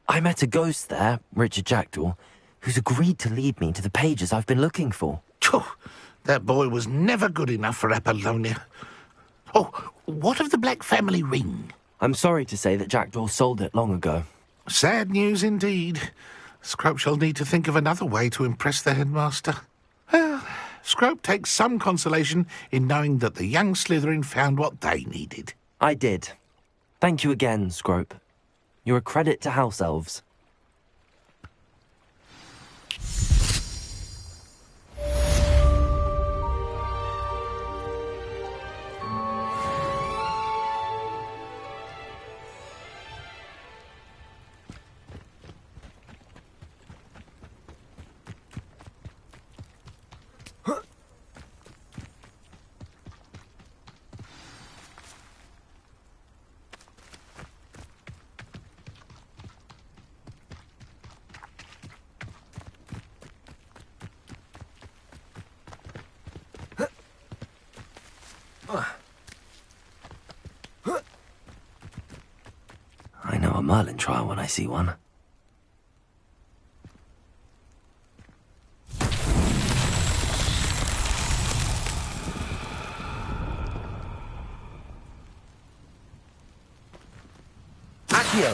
I met a ghost there, Richard Jackdaw, who's agreed to lead me to the pages I've been looking for. Phew, that boy was never good enough for Apollonia. Oh, what of the Black family ring? I'm sorry to say that Jackdaw sold it long ago. Sad news indeed. Scrope shall need to think of another way to impress the headmaster. Well, Scrope takes some consolation in knowing that the young Slytherin found what they needed. I did. Thank you again, Scrope. You're a credit to House Elves. I know a Merlin trial when I see one. Accio!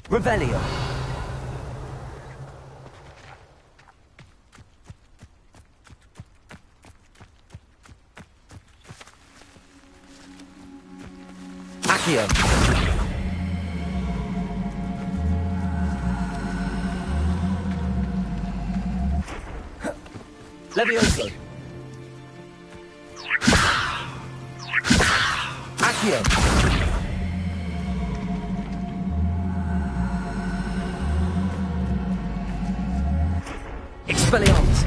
Revelio! Accio! Levioso! Accio! Expelliarmus!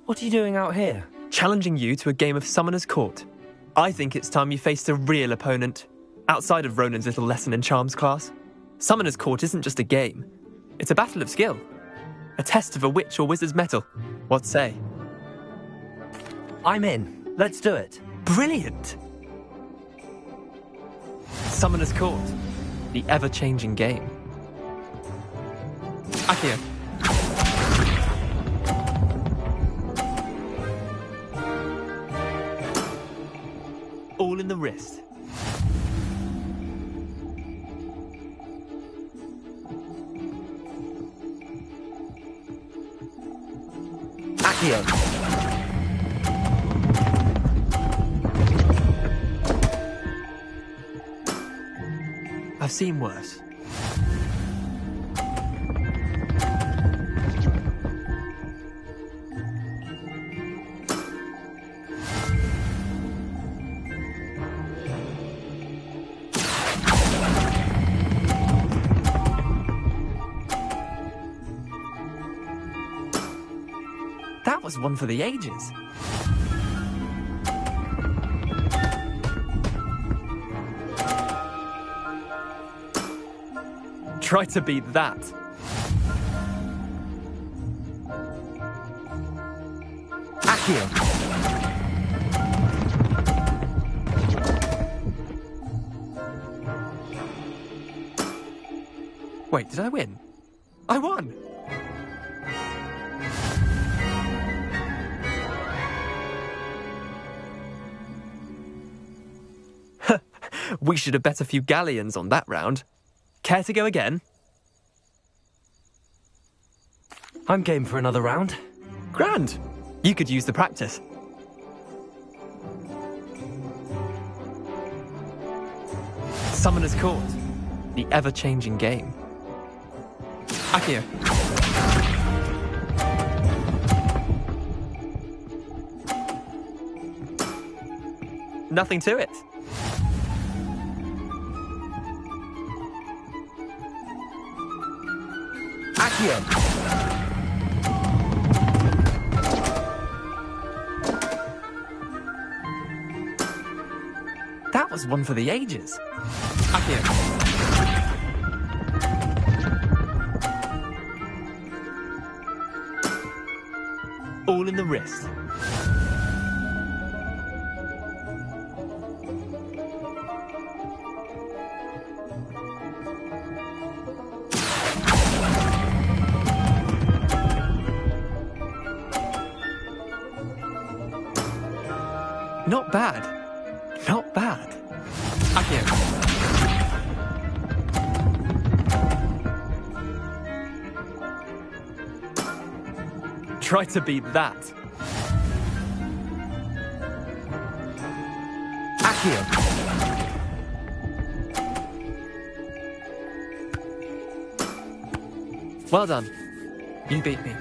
What are you doing out here? Challenging you to a game of Summoner's Court. I think it's time you faced a real opponent, outside of Ronan's little lesson in charms class. Summoner's Court isn't just a game. It's a battle of skill. A test of a witch or wizard's mettle. What say? I'm in. Let's do it. Brilliant! Summoner's Court. The ever-changing game. Accio. All in the wrist. Accio. I've seen worse. was one for the ages. Try to beat that. Accio. Wait, did I win? I won! We should have bet a few galleons on that round. Care to go again? I'm game for another round. Grand! You could use the practice. Summoner's Court. The ever-changing game. Accio. Nothing to it. Accio. That was one for the ages. Accio. All in the wrist. Not bad. Not bad. Accio. Try to beat that. Accio. Well done. You beat me.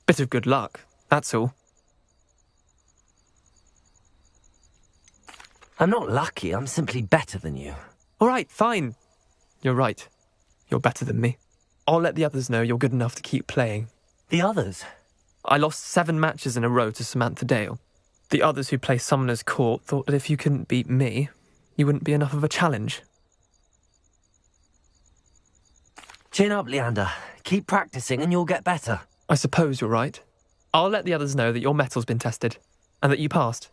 Bit of good luck, that's all. I'm not lucky, I'm simply better than you. All right, fine. You're right. You're better than me. I'll let the others know you're good enough to keep playing. The others? I lost 7 matches in a row to Samantha Dale. The others who play Summoner's Court thought that if you couldn't beat me, you wouldn't be enough of a challenge. Chin up, Leander. Keep practicing and you'll get better. I suppose you're right. I'll let the others know that your metal's been tested, and that you passed.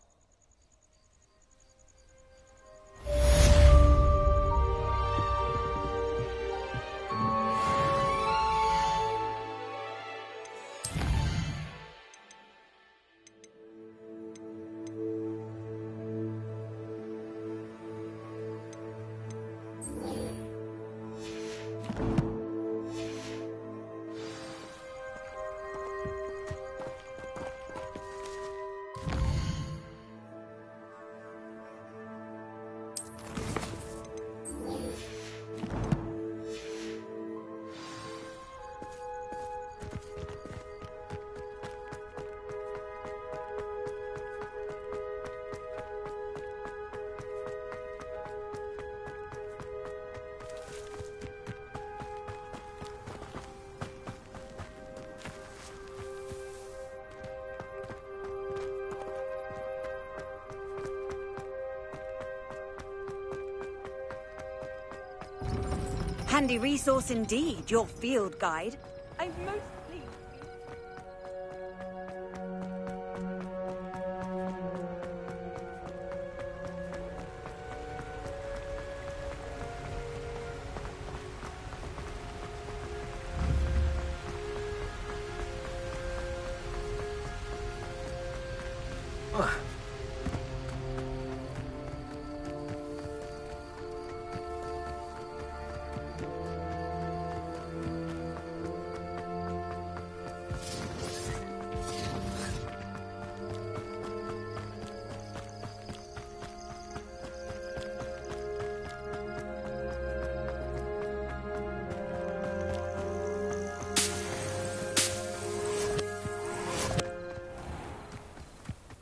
Handy resource indeed, your field guide. I'm most pleased.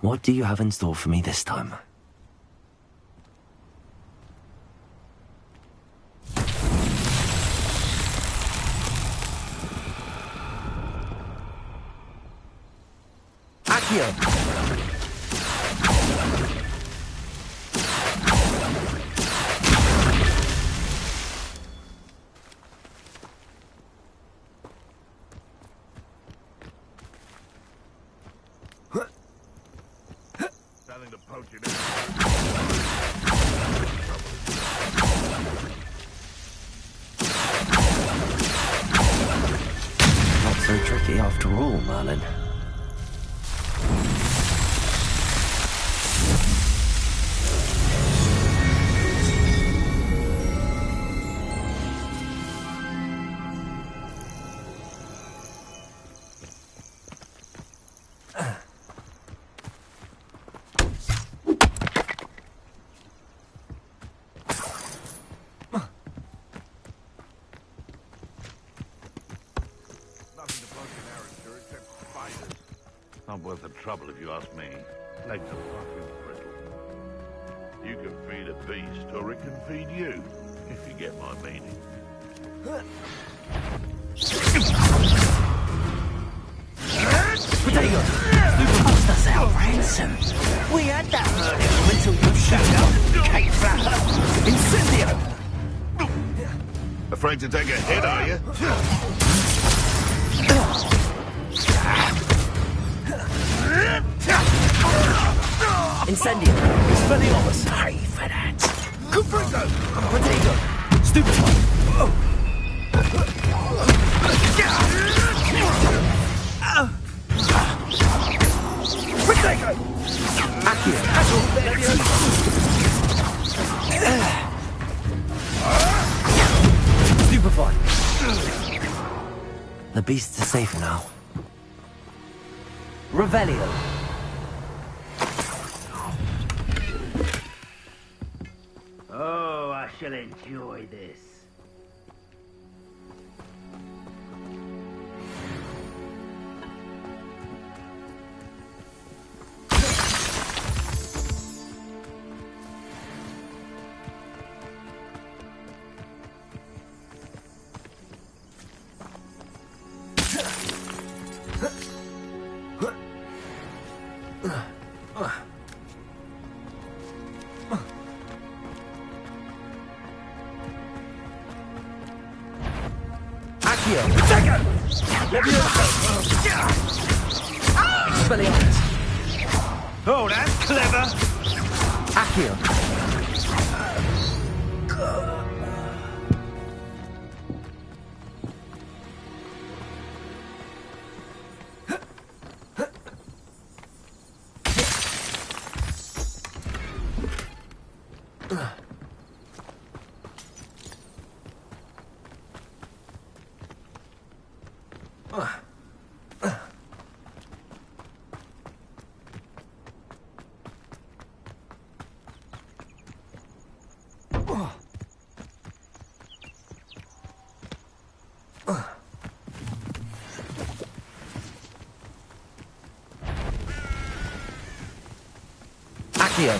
What do you have in store for me this time? Accio. Nothing to poach it Not so tricky after all, Merlin. Not worth the trouble if you ask me. Legs are fucking brittle. You can feed a beast, or it can feed you, if you get my meaning. Potato! Superboss us out ransom. We had that murder until you showed up, Kate Flapper. Incendio! Afraid to take a hit, are you? Incendio! Expelliarmus! Pay for that! Cuprico! Potato! Stupefy! Potato! Accio! Stupefy! The beasts are safe now. Revelio! Oh, I shall enjoy this. Oh, that's clever! Accio! Accio!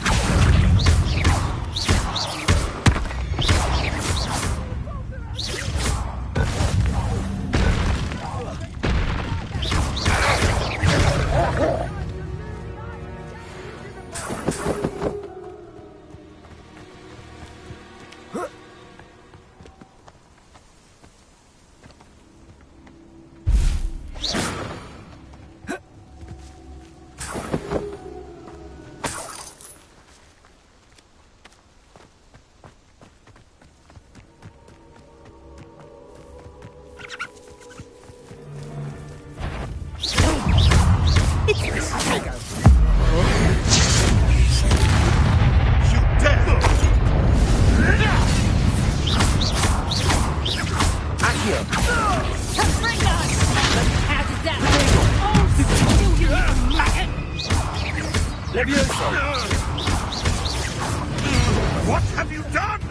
What have you done?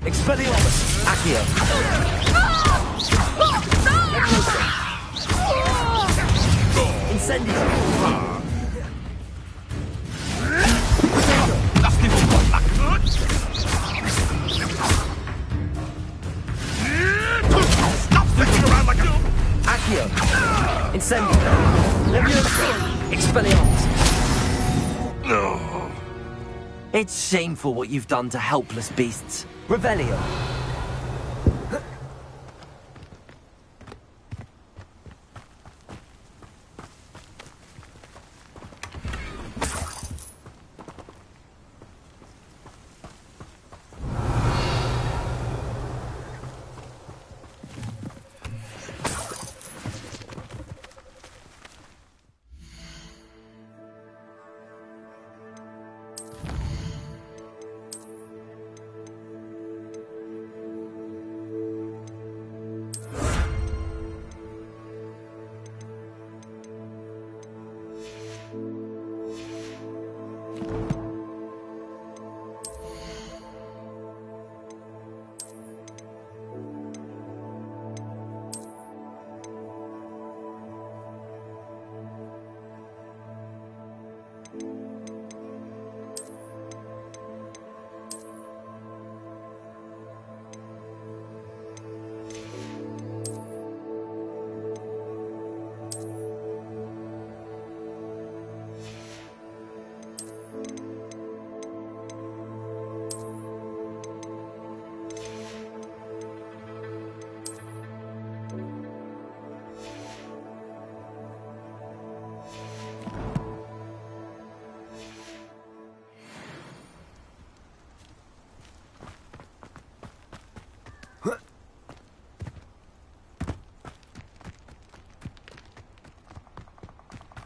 Expelliarmus! Accio! Incendio! Stop sticking around like a... Accio! Incendio! Levioso! It's shameful what you've done to helpless beasts. Revelio.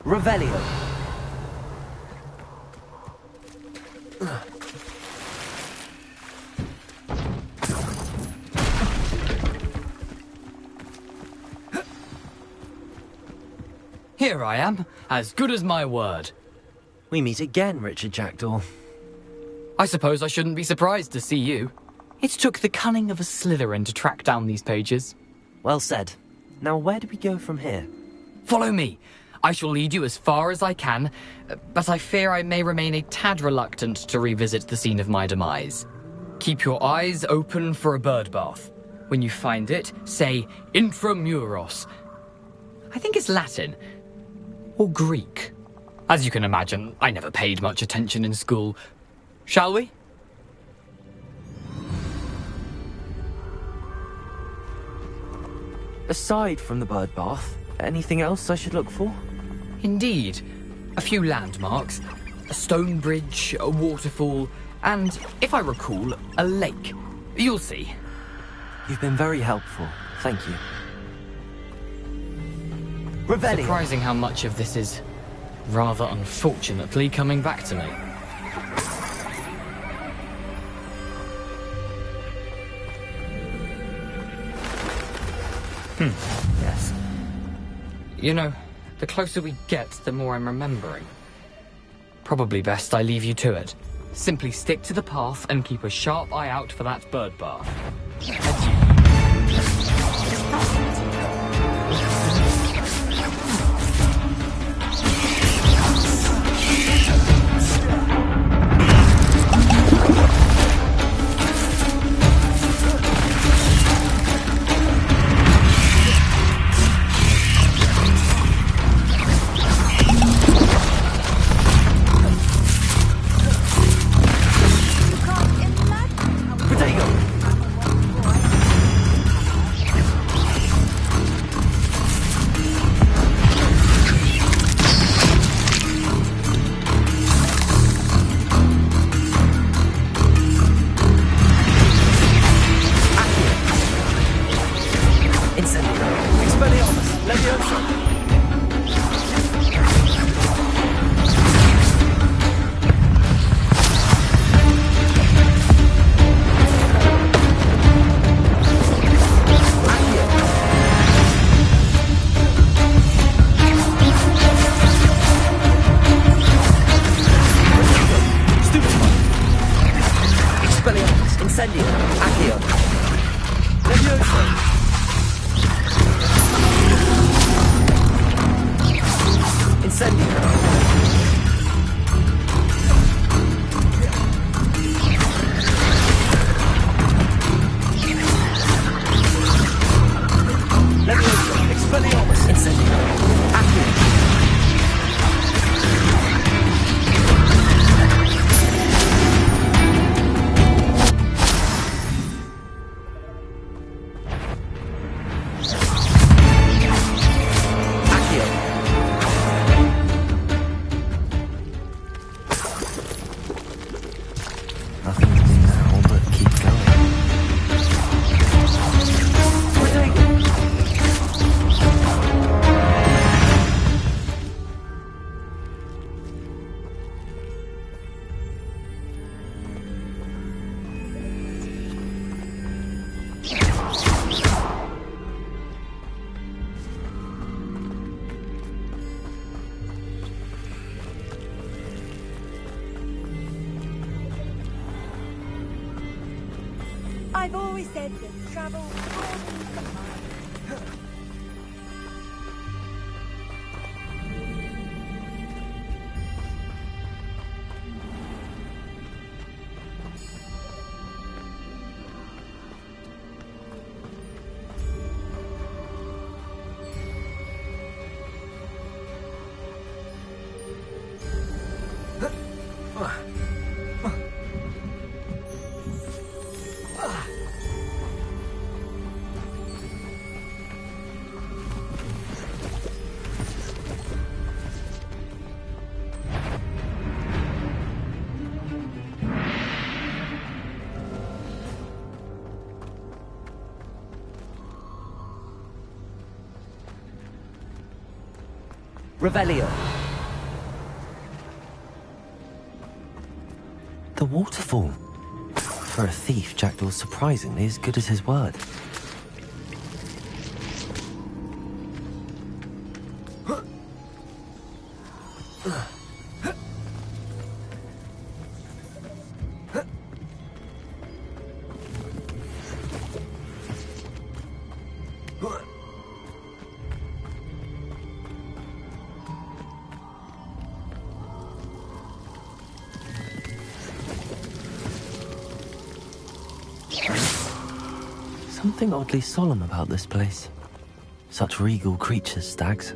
Revelio. Here I am, as good as my word. We meet again, Richard Jackdaw. I suppose I shouldn't be surprised to see you. It took the cunning of a Slytherin to track down these pages. Well said. Now where do we go from here? Follow me. I shall lead you as far as I can, but I fear I may remain a tad reluctant to revisit the scene of my demise. Keep your eyes open for a bird bath. When you find it, say intramuros. I think it's Latin. Or Greek. As you can imagine, I never paid much attention in school. Shall we? Aside from the bird bath, anything else I should look for? Indeed. A few landmarks, a stone bridge, a waterfall, and, if I recall, a lake. You'll see. You've been very helpful. Thank you. Revelio. Surprising how much of this is, rather unfortunately, coming back to me. Yes. You know, the closer we get, the more I'm remembering. Probably best I leave you to it. Simply stick to the path and keep a sharp eye out for that bird bath. Nothing to do now but keep going. I've always said that travel broadens the mind. Revelio. The waterfall. For a thief, Jackdaw's surprisingly as good as his word. Something oddly solemn about this place. Such regal creatures, stags.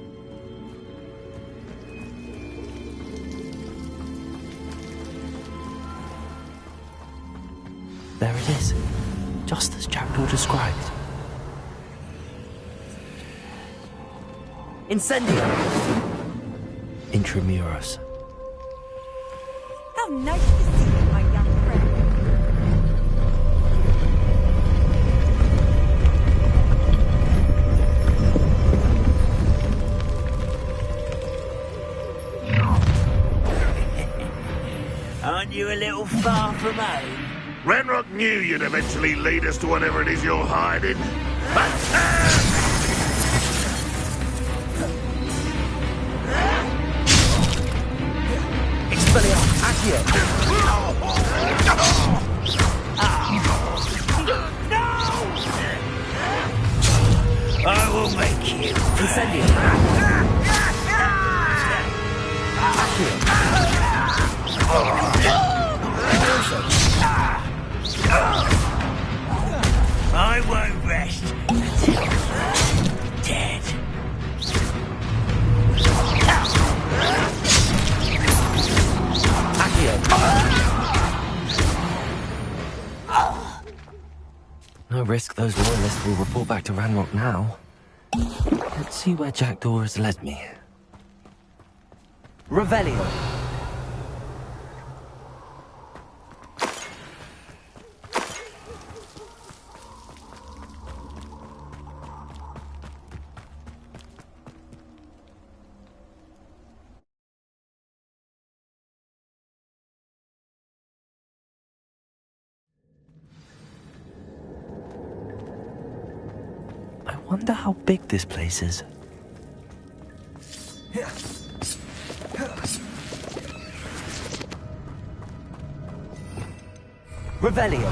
There it is, just as Jackdaw described. Incendio! Intramuros. How nice to see you, my young friend. Aren't you a little far from home? Ranrock knew you'd eventually lead us to whatever it is you're hiding. Expelliarmus, Accio! I will make you. Incendio! I won't rest until you're dead. No risk those loyalists will report back to Ranrock now. Let's see where Jackdaw has led me. Revelio. I wonder how big this place is. Revelio.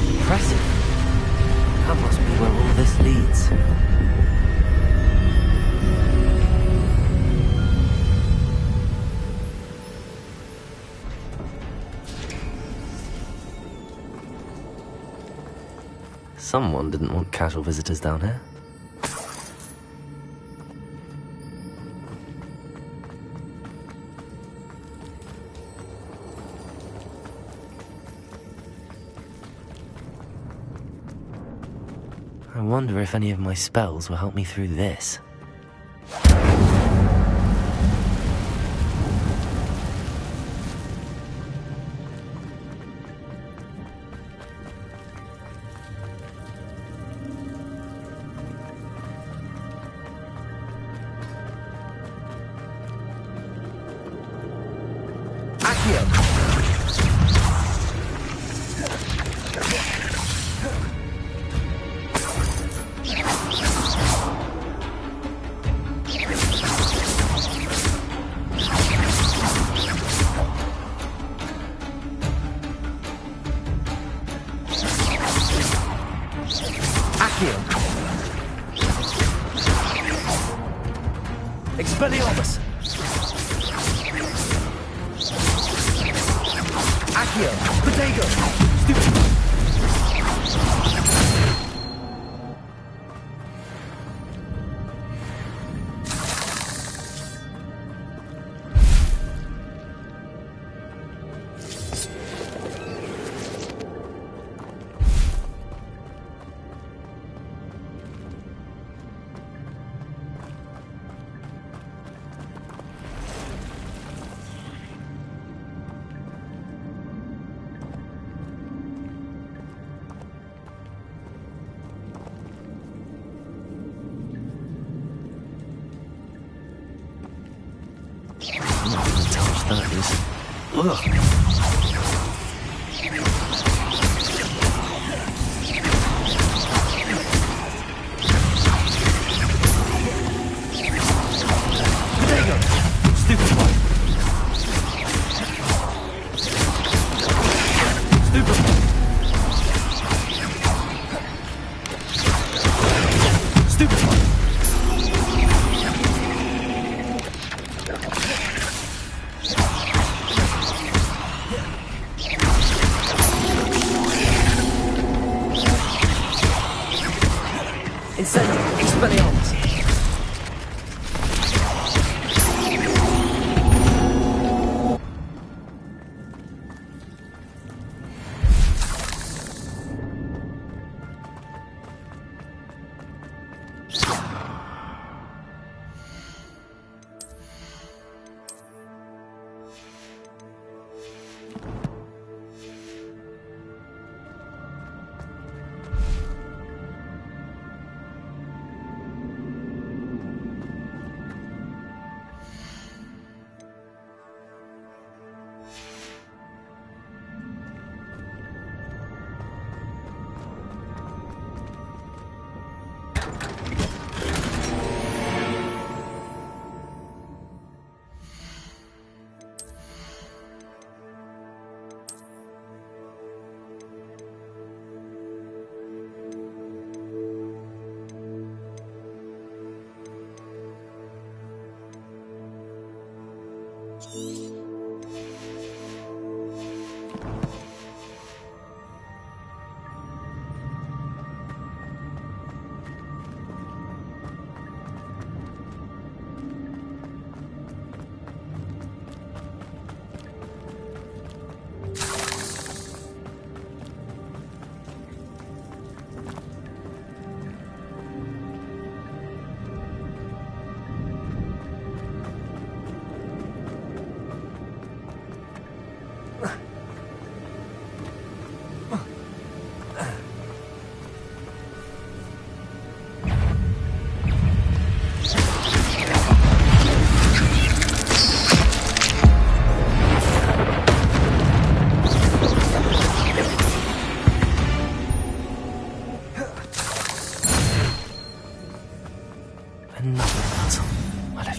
Impressive. That must be where all this leads. Someone didn't want casual visitors down here. I wonder if any of my spells will help me through this. Expelliarmus! Accio! Potato! Stupid!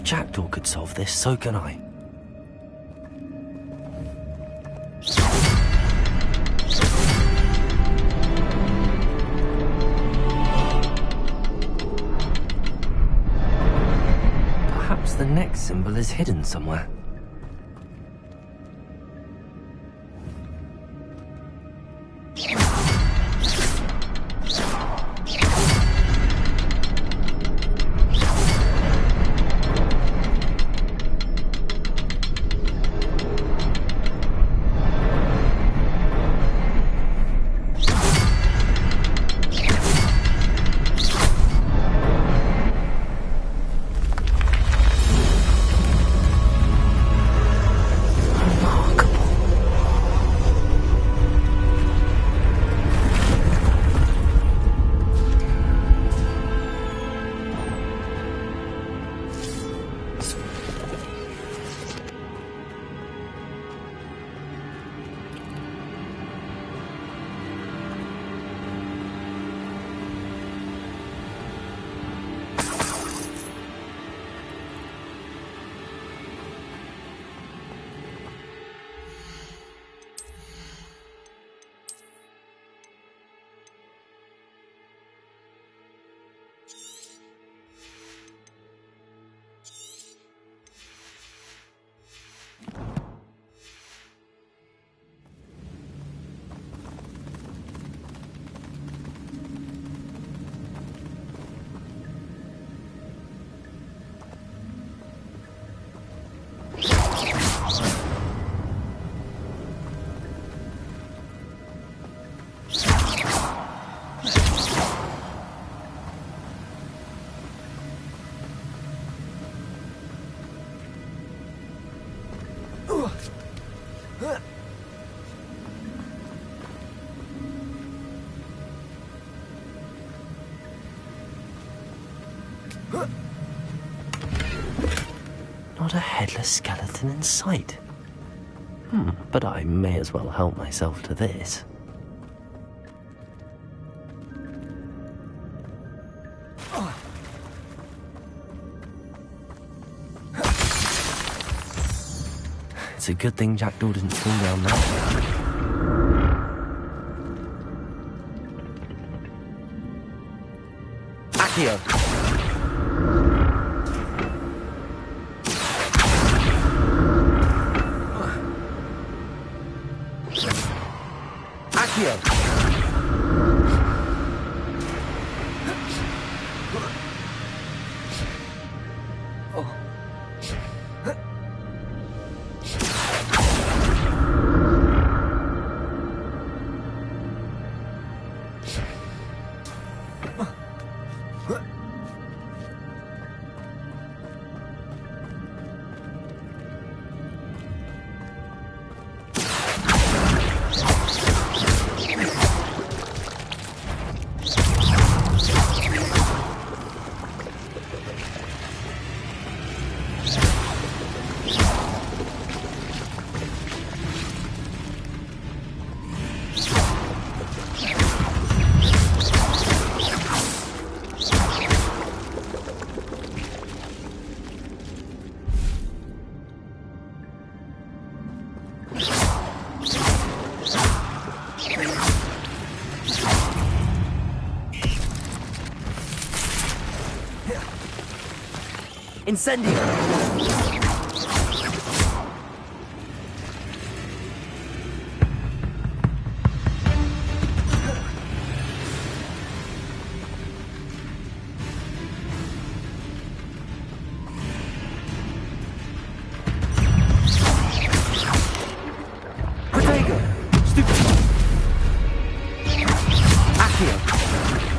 Jackdaw could solve this, so can I. Perhaps the next symbol is hidden somewhere. Not a headless skeleton in sight. But I may as well help myself to this. It's a good thing Jackdaw didn't fall down that way. Accio! Accio! Incendio! Protego! Stupefy! Accio!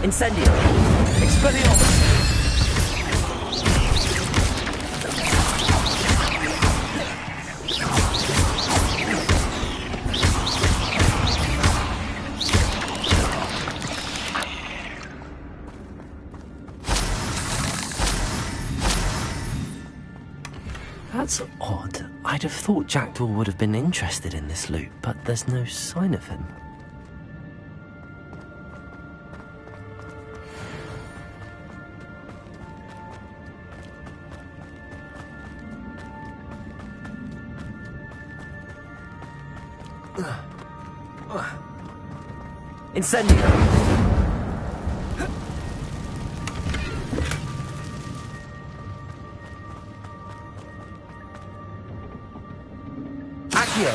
Incendio! Expelliarmus! That's odd. I'd have thought Jackdaw would have been interested in this loot, but there's no sign of him. Incendio! Accio!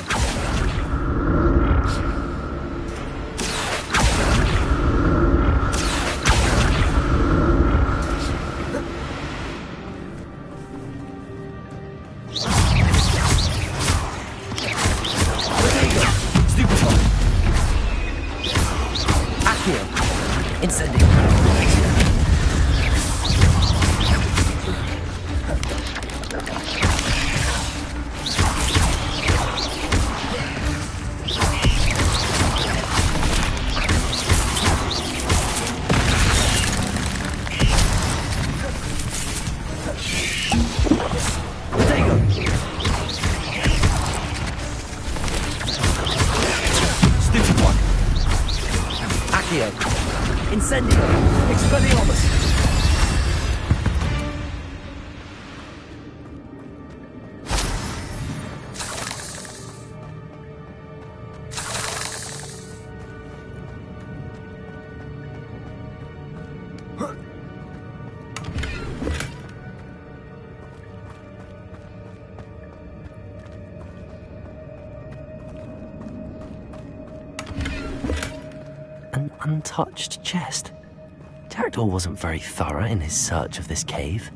Incendio! Expelliarmus! An untouched chest. Jackdaw wasn't very thorough in his search of this cave.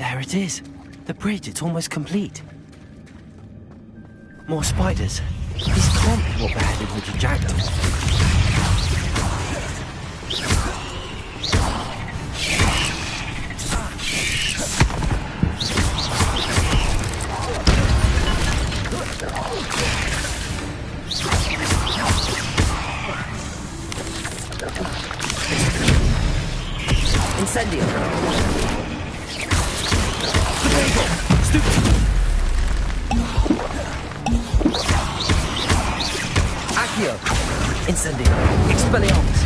There it is. The bridge, it's almost complete. More spiders. These can't be what beheaded Richard Jackdaw. Incendio. Accio. Incendio. Expelliarmus.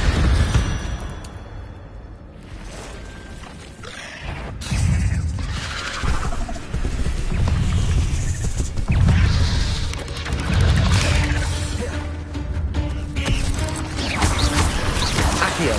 Accio.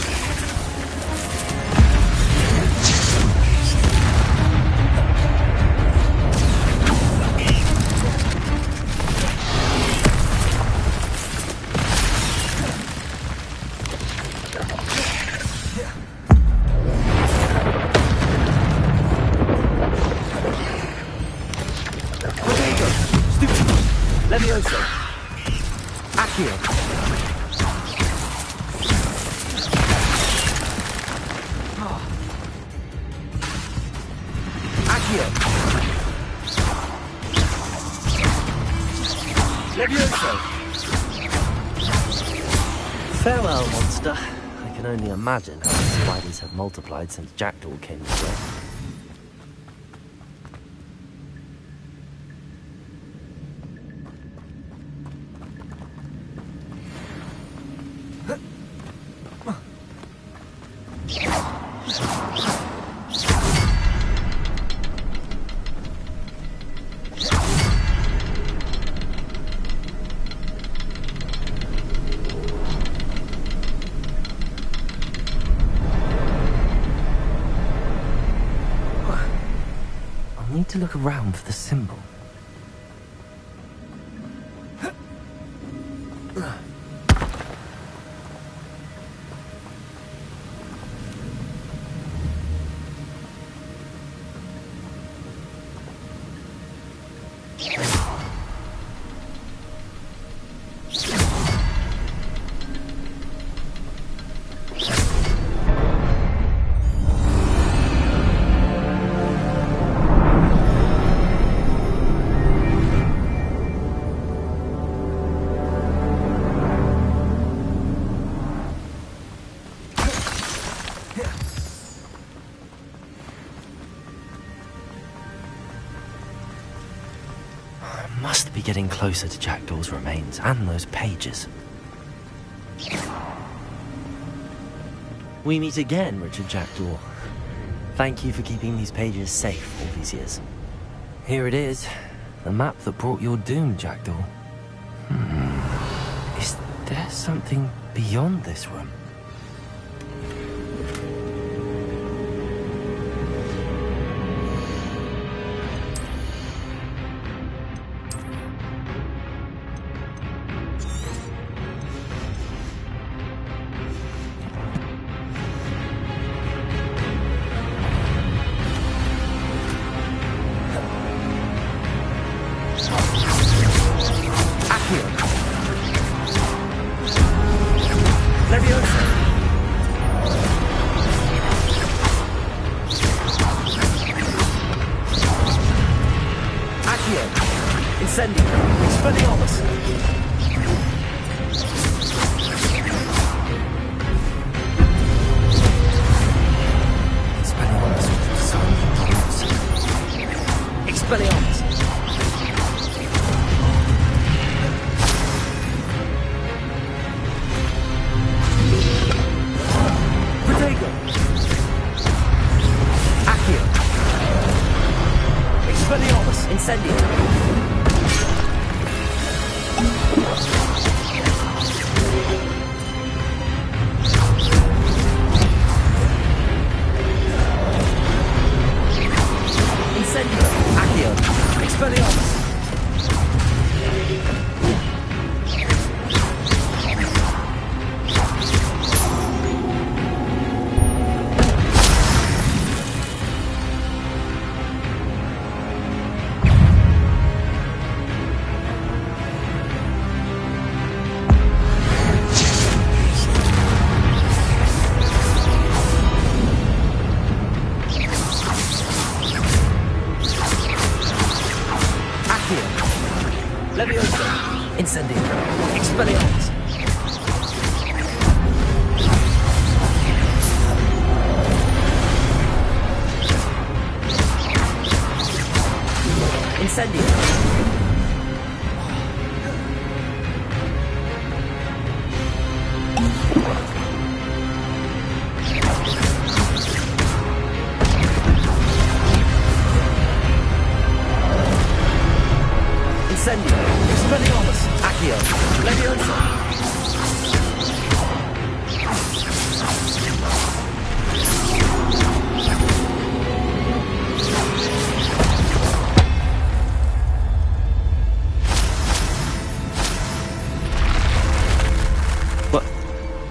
Levioso. Accio. Accio. Levioso. Farewell, monster. I can only imagine how the spiders have multiplied since Jackdaw came to play. I need to look around for the symbol. Must be getting closer to Jackdaw's remains and those pages. We meet again, Richard Jackdaw. Thank you for keeping these pages safe all these years. Here it is, the map that brought your doom, Jackdaw. Is there something beyond this room? Levioso.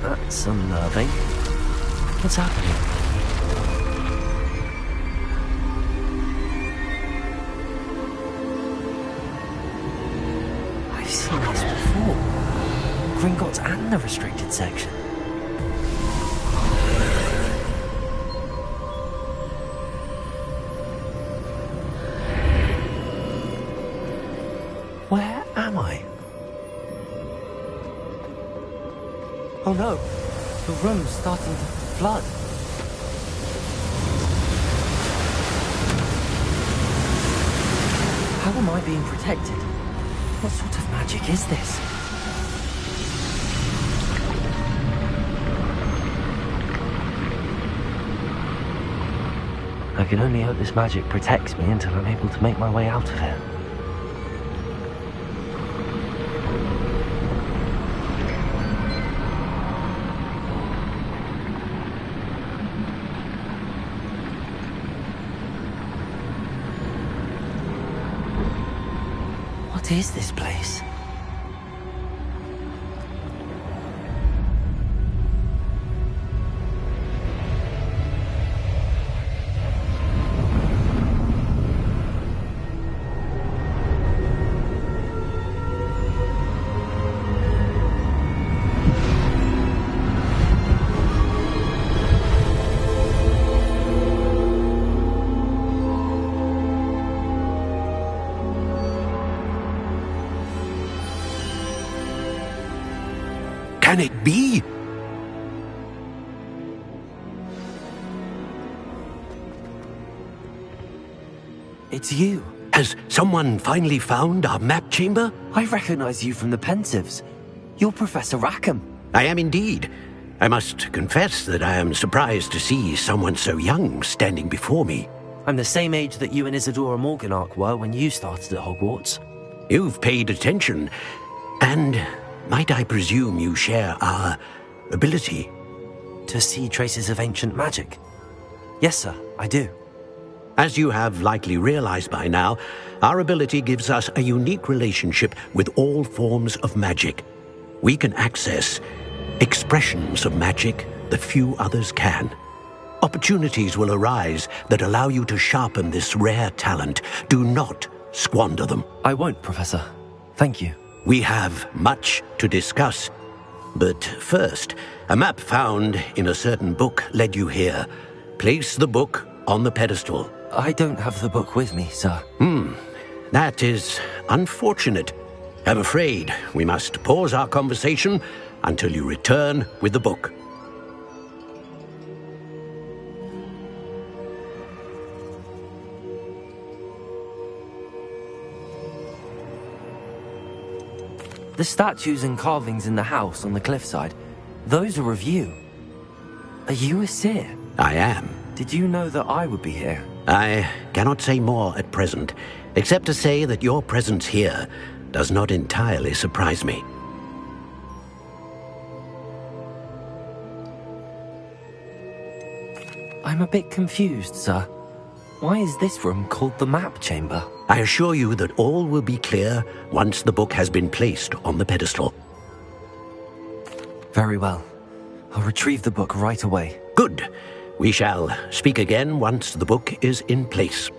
That's unnerving. What's happening? I've seen this before. Gringotts and the restricted section. Where am I? Oh no, the room's starting to flood. How am I being protected? What sort of magic is this? I can only hope this magic protects me until I'm able to make my way out of here. What is this place? Can it be? It's you. Has someone finally found our map chamber? I recognize you from the Pensives. You're Professor Rackham. I am indeed. I must confess that I am surprised to see someone so young standing before me. I'm the same age that you and Isadora Morganach were when you started at Hogwarts. You've paid attention, and might I presume you share our ability? To see traces of ancient magic? Yes, sir, I do. As you have likely realized by now, our ability gives us a unique relationship with all forms of magic. We can access expressions of magic that few others can. Opportunities will arise that allow you to sharpen this rare talent. Do not squander them. I won't, Professor. Thank you. We have much to discuss. But first, a map found in a certain book led you here. Place the book on the pedestal. I don't have the book with me, sir. That is unfortunate. I'm afraid we must pause our conversation until you return with the book. The statues and carvings in the house on the cliffside, those are of you. Are you a seer? I am. Did you know that I would be here? I cannot say more at present, except to say that your presence here does not entirely surprise me. I'm a bit confused, sir. Why is this room called the map chamber? I assure you that all will be clear once the book has been placed on the pedestal. Very well. I'll retrieve the book right away. Good. We shall speak again once the book is in place.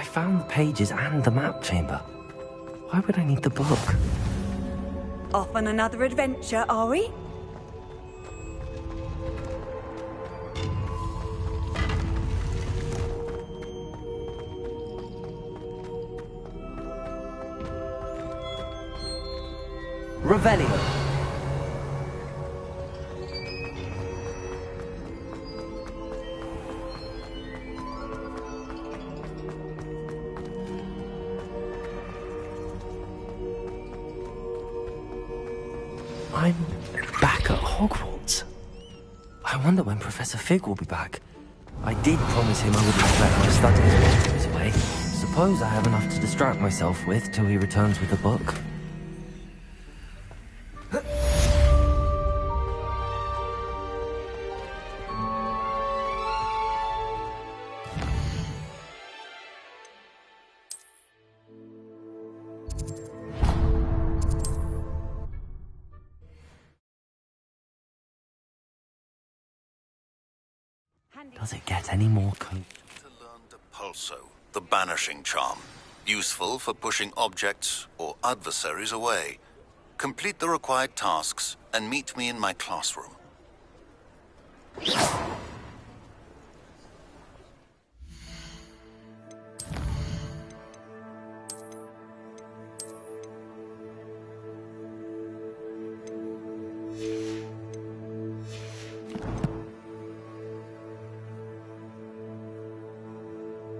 I found the pages and the map chamber. Why would I need the book? Off on another adventure, are we? Revelio. I'm back at Hogwarts. I wonder when Professor Fig will be back. I did promise him I wouldn't neglect my studies while he was away. Suppose I have enough to distract myself with till he returns with a book. Does it get any more Pulso, the banishing charm. Useful for pushing objects or adversaries away. Complete the required tasks and meet me in my classroom.